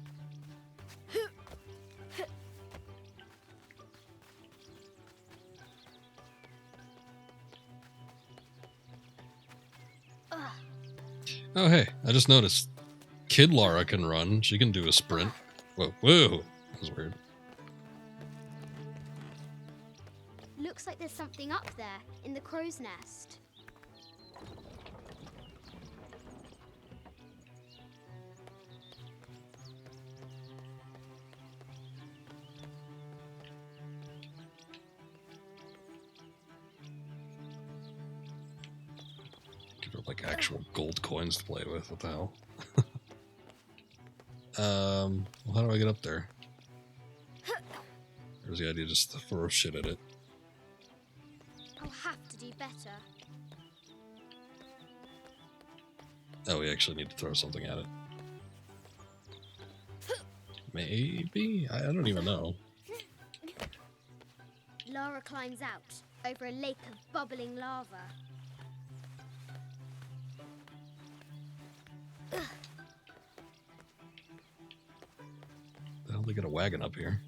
Oh, hey, I just noticed. Kid Lara can run. She can do a sprint. Whoa, whoa. That was weird. Looks like there's something up there in the crow's nest. Give her like actual gold coins to play with. What the hell? Well, how do I get up there? There's the idea just to throw shit at it. I'll have to do better. Oh, we actually need to throw something at it. Maybe? I don't even know. Lara climbs out over a lake of bubbling lava. The hell they got a wagon up here?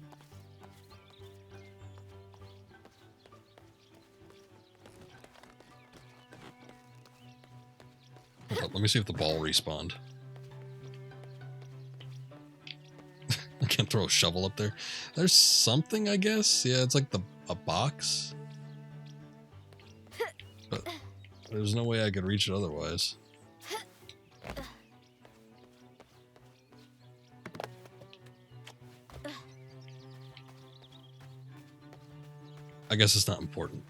Hold up, let me see if the ball respawned. I can't throw a shovel up there. There's something, I guess. Yeah, it's like a box. But there's no way I could reach it otherwise. I guess it's not important.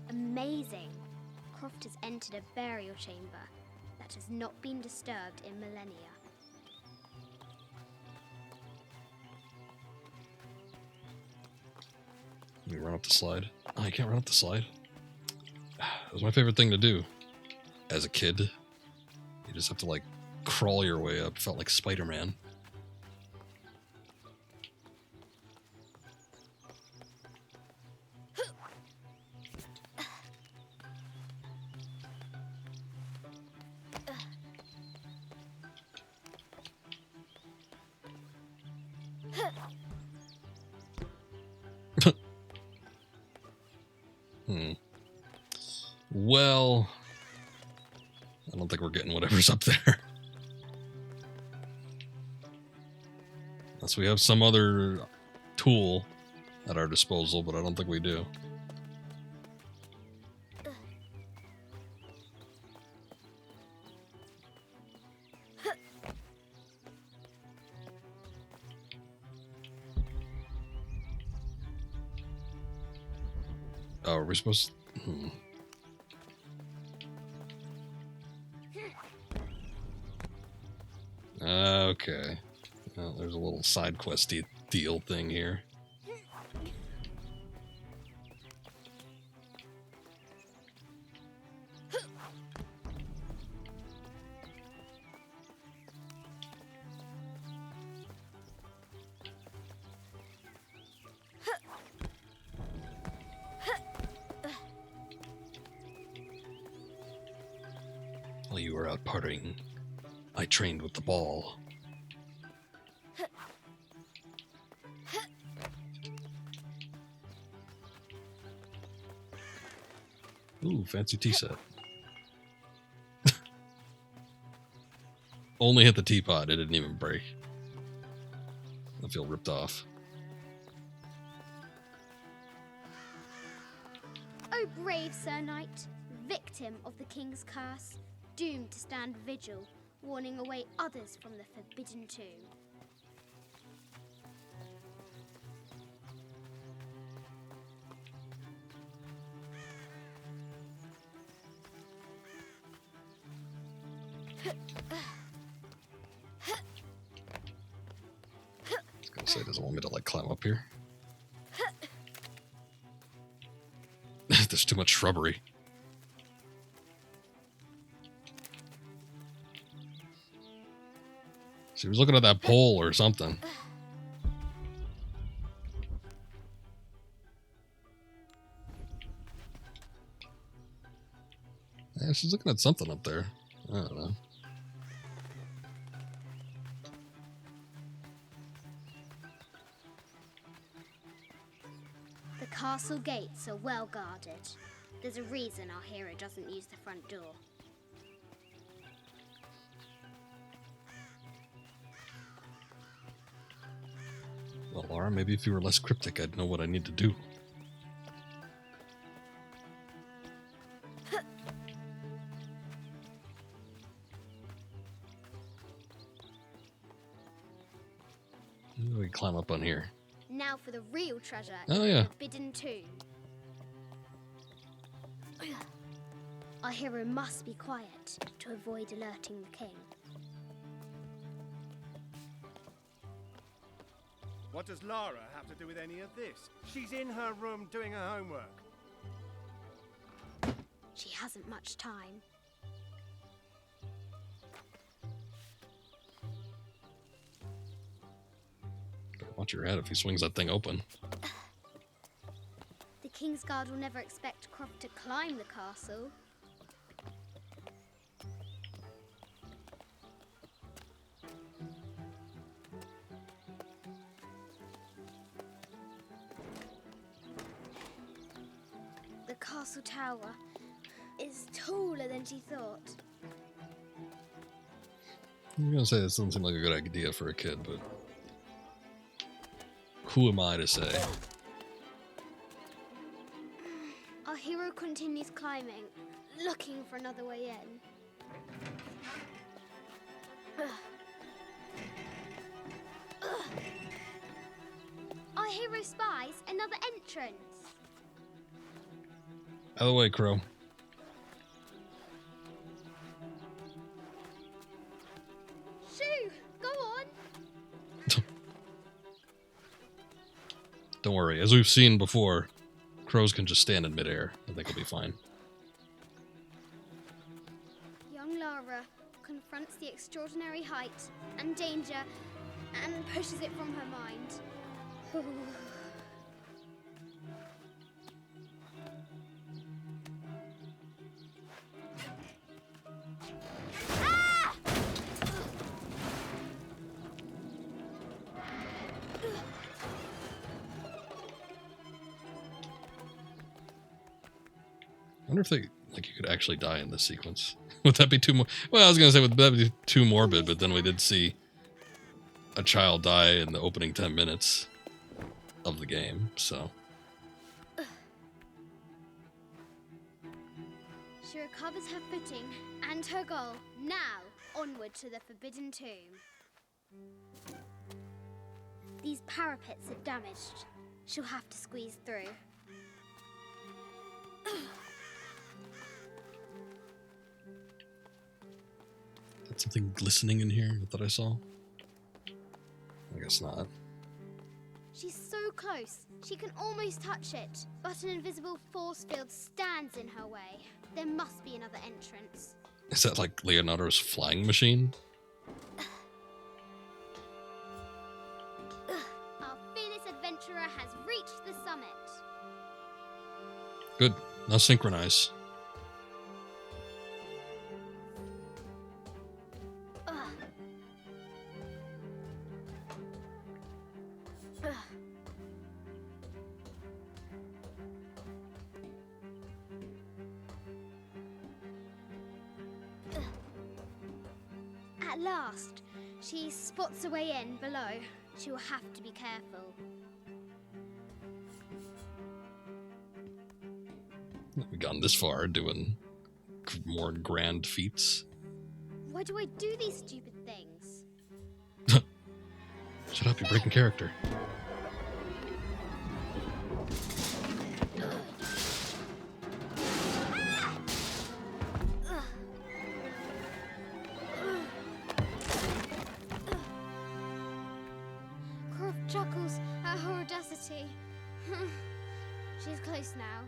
Amazing. Croft has entered a burial chamber that has not been disturbed in millennia. Can you run up the slide? Oh, you can't run up the slide. That was my favorite thing to do as a kid. You just have to, like, crawl your way up. Felt like Spider-Man. Well, I don't think we're getting whatever's up there. Unless we have some other tool at our disposal, but I don't think we do. Oh, are we supposed to... Okay. Well, there's a little side questy deal thing here. While you were out partying, I trained with the ball. Ooh, fancy tea set. Only hit the teapot, it didn't even break. I feel ripped off. O brave Sir Knight, victim of the King's curse, doomed to stand vigil, warning away others from the Forbidden Tomb. I was gonna say, it doesn't want me to, like, climb up here. There's too much shrubbery. She was looking at that pole or something. Yeah, she's looking at something up there. I don't know. The castle gates are well guarded. There's a reason our hero doesn't use the front door. Well, Lara, maybe if you were less cryptic, I'd know what I need to do. Maybe we can climb up on here. Now for the real treasure Oh, in yeah. the Forbidden Tomb. Our hero must be quiet to avoid alerting the king. What does Lara have to do with any of this? She's in her room doing her homework. She hasn't much time. Watch your head if he swings that thing open. The King's Guard will never expect Croft to climb the castle. The castle tower is taller than she thought. I'm gonna say this doesn't seem like a good idea for a kid, but who am I to say? Our hero continues climbing, looking for another way in. Our hero spies another entrance. Out of the way, Crow. Shoo! Go on! Don't worry, as we've seen before, crows can just stand in midair. I think it'll be fine. Young Lara confronts the extraordinary height and danger and pushes it from her mind. I wonder if they, like, you could actually die in this sequence. Would that be too more? Well, I was gonna say would that be too morbid, but then we did see a child die in the opening 10 minutes of the game, so. She recovers her footing and her goal. Now, onward to the Forbidden Tomb. These parapets are damaged. She'll have to squeeze through. Is something glistening in here that I saw? I guess not. She's so close. She can almost touch it. But an invisible force field stands in her way. There must be another entrance. Is that like Leonardo's flying machine? Our fearless adventurer has reached the summit. Good. Now synchronize. At last, she spots a way in below. She will have to be careful. We've gone this far doing more grand feats. Why do I do these stupid things? Shut up, you're breaking character. Croft chuckles at her audacity. She's close now.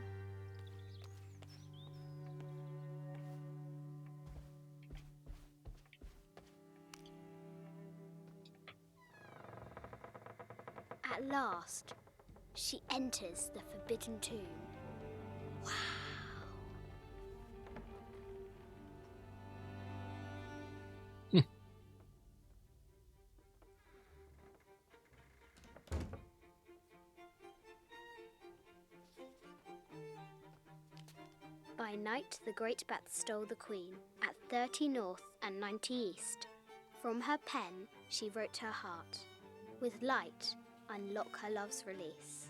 At last, she enters the Forbidden Tomb. Wow. By night, the great bat stole the queen at 30 north and 90 east. From her pen, she wrote her heart. With light, unlock her love's release.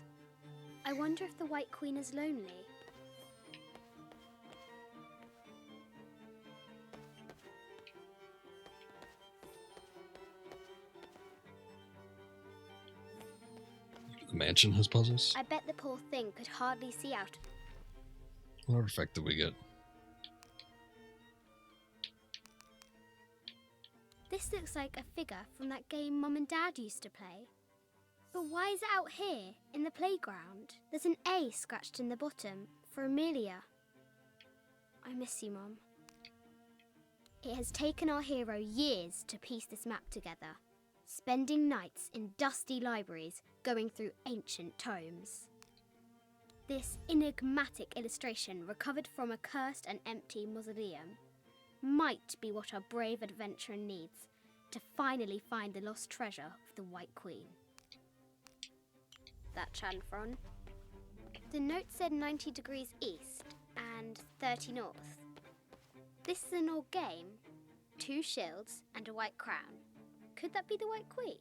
I wonder if the White Queen is lonely. The mansion has puzzles? I bet the poor thing could hardly see out. What artifact did we get? This looks like a figure from that game Mum and Dad used to play. But why is it out here, in the playground? There's an A scratched in the bottom, for Amelia. I miss you, Mum. It has taken our hero years to piece this map together, spending nights in dusty libraries going through ancient tomes. This enigmatic illustration, recovered from a cursed and empty mausoleum, might be what our brave adventurer needs to finally find the lost treasure of the White Queen. That chanfron. The note said 90 degrees east and 30 north. This is an old game. 2 shields and a white crown. Could that be the White Queen?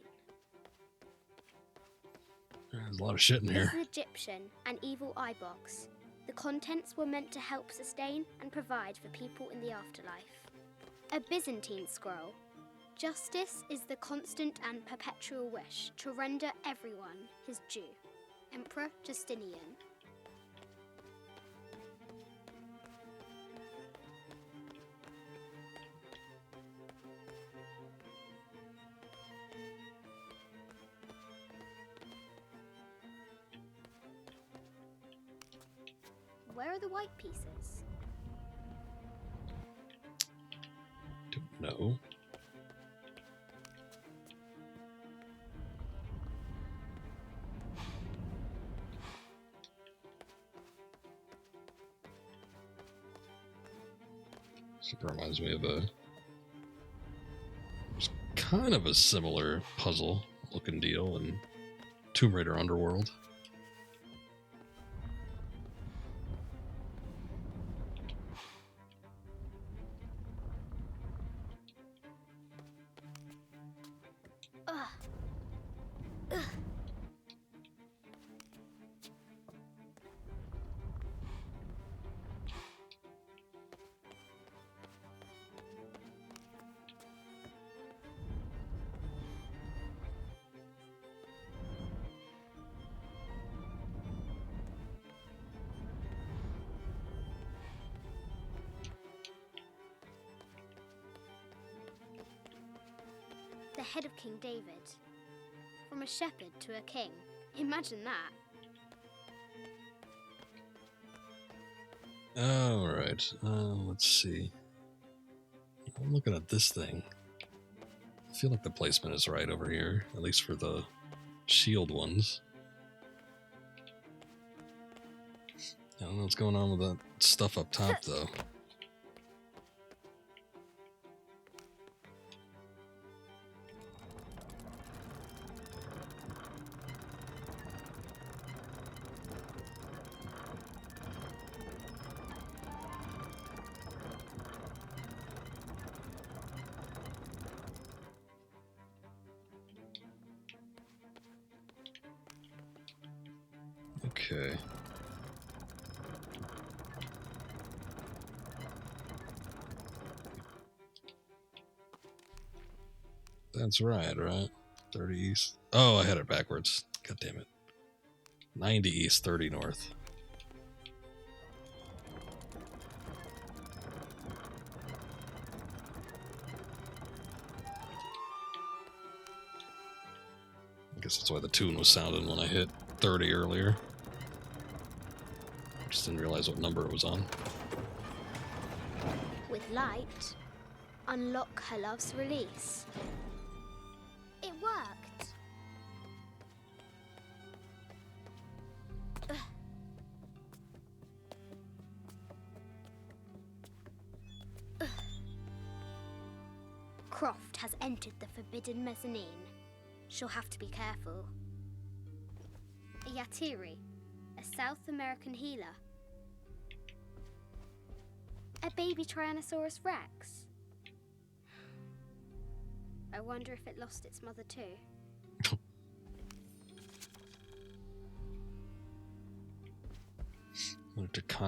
There's a lot of shit in here. This is Egyptian, an evil eye box. The contents were meant to help sustain and provide for people in the afterlife. A Byzantine scroll. Justice is the constant and perpetual wish to render everyone his due. Emperor Justinian. Where are the white pieces? Don't know. It reminds me of kind of a similar puzzle looking deal in Tomb Raider Underworld. The head of King David. From a shepherd to a king. Imagine that. Alright, let's see. I'm looking at this thing. I feel like the placement is right over here, at least for the shield ones. I don't know what's going on with that stuff up top, though. Okay. That's right? 30 east. Oh, I had it backwards. God damn it. 90 east, 30 north. I guess that's why the tune was sounding when I hit 30 earlier. Just didn't realize what number it was on. With light, unlock her love's release. It worked. Ugh. Ugh. Croft has entered the forbidden mezzanine. She'll have to be careful. A Yatiri, a South American healer. A baby Tyrannosaurus Rex. I wonder if it lost its mother too. I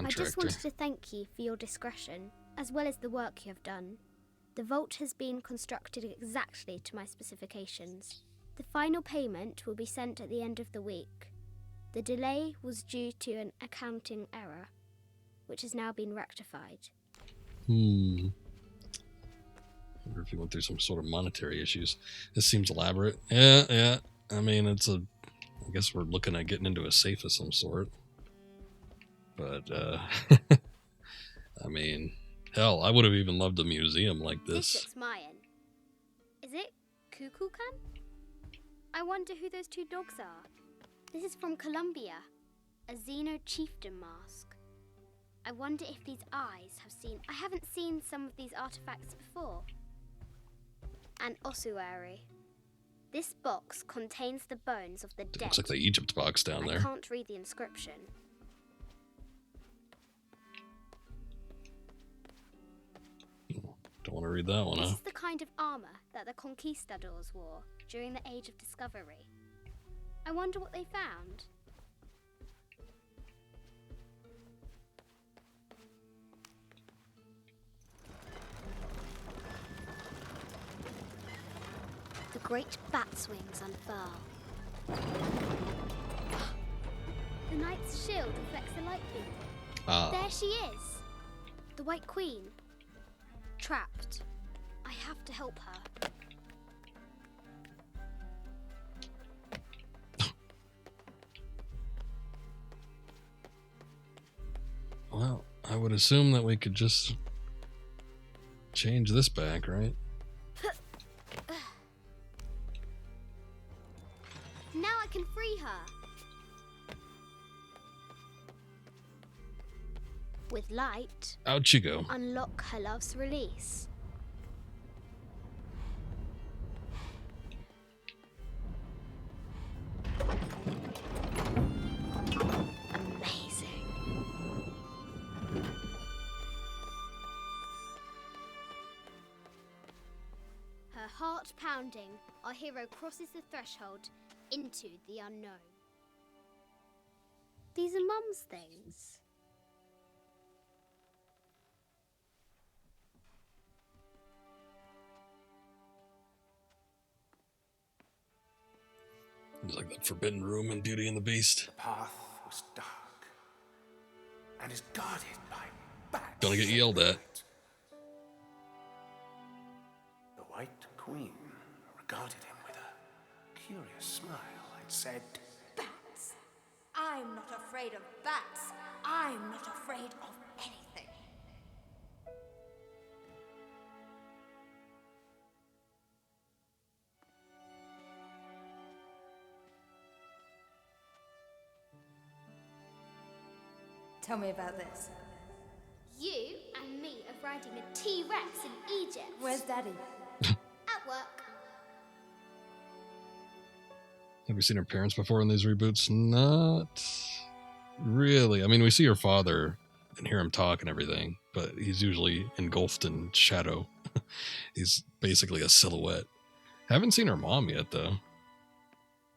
just wanted to thank you for your discretion, as well as the work you have done. The vault has been constructed exactly to my specifications. The final payment will be sent at the end of the week. The delay was due to an accounting error, which has now been rectified. I wonder if you went through some sort of monetary issues. This seems elaborate. Yeah. I mean, I guess we're looking at getting into a safe of some sort. But, I mean, hell, I would have even loved a museum like this. This looks Mayan. Is it Kukulkan? I wonder who those two dogs are. This is from Colombia, a Xeno chieftain mask. I wonder if these eyes have seen... I haven't seen some of these artifacts before. An ossuary. This box contains the bones of the dead. Looks like the Egypt box down there. I can't read the inscription. Don't want to read that one, This huh? is the kind of armor that the conquistadors wore during the Age of Discovery. I wonder what they found. The great bat's wings unfurl. The knight's shield reflects the light beam. There she is. The White Queen. Trapped. I have to help her. would assume that we could just change this back, right? Now I can free her. With light, Out you go. unlock her love's release. Amazing. Her heart pounding, our hero crosses the threshold into the unknown. These are Mum's things. It's like that forbidden room in Beauty and the Beast. The path was dark and is guarded by bats. Gonna get yelled at. The White Queen regarded him with a curious smile and said, Bats. I'm not afraid of bats. I'm not afraid of anything. Tell me about this. You and me are riding a T-Rex in Egypt. Where's Daddy? At work. Have we seen her parents before in these reboots? Not really. I mean, we see her father and hear him talk and everything, but he's usually engulfed in shadow. He's basically a silhouette. Haven't seen her mom yet, though.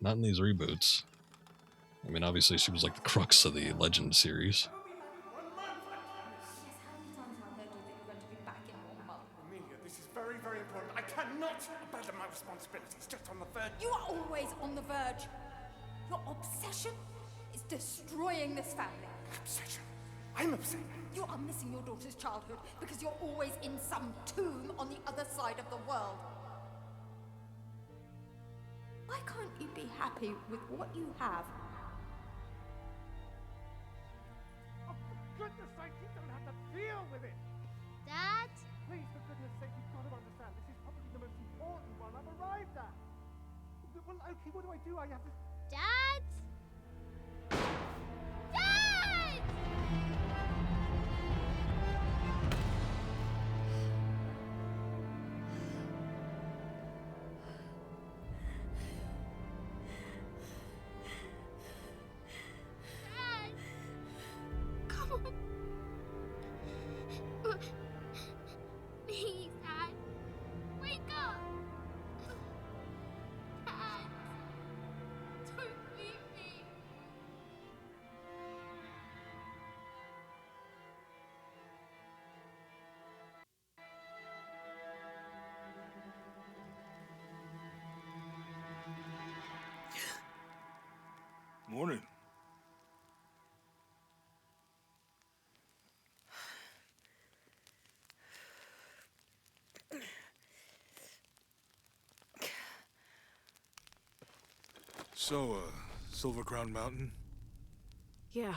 Not in these reboots. I mean, obviously she was like the crux of the Legend series. Amelia, this is very, very important. I cannot abandon my responsibilities just on the verge. You are always on the verge. Your obsession is destroying this family. Obsession? I'm upset. You are missing your daughter's childhood because you're always in some tomb on the other side of the world. Why can't you be happy with what you have? Oh, for goodness sake, you don't have to deal with it. Dad? Please, for goodness sake, you've got to understand. This is probably the most important one I've arrived at. Well, okay, what do? I have to... Dad? Dad! Dad! Come on. Please, Dad. Wake up. Dad. Don't leave me. Morning. So, Silver Crown Mountain? Yeah.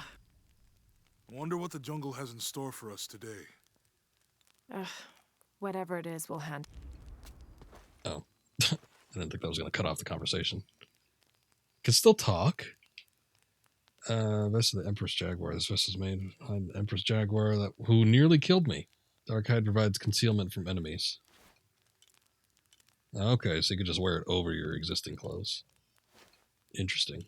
Wonder what the jungle has in store for us today. Whatever it is, we'll handle. Oh. I didn't think that was going to cut off the conversation. Can still talk. Vest of the Empress Jaguar. This vest is made behind the Empress Jaguar who nearly killed me. Dark hide provides concealment from enemies. Okay, so you could just wear it over your existing clothes. Interesting.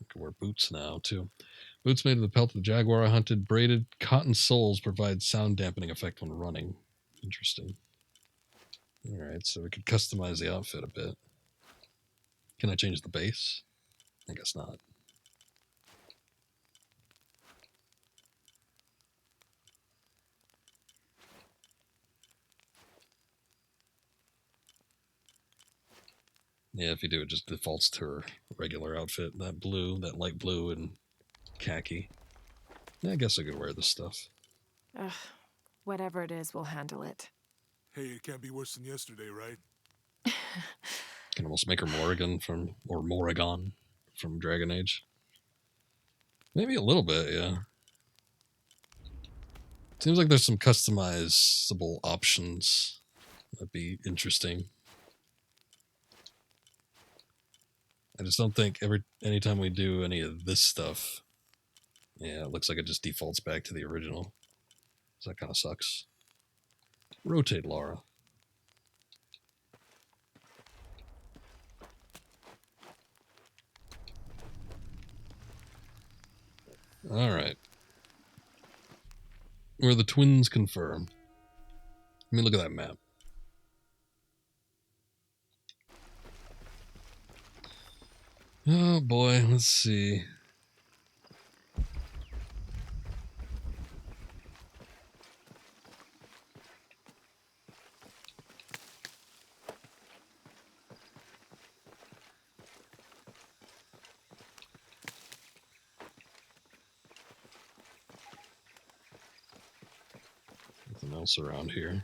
I can wear boots now, too. Boots made of the pelt of the jaguar I hunted. Braided cotton soles provide sound dampening effect when running. Interesting. Alright, so we could customize the outfit a bit. Can I change the base? I guess not. Yeah, if you do, it just defaults to her regular outfit. That blue, that light blue and khaki. Yeah, I guess I could wear this stuff. Whatever it is, we'll handle it. Hey, it can't be worse than yesterday, right? Can almost make her Morrigan from Dragon Age. Maybe a little bit, yeah. Seems like there's some customizable options. That'd be interesting. I just don't think anytime we do any of this stuff, yeah, it looks like it just defaults back to the original. So that kind of sucks. Rotate Lara. All right. Where the twins confirm. Let me look at that map. Oh boy, let's see. Nothing else around here.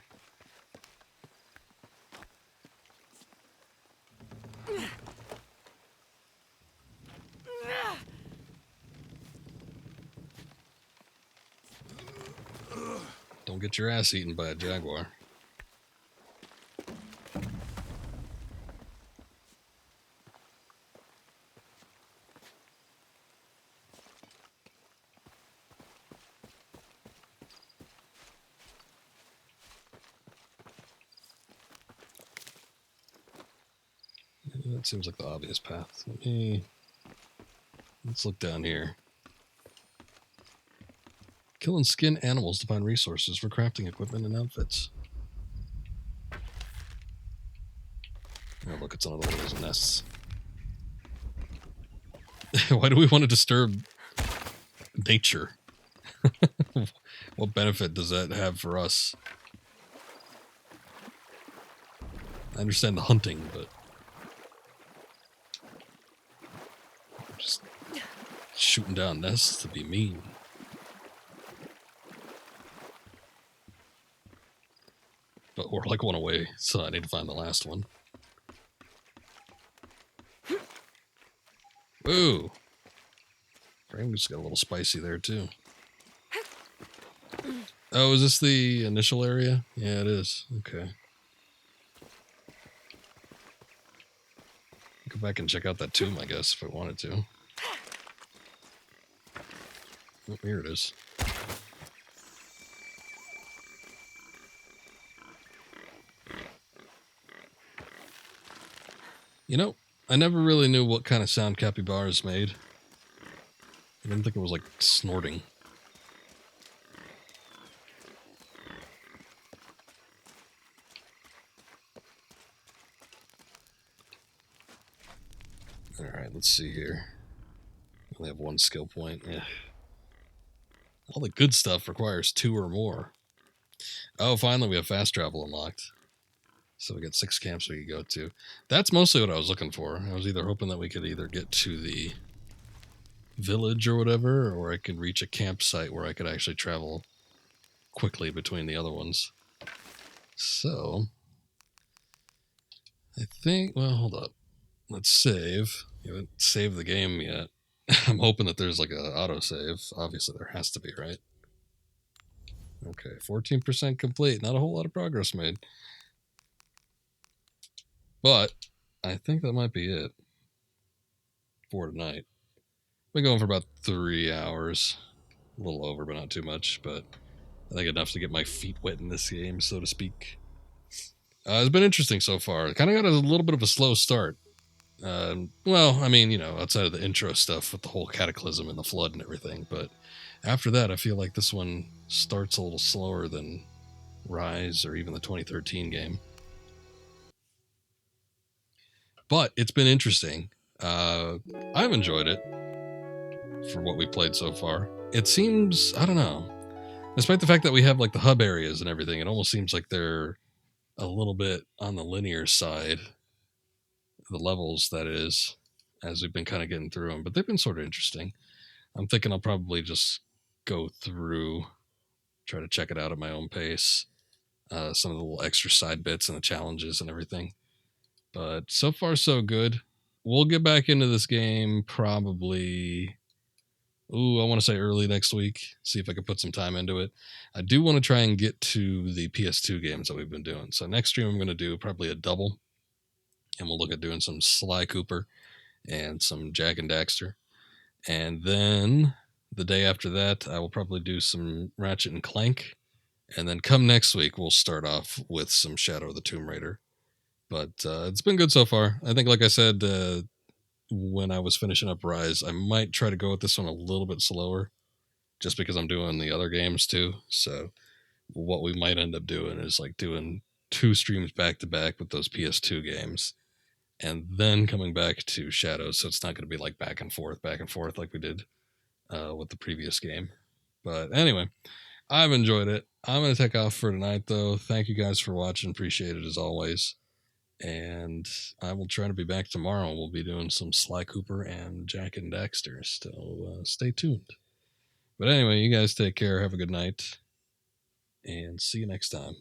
Don't get your ass eaten by a jaguar. That seems like the obvious path. Let's look down here. Kill and skin animals to find resources for crafting equipment and outfits. Oh, look, it's another one of those nests. Why do we want to disturb nature? What benefit does that have for us? I understand the hunting, but just shooting down nests to be mean. But we're like one away, so I need to find the last one. Ooh. Frame just got a little spicy there, too. Oh, is this the initial area? Yeah, it is. Okay. Go back and check out that tomb, I guess, if I wanted to. Oh, here it is. You know, I never really knew what kind of sound capybaras made. I didn't think it was like snorting. Alright, let's see here. Only have one skill point. Yeah. All the good stuff requires 2 or more. Oh, finally we have fast travel unlocked. So we got 6 camps we could go to. That's mostly what I was looking for. I was either hoping that we could either get to the village or whatever, or I could reach a campsite where I could actually travel quickly between the other ones. So, I think, well, hold up. Let's save. You haven't saved the game yet. I'm hoping that there's like an autosave. Obviously there has to be, right? Okay, 14% complete. Not a whole lot of progress made. But I think that might be it for tonight. Been going for about 3 hours. A little over, but not too much. But I think enough to get my feet wet in this game, so to speak. It's been interesting so far. Kind of got a little bit of a slow start. Well, I mean, you know, outside of the intro stuff with the whole cataclysm and the flood and everything. But after that, I feel like this one starts a little slower than Rise or even the 2013 game. But it's been interesting. I've enjoyed it for what we played so far. It seems, I don't know, despite the fact that we have like the hub areas and everything, it almost seems like they're a little bit on the linear side, the levels that is, as we've been kind of getting through them, but they've been sort of interesting. I'm thinking I'll probably just go through, try to check it out at my own pace, some of the little extra side bits and the challenges and everything. But so far so good. We'll get back into this game probably Ooh, I want to say early next week. See if I can put some time into it. I do want to try and get to the PS2 games that we've been doing. So next stream I'm going to do probably a double, and we'll look at doing some Sly Cooper and some Jack and Daxter. And then the day after that, I will probably do some Ratchet and Clank. And then come next week, we'll start off with some Shadow of the Tomb Raider. But it's been good so far. I think, like I said, when I was finishing up Rise, I might try to go with this one a little bit slower, just because I'm doing the other games too. So what we might end up doing is like doing 2 streams back to back with those PS2 games, and then coming back to Shadows. So it's not going to be like back and forth like we did with the previous game. But anyway, I've enjoyed it. I'm going to take off for tonight, though. Thank you guys for watching. Appreciate it as always. And I will try to be back tomorrow. We'll be doing some Sly Cooper and Jack and Daxter. So stay tuned. But anyway, you guys take care. Have a good night. And see you next time.